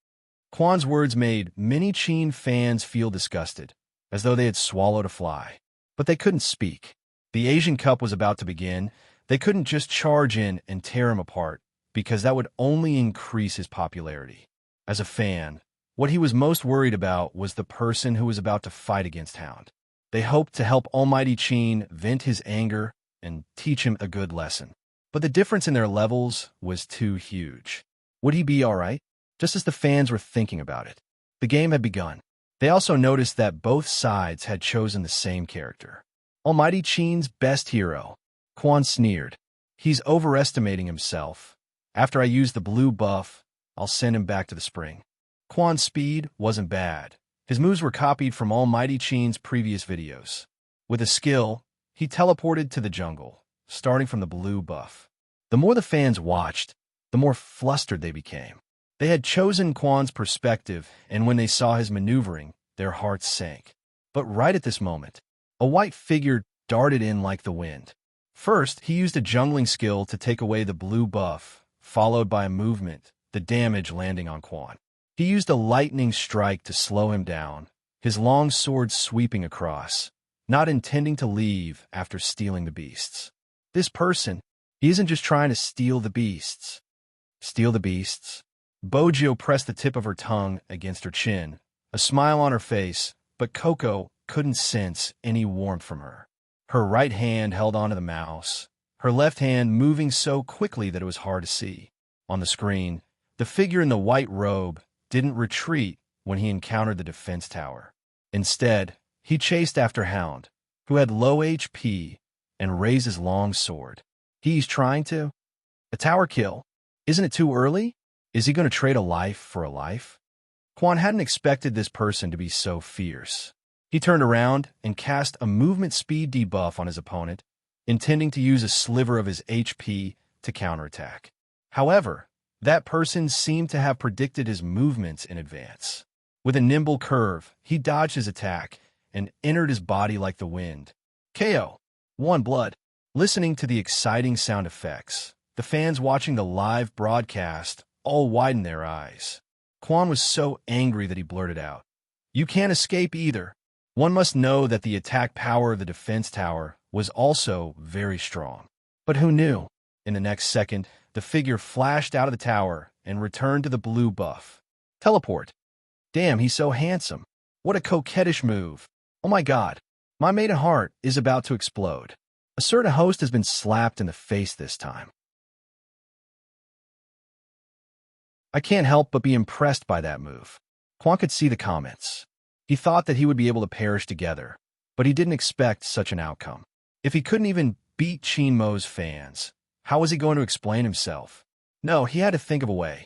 Quan's words made many Qin fans feel disgusted, as though they had swallowed a fly. But they couldn't speak. The Asian Cup was about to begin. They couldn't just charge in and tear him apart, because that would only increase his popularity. As a fan, what he was most worried about was the person who was about to fight against Hound. They hoped to help Almighty Qin vent his anger and teach him a good lesson. But the difference in their levels was too huge. Would he be all right? Just as the fans were thinking about it, the game had begun. They also noticed that both sides had chosen the same character. Almighty Qin's best hero. Quan sneered. He's overestimating himself. After I use the blue buff, I'll send him back to the spring. Quan's speed wasn't bad. His moves were copied from Almighty Qin's previous videos. With a skill, he teleported to the jungle, starting from the blue buff. The more the fans watched, the more flustered they became. They had chosen Quan's perspective, and when they saw his maneuvering, their hearts sank. But right at this moment, a white figure darted in like the wind. First, he used a jungling skill to take away the blue buff, followed by a movement, the damage landing on Quan. He used a lightning strike to slow him down, his long sword sweeping across, not intending to leave after stealing the beasts. This person, he isn't just trying to steal the beasts. Steal the beasts? Bojo pressed the tip of her tongue against her chin, a smile on her face, but Coco couldn't sense any warmth from her. Her right hand held onto the mouse, her left hand moving so quickly that it was hard to see. On the screen, the figure in the white robe didn't retreat when he encountered the defense tower. Instead, he chased after Hound, who had low HP, and raised his long sword. He's trying to? A tower kill? Isn't it too early? Is he going to trade a life for a life? Quan hadn't expected this person to be so fierce. He turned around and cast a movement speed debuff on his opponent, intending to use a sliver of his HP to counterattack. However, that person seemed to have predicted his movements in advance. With a nimble curve, he dodged his attack and entered his body like the wind. KO. 1 blood. Listening to the exciting sound effects, the fans watching the live broadcast all widened their eyes. Quan was so angry that he blurted out, "You can't escape either." One must know that the attack power of the defense tower was also very strong. But who knew? In the next second, the figure flashed out of the tower and returned to the blue buff. Teleport. Damn, he's so handsome. What a coquettish move. Oh my god. My maiden heart is about to explode. A certain host has been slapped in the face this time. I can't help but be impressed by that move. Quan could see the comments. He thought that he would be able to perish together, but he didn't expect such an outcome. If he couldn't even beat Chinmo's fans, how was he going to explain himself? No, he had to think of a way.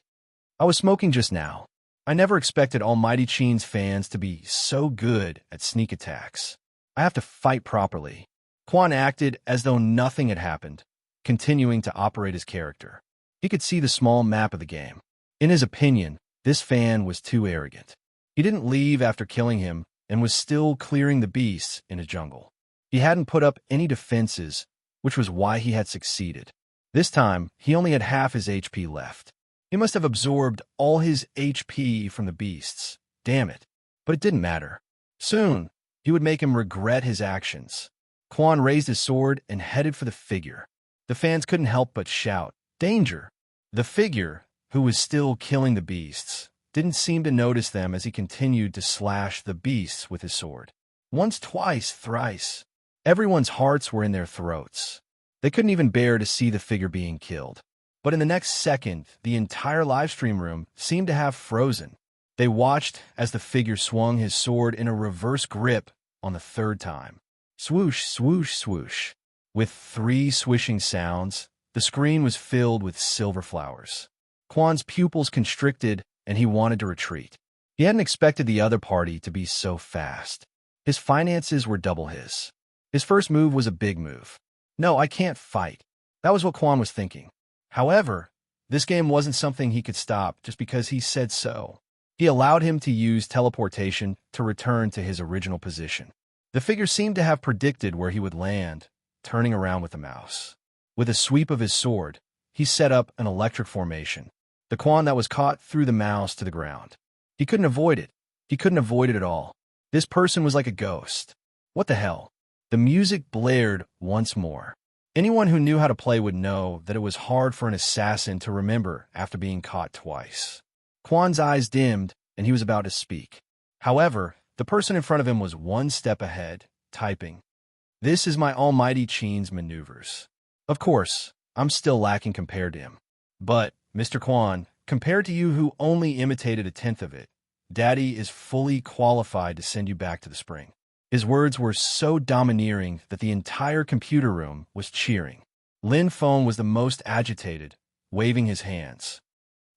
I was smoking just now. I never expected Almighty Chin's fans to be so good at sneak attacks. I have to fight properly. Quan acted as though nothing had happened, continuing to operate his character. He could see the small map of the game. In his opinion, this fan was too arrogant. He didn't leave after killing him and was still clearing the beasts in his jungle. He hadn't put up any defenses, which was why he had succeeded. This time, he only had half his HP left. He must have absorbed all his HP from the beasts. Damn it. But it didn't matter. Soon, he would make him regret his actions. Quan raised his sword and headed for the figure. The fans couldn't help but shout, "Danger!" The figure, who was still killing the beasts, didn't seem to notice them as he continued to slash the beasts with his sword. Once, twice, thrice. Everyone's hearts were in their throats. They couldn't even bear to see the figure being killed. But in the next second, the entire livestream room seemed to have frozen. They watched as the figure swung his sword in a reverse grip on the third time. Swoosh, swoosh, swoosh. With 3 swishing sounds, the screen was filled with silver flowers. Quan's pupils constricted, and he wanted to retreat. He hadn't expected the other party to be so fast. His finances were double his. His first move was a big move. No, I can't fight. That was what Quan was thinking. However, this game wasn't something he could stop just because he said so. He allowed him to use teleportation to return to his original position. The figure seemed to have predicted where he would land, turning around with the mouse. With a sweep of his sword, he set up an electric formation. The Quan that was caught threw the mouse to the ground. He couldn't avoid it. He couldn't avoid it at all. This person was like a ghost. What the hell? The music blared once more. Anyone who knew how to play would know that it was hard for an assassin to remember after being caught twice. Quan's eyes dimmed, and he was about to speak. However, the person in front of him was one step ahead, typing, "This is my almighty Chin's maneuvers." Of course, I'm still lacking compared to him. But, Mr. Quan, compared to you who only imitated 1/10 of it, Daddy is fully qualified to send you back to the spring. His words were so domineering that the entire computer room was cheering. Lin Feng was the most agitated, waving his hands.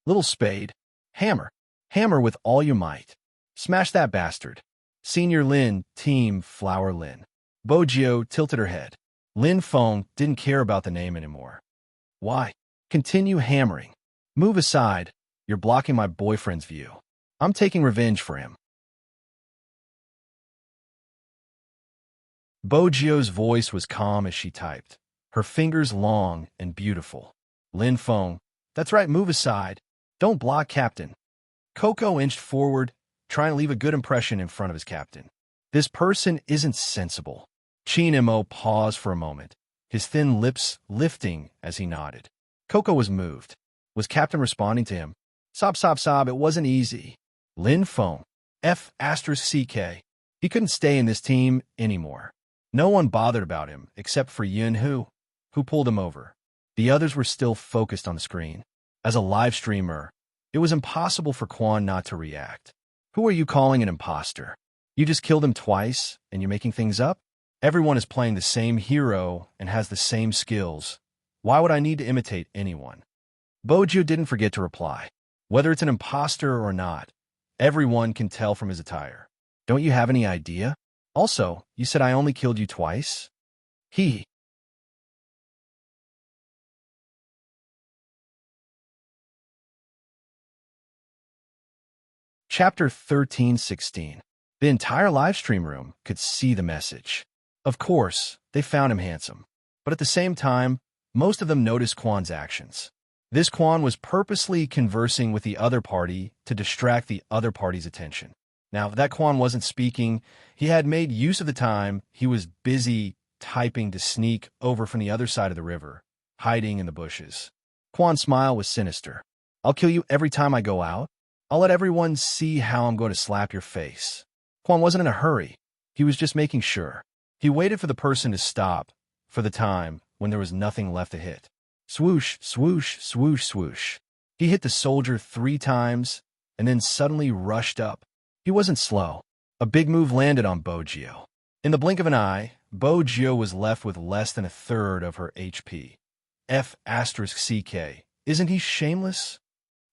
"Little spade. Hammer. Hammer with all your might. Smash that bastard." Senior Lin, Team Flower Lin. Bojio tilted her head. Lin Feng didn't care about the name anymore. "Why? Continue hammering. Move aside. You're blocking my boyfriend's view. I'm taking revenge for him." Bojio's voice was calm as she typed, her fingers long and beautiful. Lin Feng, "That's right, move aside. Don't block Captain." Coco inched forward, trying to leave a good impression in front of his captain. "This person isn't sensible." Chin-Mo paused for a moment, his thin lips lifting as he nodded. Coco was moved. Was Captain responding to him? "Sob, sob, sob, it wasn't easy." Lin Feng, F***CK. He couldn't stay in this team anymore. No one bothered about him except for Yun who pulled him over. The others were still focused on the screen. As a live streamer, it was impossible for Quan not to react. Who are you calling an imposter? You just killed him twice, and you're making things up? Everyone is playing the same hero and has the same skills. Why would I need to imitate anyone? Bojo didn't forget to reply. Whether it's an imposter or not, everyone can tell from his attire. Don't you have any idea? Also, you said I only killed you twice? He. Chapter 13:16. The entire livestream room could see the message. Of course, they found him handsome. But at the same time, most of them noticed Quan's actions. This Quan was purposely conversing with the other party to distract the other party's attention. Now, if that Quan wasn't speaking, he had made use of the time he was busy typing to sneak over from the other side of the river, hiding in the bushes. Quan's smile was sinister. "I'll kill you every time I go out. I'll let everyone see how I'm going to slap your face." Quan wasn't in a hurry. He was just making sure. He waited for the person to stop, for the time when there was nothing left to hit. Swoosh, swoosh, swoosh, swoosh. He hit the soldier 3 times, and then suddenly rushed up. He wasn't slow. A big move landed on Bojio. In the blink of an eye, Bojo was left with less than a third of her HP. F***CK. Isn't he shameless?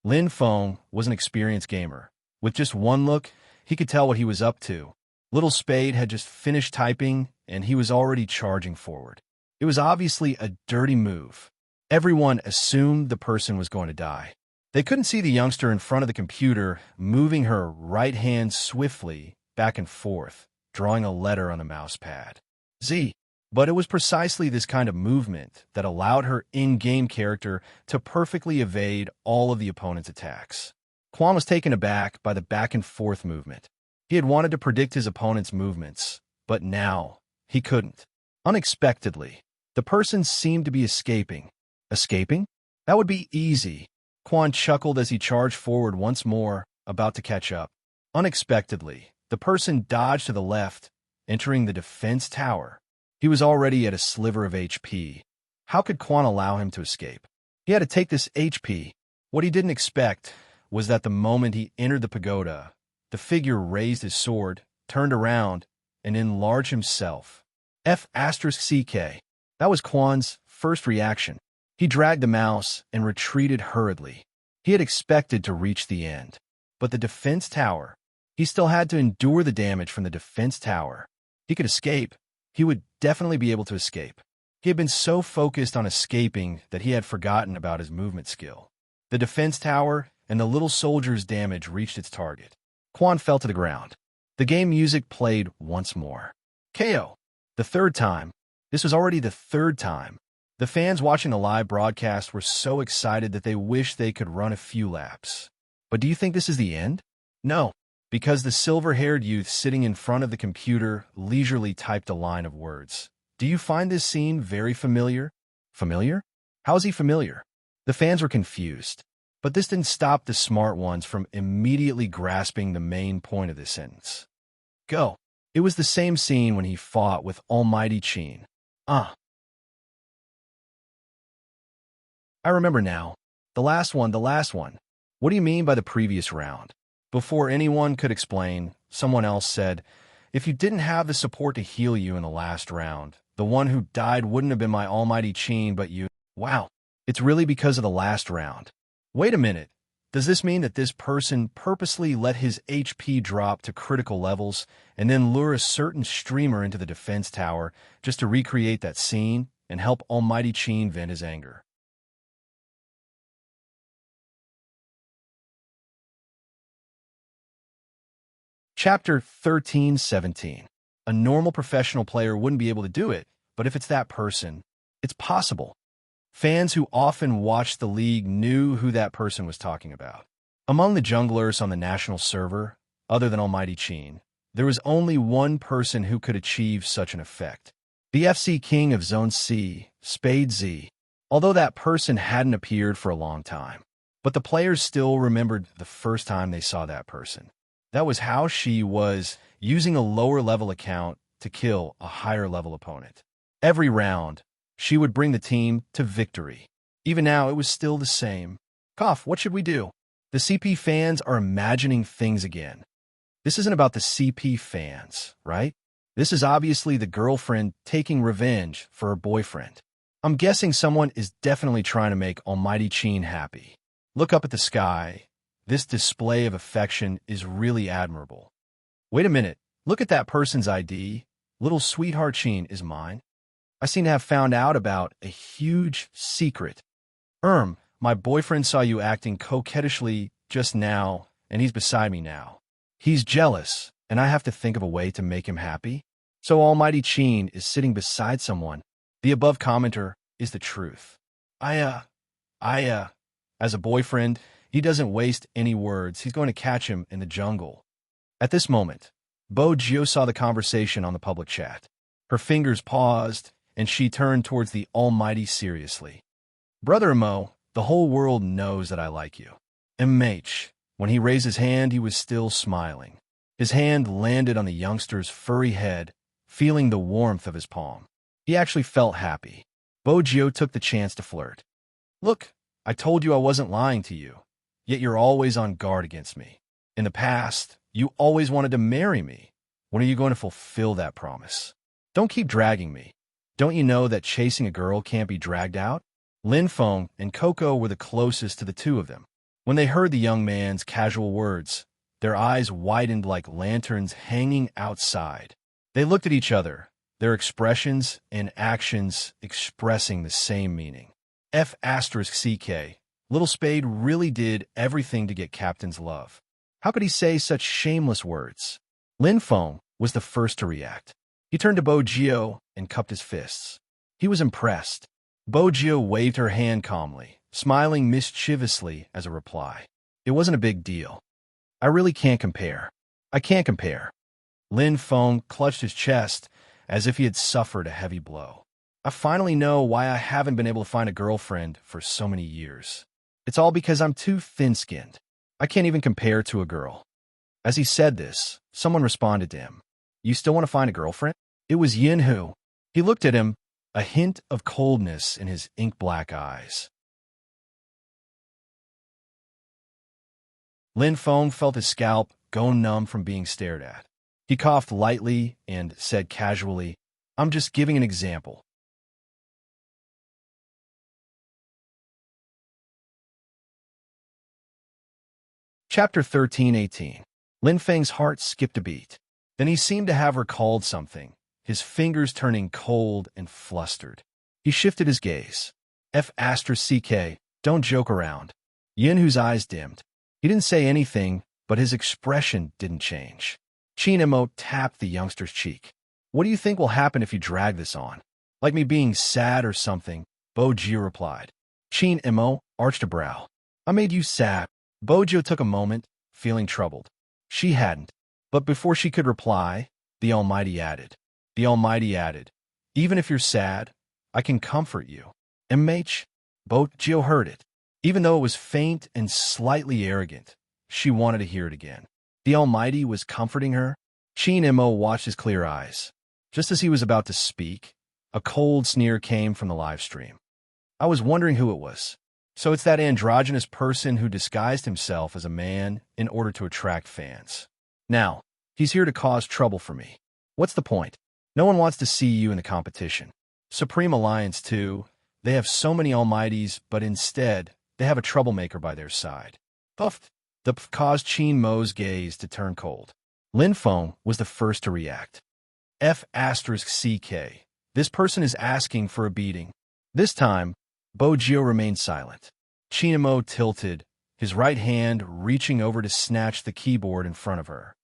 Lin Feng was an experienced gamer. With just one look, he could tell what he was up to. Little Spade had just finished typing, and he was already charging forward. It was obviously a dirty move. Everyone assumed the person was going to die. They couldn't see the youngster in front of the computer moving her right hand swiftly back and forth, drawing a letter on the mouse pad. Z. But it was precisely this kind of movement that allowed her in-game character to perfectly evade all of the opponent's attacks. Quan was taken aback by the back-and-forth movement. He had wanted to predict his opponent's movements, but now he couldn't. Unexpectedly, the person seemed to be escaping. Escaping? That would be easy. Quan chuckled as he charged forward once more, about to catch up. Unexpectedly, the person dodged to the left, entering the defense tower. He was already at a sliver of HP. How could Quan allow him to escape? He had to take this HP. What he didn't expect was that the moment he entered the pagoda, the figure raised his sword, turned around, and enlarged himself. F***CK. That was Quan's first reaction. He dragged the mouse and retreated hurriedly. He had expected to reach the end. But the defense tower, he still had to endure the damage from the defense tower. He could escape. He would definitely be able to escape. He had been so focused on escaping that he had forgotten about his movement skill. The defense tower and the little soldier's damage reached its target. Quan fell to the ground. The game music played once more. KO. The third time. This was already the third time. The fans watching the live broadcast were so excited that they wished they could run a few laps. But do you think this is the end? No, because the silver-haired youth sitting in front of the computer leisurely typed a line of words. Do you find this scene very familiar? Familiar? How is he familiar? The fans were confused. But this didn't stop the smart ones from immediately grasping the main point of this sentence. Go. It was the same scene when he fought with Almighty Qin. I remember now. The last one. What do you mean by the previous round? Before anyone could explain, someone else said, if you didn't have the support to heal you in the last round, the one who died wouldn't have been my Almighty Qin but you. Wow. It's really because of the last round. Wait a minute. Does this mean that this person purposely let his HP drop to critical levels and then lure a certain streamer into the defense tower just to recreate that scene and help Almighty Qin vent his anger? Chapter 13:17. A normal professional player wouldn't be able to do it, but if it's that person, it's possible. Fans who often watched the league knew who that person was talking about. Among the junglers on the national server, other than Almighty Qin, there was only one person who could achieve such an effect. The FC King of Zone C, Spade Z, although that person hadn't appeared for a long time. But the players still remembered the first time they saw that person. That was how she was using a lower-level account to kill a higher-level opponent. Every round, she would bring the team to victory. Even now, it was still the same. Cough, what should we do? The CP fans are imagining things again. This isn't about the CP fans, right? This is obviously the girlfriend taking revenge for her boyfriend. I'm guessing someone is definitely trying to make Almighty Qin happy. Look up at the sky. This display of affection is really admirable. Wait a minute. Look at that person's ID. Little sweetheart Qin is mine. I seem to have found out about a huge secret. My boyfriend saw you acting coquettishly just now, and he's beside me now. He's jealous, and I have to think of a way to make him happy. So Almighty Qin is sitting beside someone. The above commenter is the truth. As a boyfriend, he doesn't waste any words. He's going to catch him in the jungle. At this moment, Bojo saw the conversation on the public chat. Her fingers paused, and she turned towards the Almighty seriously. Brother Mo, the whole world knows that I like you. MH. When he raised his hand, he was still smiling. His hand landed on the youngster's furry head, feeling the warmth of his palm. He actually felt happy. Bojo took the chance to flirt. Look, I told you I wasn't lying to you. Yet you're always on guard against me. In the past, you always wanted to marry me. When are you going to fulfill that promise? Don't keep dragging me. Don't you know that chasing a girl can't be dragged out? Lin Feng and Coco were the closest to the two of them. When they heard the young man's casual words, their eyes widened like lanterns hanging outside. They looked at each other, their expressions and actions expressing the same meaning. F***CK. Little Spade really did everything to get Captain's love. How could he say such shameless words? Lin Feng was the first to react. He turned to Bo Jio and cupped his fists. He was impressed. Bo Jio waved her hand calmly, smiling mischievously as a reply. It wasn't a big deal. I really can't compare. I can't compare. Lin Feng clutched his chest as if he had suffered a heavy blow. I finally know why I haven't been able to find a girlfriend for so many years. It's all because I'm too thin-skinned. I can't even compare to a girl. As he said this, someone responded to him. You still want to find a girlfriend? It was Yin Hu. He looked at him, a hint of coldness in his ink-black eyes. Lin Feng felt his scalp go numb from being stared at. He coughed lightly and said casually, I'm just giving an example. Chapter 13:18. Lin Feng's heart skipped a beat. Then he seemed to have recalled something, his fingers turning cold and flustered. He shifted his gaze. F***CK, don't joke around. Yin Hu's eyes dimmed. He didn't say anything, but his expression didn't change. Qin Emo tapped the youngster's cheek. What do you think will happen if you drag this on? Like me being sad or something, Bo Jio replied. Qin Emo arched a brow. I made you sad. Bo Jio took a moment, feeling troubled. She hadn't. But before she could reply, the Almighty added. The Almighty added, even if you're sad, I can comfort you. MH? Bo Jio heard it. Even though it was faint and slightly arrogant, she wanted to hear it again. The Almighty was comforting her. Qin Emo watched his clear eyes. Just as he was about to speak, a cold sneer came from the live stream. I was wondering who it was. So it's that androgynous person who disguised himself as a man in order to attract fans. Now, he's here to cause trouble for me. What's the point? No one wants to see you in the competition. Supreme Alliance, too. They have so many Almighties, but instead, they have a troublemaker by their side. Puffed. The pf caused Qin Mo's gaze to turn cold. Lin Feng was the first to react. F***CK. This person is asking for a beating. This time, Bo Jio remained silent. Qin Mo tilted, his right hand reaching over to snatch the keyboard in front of her.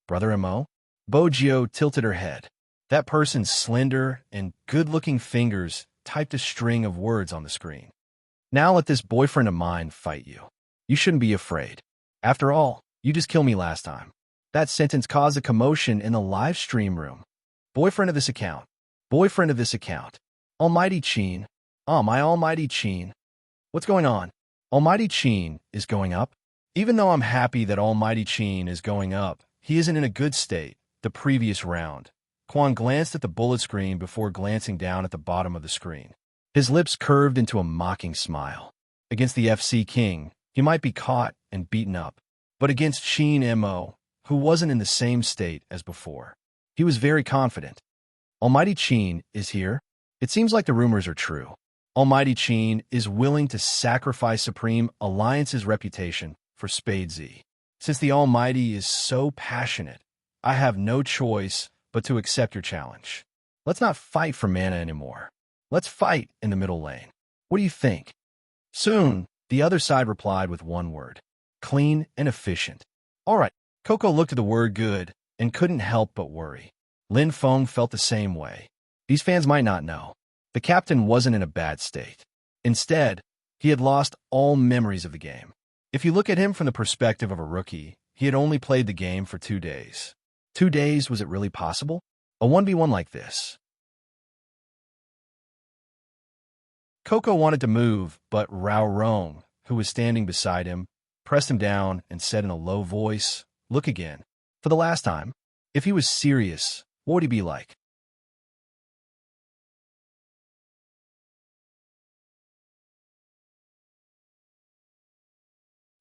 Brother Mo? Bo Jio tilted her head. That person's slender and good-looking fingers typed a string of words on the screen. Now let this boyfriend of mine fight you. You shouldn't be afraid. After all, you just killed me last time. That sentence caused a commotion in the live stream room. Boyfriend of this account. Boyfriend of this account. Almighty Qin. Oh, my almighty Qin. What's going on? Almighty Qin is going up? Even though I'm happy that Almighty Qin is going up, he isn't in a good state. The previous round. Quan glanced at the bullet screen before glancing down at the bottom of the screen. His lips curved into a mocking smile. Against the FC King, he might be caught and beaten up. But against Qin Mo, who wasn't in the same state as before, he was very confident. Almighty Qin is here? It seems like the rumors are true. Almighty Qin is willing to sacrifice Supreme Alliance's reputation for Spade Z. Since the Almighty is so passionate, I have no choice but to accept your challenge. Let's not fight for mana anymore. Let's fight in the middle lane. What do you think? Soon, the other side replied with one word. Clean and efficient. All right. Coco looked at the word good and couldn't help but worry. Lin Feng felt the same way. These fans might not know. The captain wasn't in a bad state. Instead, he had lost all memories of the game. If you look at him from the perspective of a rookie, he had only played the game for 2 days. 2 days, was it really possible? A 1v1 like this. Coco wanted to move, but Rao Rong, who was standing beside him, pressed him down and said in a low voice, Look again. For the last time. If he was serious, what would he be like?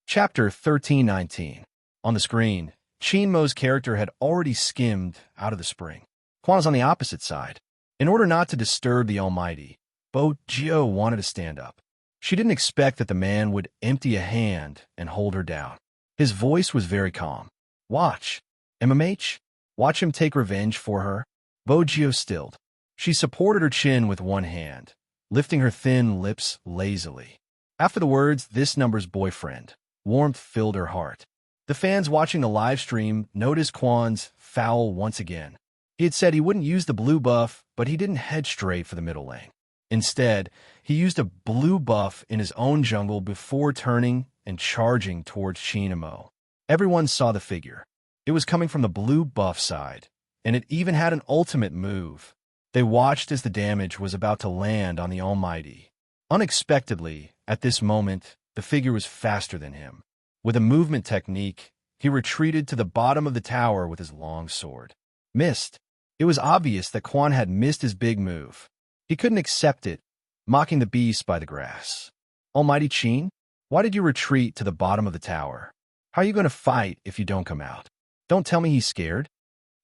Chapter 13:19. On the screen, Qin Mo's character had already skimmed out of the spring. Quan was on the opposite side. In order not to disturb the Almighty, Bo Jio wanted to stand up. She didn't expect that the man would empty a hand and hold her down. His voice was very calm. Watch. MMH? Watch him take revenge for her. Bo Jio stilled. She supported her chin with one hand, lifting her thin lips lazily. After the words, "this number's boyfriend," warmth filled her heart. The fans watching the live stream noticed Quan's foul once again. He had said he wouldn't use the blue buff, but he didn't head straight for the middle lane. Instead, he used a blue buff in his own jungle before turning and charging towards Qin Mo. Everyone saw the figure. It was coming from the blue buff side, and it even had an ultimate move. They watched as the damage was about to land on the Almighty. Unexpectedly, at this moment, the figure was faster than him. With a movement technique, he retreated to the bottom of the tower with his long sword. Missed. It was obvious that Quan had missed his big move. He couldn't accept it, mocking the beast by the grass. Almighty Qin, why did you retreat to the bottom of the tower? How are you going to fight if you don't come out? Don't tell me he's scared.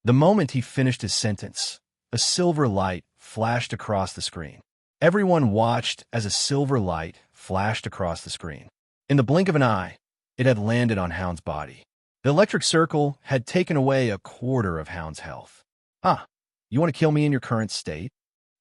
The moment he finished his sentence, a silver light flashed across the screen. Everyone watched as a silver light flashed across the screen. In the blink of an eye, it had landed on Hound's body. The electric circle had taken away a quarter of Hound's health. You want to kill me in your current state?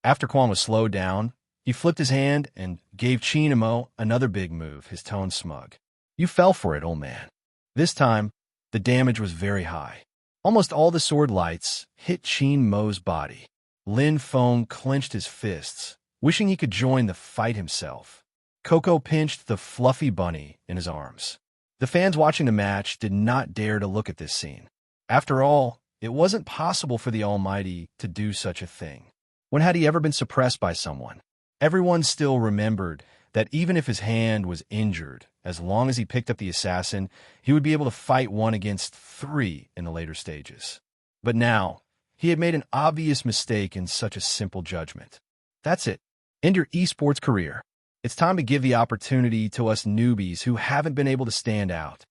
After Quan was slowed down, he flipped his hand and gave Qin Mo another big move, his tone smug. You fell for it, old man. This time, the damage was very high. Almost all the sword lights hit Qin Mo's body. Lin Feng clenched his fists, wishing he could join the fight himself. Coco pinched the fluffy bunny in his arms. The fans watching the match did not dare to look at this scene. After all, it wasn't possible for the Almighty to do such a thing. When had he ever been suppressed by someone? Everyone still remembered that even if his hand was injured, as long as he picked up the assassin, he would be able to fight 1 against 3 in the later stages. But now, he had made an obvious mistake in such a simple judgment. That's it. End your esports career. It's time to give the opportunity to us newbies who haven't been able to stand out.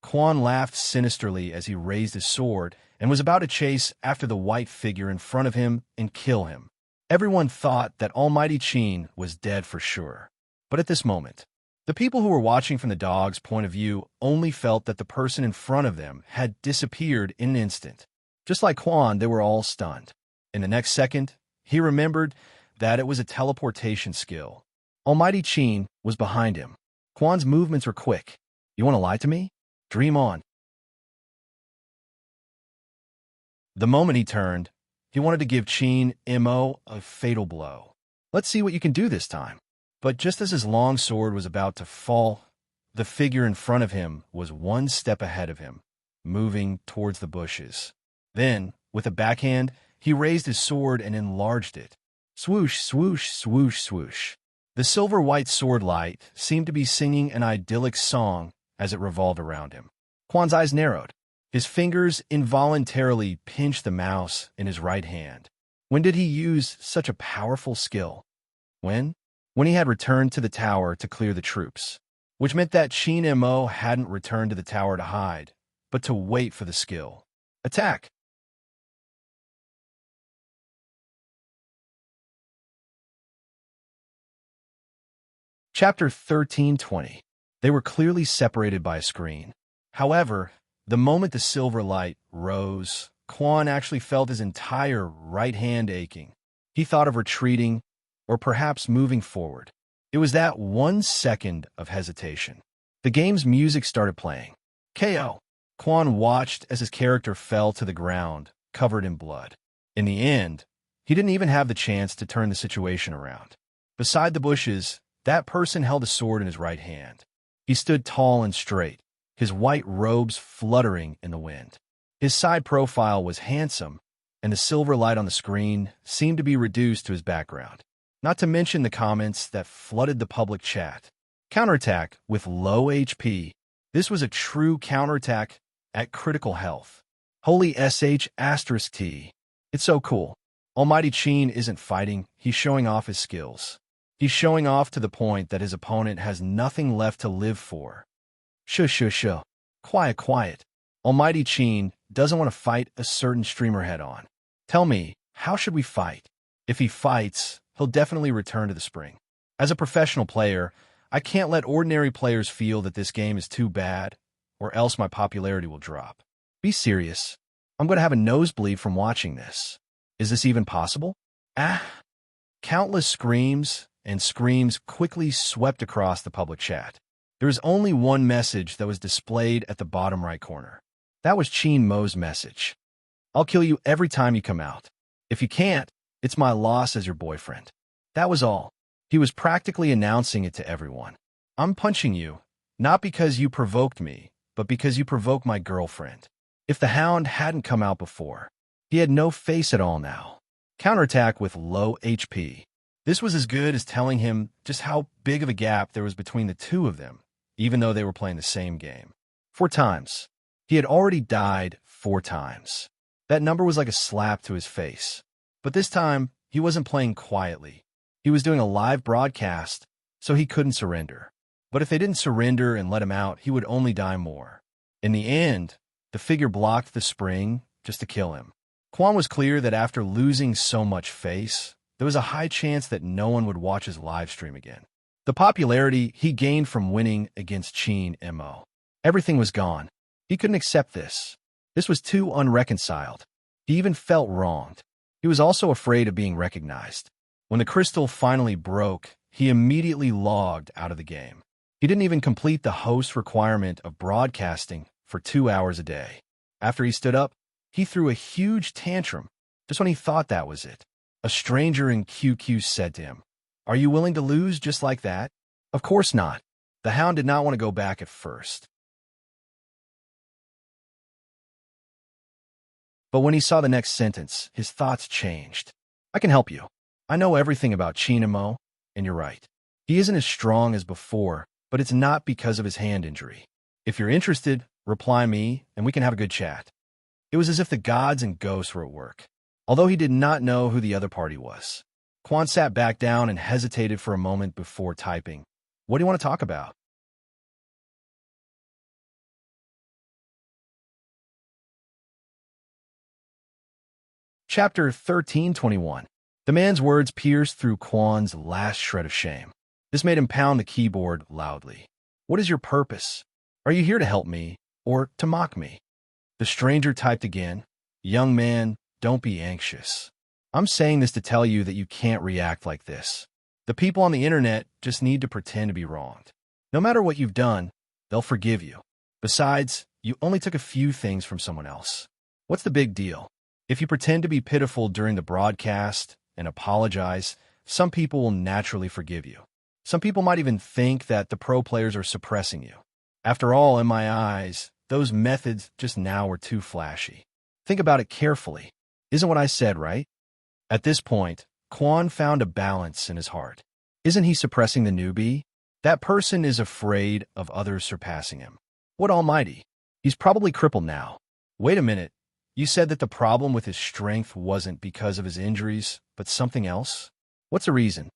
Quan laughed sinisterly as he raised his sword and was about to chase after the white figure in front of him and kill him. Everyone thought that Almighty Qin was dead for sure. But at this moment, the people who were watching from the dog's point of view only felt that the person in front of them had disappeared in an instant. Just like Quan, they were all stunned. In the next second, he remembered that it was a teleportation skill. Almighty Qin was behind him. Quan's movements were quick. You want to lie to me? Dream on. The moment he turned, he wanted to give Qin Mo a fatal blow. Let's see what you can do this time. But just as his long sword was about to fall, the figure in front of him was 1 step ahead of him, moving towards the bushes. Then, with a backhand, he raised his sword and enlarged it. Swoosh, swoosh, swoosh, swoosh. The silver-white sword light seemed to be singing an idyllic song as it revolved around him. Quan's eyes narrowed. His fingers involuntarily pinched the mouse in his right hand. When did he use such a powerful skill? When he had returned to the tower to clear the troops, which meant that Qin Mo hadn't returned to the tower to hide, but to wait for the skill. Attack! Chapter 13:20. They were clearly separated by a screen. However, the moment the silver light rose, Quan actually felt his entire right hand aching. He thought of retreating, or perhaps moving forward. It was that 1 second of hesitation. The game's music started playing. KO. Quan watched as his character fell to the ground, covered in blood. In the end, he didn't even have the chance to turn the situation around. Beside the bushes, that person held a sword in his right hand. He stood tall and straight, his white robes fluttering in the wind. His side profile was handsome, and the silver light on the screen seemed to be reduced to his background. Not to mention the comments that flooded the public chat. Counterattack with low HP. This was a true counterattack at critical health. Holy **T. It's so cool. Almighty Qin isn't fighting, he's showing off his skills. He's showing off to the point that his opponent has nothing left to live for. Shush, shush, shush. Quiet, quiet. Almighty Qin doesn't want to fight a certain streamer head-on. Tell me, how should we fight? If he fights, he'll definitely return to the spring. As a professional player, I can't let ordinary players feel that this game is too bad, or else my popularity will drop. Be serious. I'm going to have a nosebleed from watching this. Is this even possible? Ah! Countless screams and screams quickly swept across the public chat. There is only one message that was displayed at the bottom right corner. That was Qin Mo's message. I'll kill you every time you come out. If you can't, it's my loss as your boyfriend. That was all. He was practically announcing it to everyone. I'm punching you, not because you provoked me, but because you provoked my girlfriend. If the hound hadn't come out before, he had no face at all now. Counterattack with low HP. This was as good as telling him just how big of a gap there was between the two of them, even though they were playing the same game. 4 times. He had already died 4 times. That number was like a slap to his face. But this time, he wasn't playing quietly. He was doing a live broadcast, so he couldn't surrender. But if they didn't surrender and let him out, he would only die more. In the end, the figure blocked the spring just to kill him. Quan was clear that after losing so much face, there was a high chance that no one would watch his live stream again. The popularity he gained from winning against Qin Mo. Everything was gone. He couldn't accept this. This was too unreconciled. He even felt wronged. He was also afraid of being recognized. When the crystal finally broke, he immediately logged out of the game. He didn't even complete the host requirement of broadcasting for 2 hours a day. After he stood up, he threw a huge tantrum just when he thought that was it. A stranger in QQ said to him, "Are you willing to lose just like that?" Of course not. The hound did not want to go back at first. But when he saw the next sentence, his thoughts changed. "I can help you. I know everything about Qin Mo, and you're right. He isn't as strong as before, but it's not because of his hand injury. If you're interested, reply me, and we can have a good chat." It was as if the gods and ghosts were at work. Although he did not know who the other party was, Quan sat back down and hesitated for a moment before typing. "What do you want to talk about?" Chapter 1321. The man's words pierced through Quan's last shred of shame. This made him pound the keyboard loudly. "What is your purpose? Are you here to help me, or to mock me?" The stranger typed again, "Young man, don't be anxious. I'm saying this to tell you that you can't react like this. The people on the internet just need to pretend to be wronged. No matter what you've done, they'll forgive you. Besides, you only took a few things from someone else. What's the big deal? If you pretend to be pitiful during the broadcast and apologize, some people will naturally forgive you. Some people might even think that the pro players are suppressing you. After all, in my eyes, those methods just now were too flashy. Think about it carefully. Isn't what I said right?" At this point, Quan found a balance in his heart. Isn't he suppressing the newbie? That person is afraid of others surpassing him. What almighty? He's probably crippled now. Wait a minute. You said that the problem with his strength wasn't because of his injuries, but something else? What's the reason?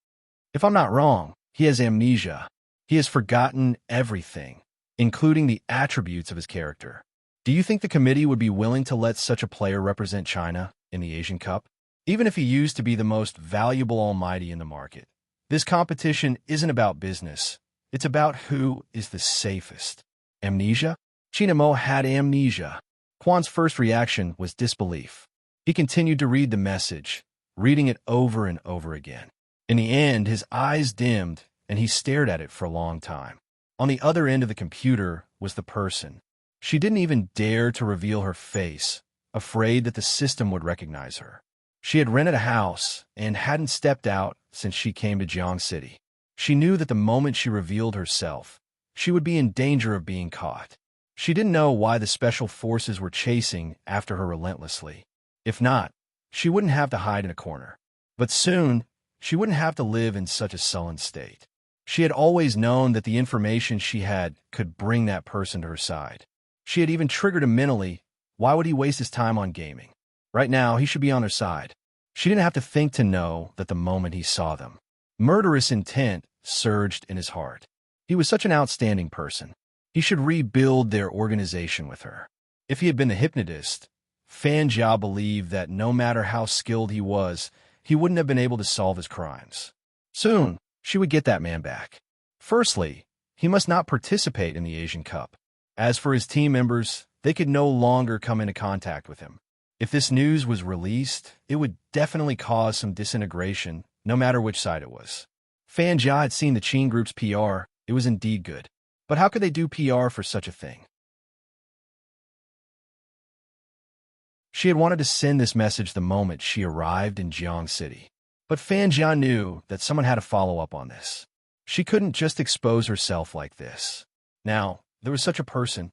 If I'm not wrong, he has amnesia. He has forgotten everything, including the attributes of his character. Do you think the committee would be willing to let such a player represent China in the Asian Cup? Even if he used to be the most valuable almighty in the market. This competition isn't about business. It's about who is the safest. Amnesia? Qin Mo had amnesia. Quan's first reaction was disbelief. He continued to read the message, reading it over and over again. In the end, his eyes dimmed, and he stared at it for a long time. On the other end of the computer was the person. She didn't even dare to reveal her face, afraid that the system would recognize her. She had rented a house and hadn't stepped out since she came to Jiang City. She knew that the moment she revealed herself, she would be in danger of being caught. She didn't know why the special forces were chasing after her relentlessly. If not, she wouldn't have to hide in a corner. But soon, she wouldn't have to live in such a sullen state. She had always known that the information she had could bring that person to her side. She had even triggered him mentally. Why would he waste his time on gaming? Right now, he should be on her side. She didn't have to think to know that the moment he saw them. Murderous intent surged in his heart. He was such an outstanding person. He should rebuild their organization with her. If he had been the hypnotist, Fan Jia believed that no matter how skilled he was, he wouldn't have been able to solve his crimes. Soon, she would get that man back. Firstly, he must not participate in the Asian Cup. As for his team members, they could no longer come into contact with him. If this news was released, it would definitely cause some disintegration, no matter which side it was. Fan Jia had seen the Qin Group's PR. It was indeed good. But how could they do PR for such a thing? She had wanted to send this message the moment she arrived in Jiang City. But Fan Jia knew that someone had to follow up on this. She couldn't just expose herself like this. Now, there was such a person.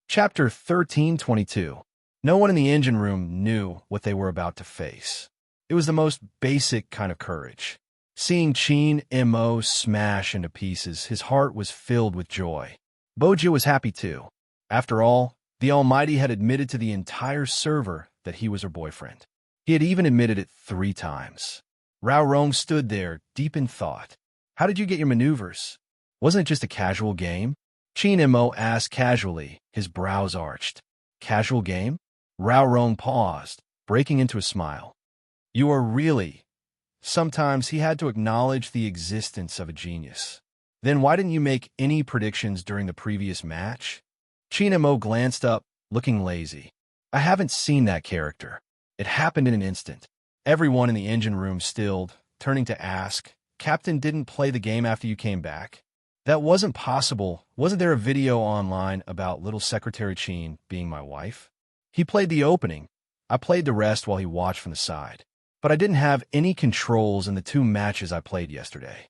Chapter 1322. No one in the engine room knew what they were about to face. It was the most basic kind of courage. Seeing Qin Mo smash into pieces, his heart was filled with joy. Boji was happy too. After all, the Almighty had admitted to the entire server that he was her boyfriend. He had even admitted it 3 times. Rao Rong stood there, deep in thought. How did you get your maneuvers? Wasn't it just a casual game? Qin Mo asked casually, his brows arched. Casual game? Rao Rong paused, breaking into a smile. You are really... Sometimes he had to acknowledge the existence of a genius. Then why didn't you make any predictions during the previous match? Qin Mo glanced up, looking lazy. I haven't seen that character. It happened in an instant. Everyone in the engine room stilled, turning to ask, Captain didn't play the game after you came back? That wasn't possible. Wasn't there a video online about little Secretary Qin being my wife? He played the opening. I played the rest while he watched from the side. But I didn't have any controls in the 2 matches I played yesterday.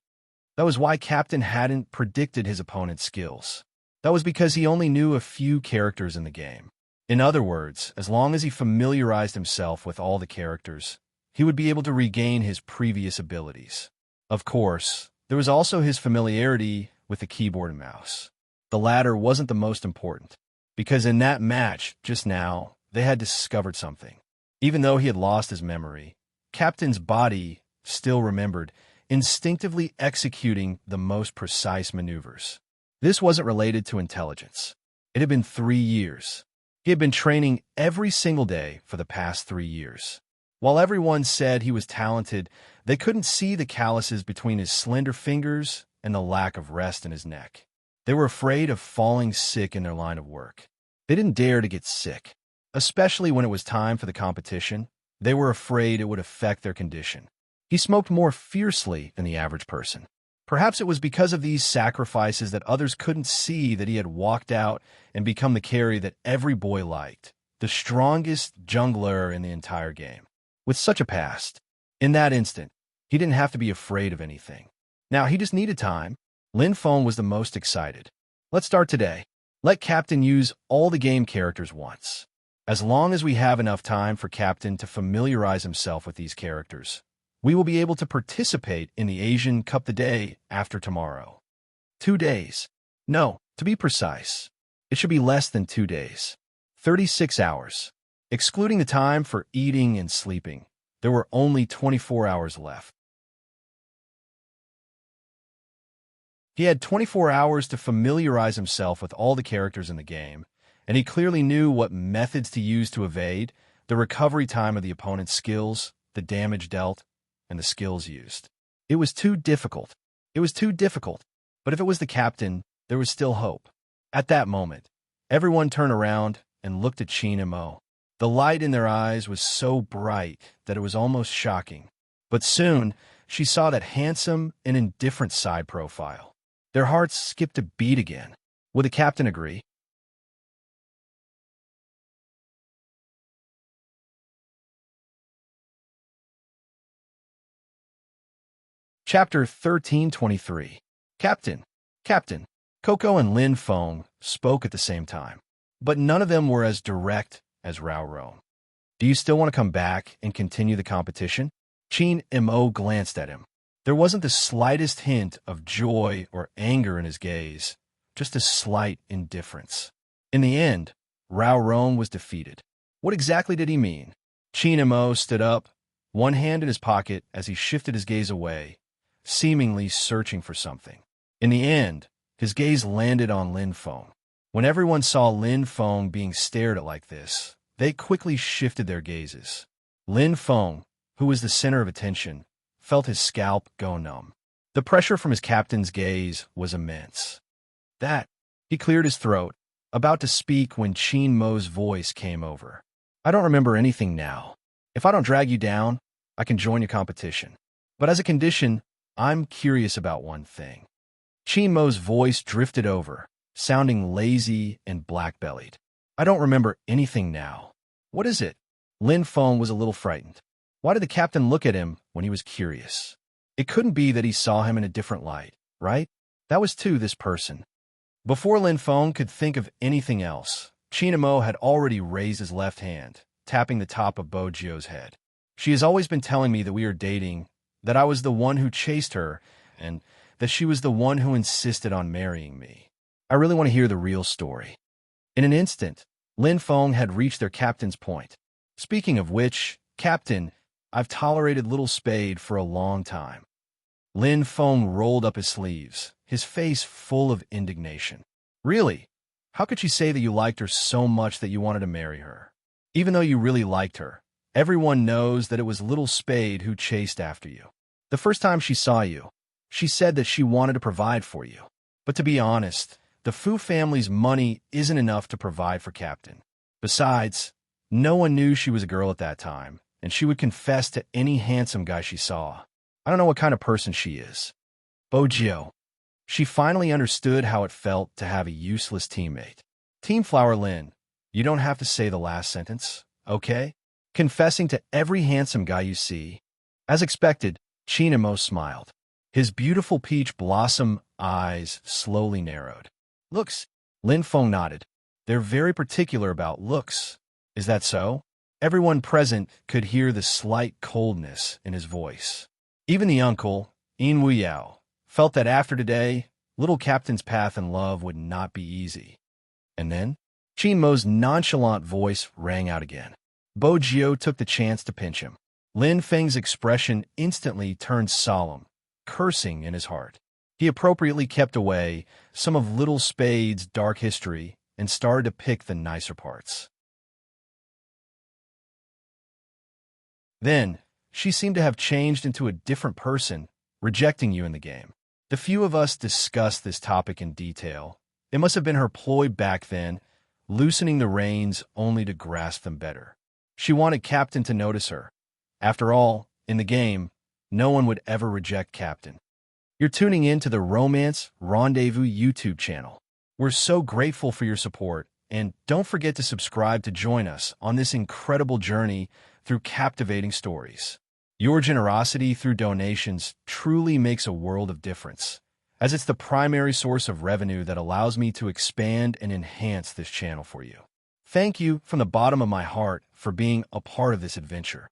That was why Captain hadn't predicted his opponent's skills. That was because he only knew a few characters in the game. In other words, as long as he familiarized himself with all the characters, he would be able to regain his previous abilities. Of course, there was also his familiarity with the keyboard and mouse. The latter wasn't the most important, because in that match, just now, they had discovered something. Even though he had lost his memory, Captain's body still remembered, instinctively executing the most precise maneuvers. This wasn't related to intelligence. It had been 3 years. He had been training every single day for the past 3 years. While everyone said he was talented, they couldn't see the calluses between his slender fingers and the lack of rest in his neck. They were afraid of falling sick in their line of work. They didn't dare to get sick, especially when it was time for the competition. They were afraid it would affect their condition. He smoked more fiercely than the average person. Perhaps it was because of these sacrifices that others couldn't see that he had walked out and become the carry that every boy liked, the strongest jungler in the entire game. With such a past, in that instant, he didn't have to be afraid of anything. Now, he just needed time. Lin Feng was the most excited. Let's start today. Let Captain use all the game characters once. As long as we have enough time for Captain to familiarize himself with these characters, we will be able to participate in the Asian Cup the day after tomorrow. 2 days. No, to be precise, it should be less than 2 days. 36 hours. Excluding the time for eating and sleeping, there were only 24 hours left. He had 24 hours to familiarize himself with all the characters in the game, and he clearly knew what methods to use to evade, the recovery time of the opponent's skills, the damage dealt, and the skills used. It was too difficult. It was too difficult. But if it was the Captain, there was still hope. At that moment, everyone turned around and looked at Qin Mo. The light in their eyes was so bright that it was almost shocking. But soon, she saw that handsome and indifferent side profile. Their hearts skipped a beat again. Would the Captain agree? Chapter 1323. Captain. Captain. Coco and Lin Feng spoke at the same time, but none of them were as direct as Rao Rong. Do you still want to come back and continue the competition? Qin Mo glanced at him. There wasn't the slightest hint of joy or anger in his gaze, just a slight indifference. In the end, Rao Rong was defeated. What exactly did he mean? Qin Mo stood up, one hand in his pocket as he shifted his gaze away, seemingly searching for something. In the end, his gaze landed on Lin Feng. When everyone saw Lin Feng being stared at like this, they quickly shifted their gazes. Lin Feng, who was the center of attention, felt his scalp go numb. The pressure from his captain's gaze was immense. He cleared his throat, about to speak when Qin Mo's voice came over. I don't remember anything now. If I don't drag you down, I can join your competition. But as a condition, I'm curious about one thing. Qin Mo's voice drifted over, sounding lazy and black-bellied. I don't remember anything now. What is it? Lin Feng was a little frightened. Why did the captain look at him when he was curious? It couldn't be that he saw him in a different light, right? That was this person. Before Lin Feng could think of anything else, Qin Mo had already raised his left hand, tapping the top of Bo Jio's head. She has always been telling me that we are dating, that I was the one who chased her, and that she was the one who insisted on marrying me. I really want to hear the real story. In an instant, Lin Feng had reached their captain's point. Speaking of which, Captain, I've tolerated Little Spade for a long time. Lin Feng rolled up his sleeves, his face full of indignation. Really? How could she say that you liked her so much that you wanted to marry her? Even though you really liked her, everyone knows that it was Little Spade who chased after you. The first time she saw you, she said that she wanted to provide for you. But to be honest, the Fu family's money isn't enough to provide for Captain. Besides, no one knew she was a girl at that time, and she would confess to any handsome guy she saw. I don't know what kind of person she is. Bo Jio. She finally understood how it felt to have a useless teammate. Team Flower Lin, you don't have to say the last sentence, okay? Confessing to every handsome guy you see. As expected, Qin Mo smiled. His beautiful peach blossom eyes slowly narrowed. Looks, Lin Feng nodded. They're very particular about looks. Is that so? Everyone present could hear the slight coldness in his voice. Even the uncle, Yin Wu Yao, felt that after today, little Captain's path in love would not be easy. And then, Qin Mo's nonchalant voice rang out again. Bo Jio took the chance to pinch him. Lin Feng's expression instantly turned solemn, cursing in his heart. He appropriately kept away some of Little Spade's dark history and started to pick the nicer parts. Then, she seemed to have changed into a different person, rejecting you in the game. The few of us discussed this topic in detail. It must have been her ploy back then, loosening the reins only to grasp them better. She wanted Captain to notice her. After all, in the game, no one would ever reject Captain. You're tuning in to the Romance Rendezvous YouTube channel. We're so grateful for your support, and don't forget to subscribe to join us on this incredible journey through captivating stories. Your generosity through donations truly makes a world of difference, as it's the primary source of revenue that allows me to expand and enhance this channel for you. Thank you from the bottom of my heart for being a part of this adventure.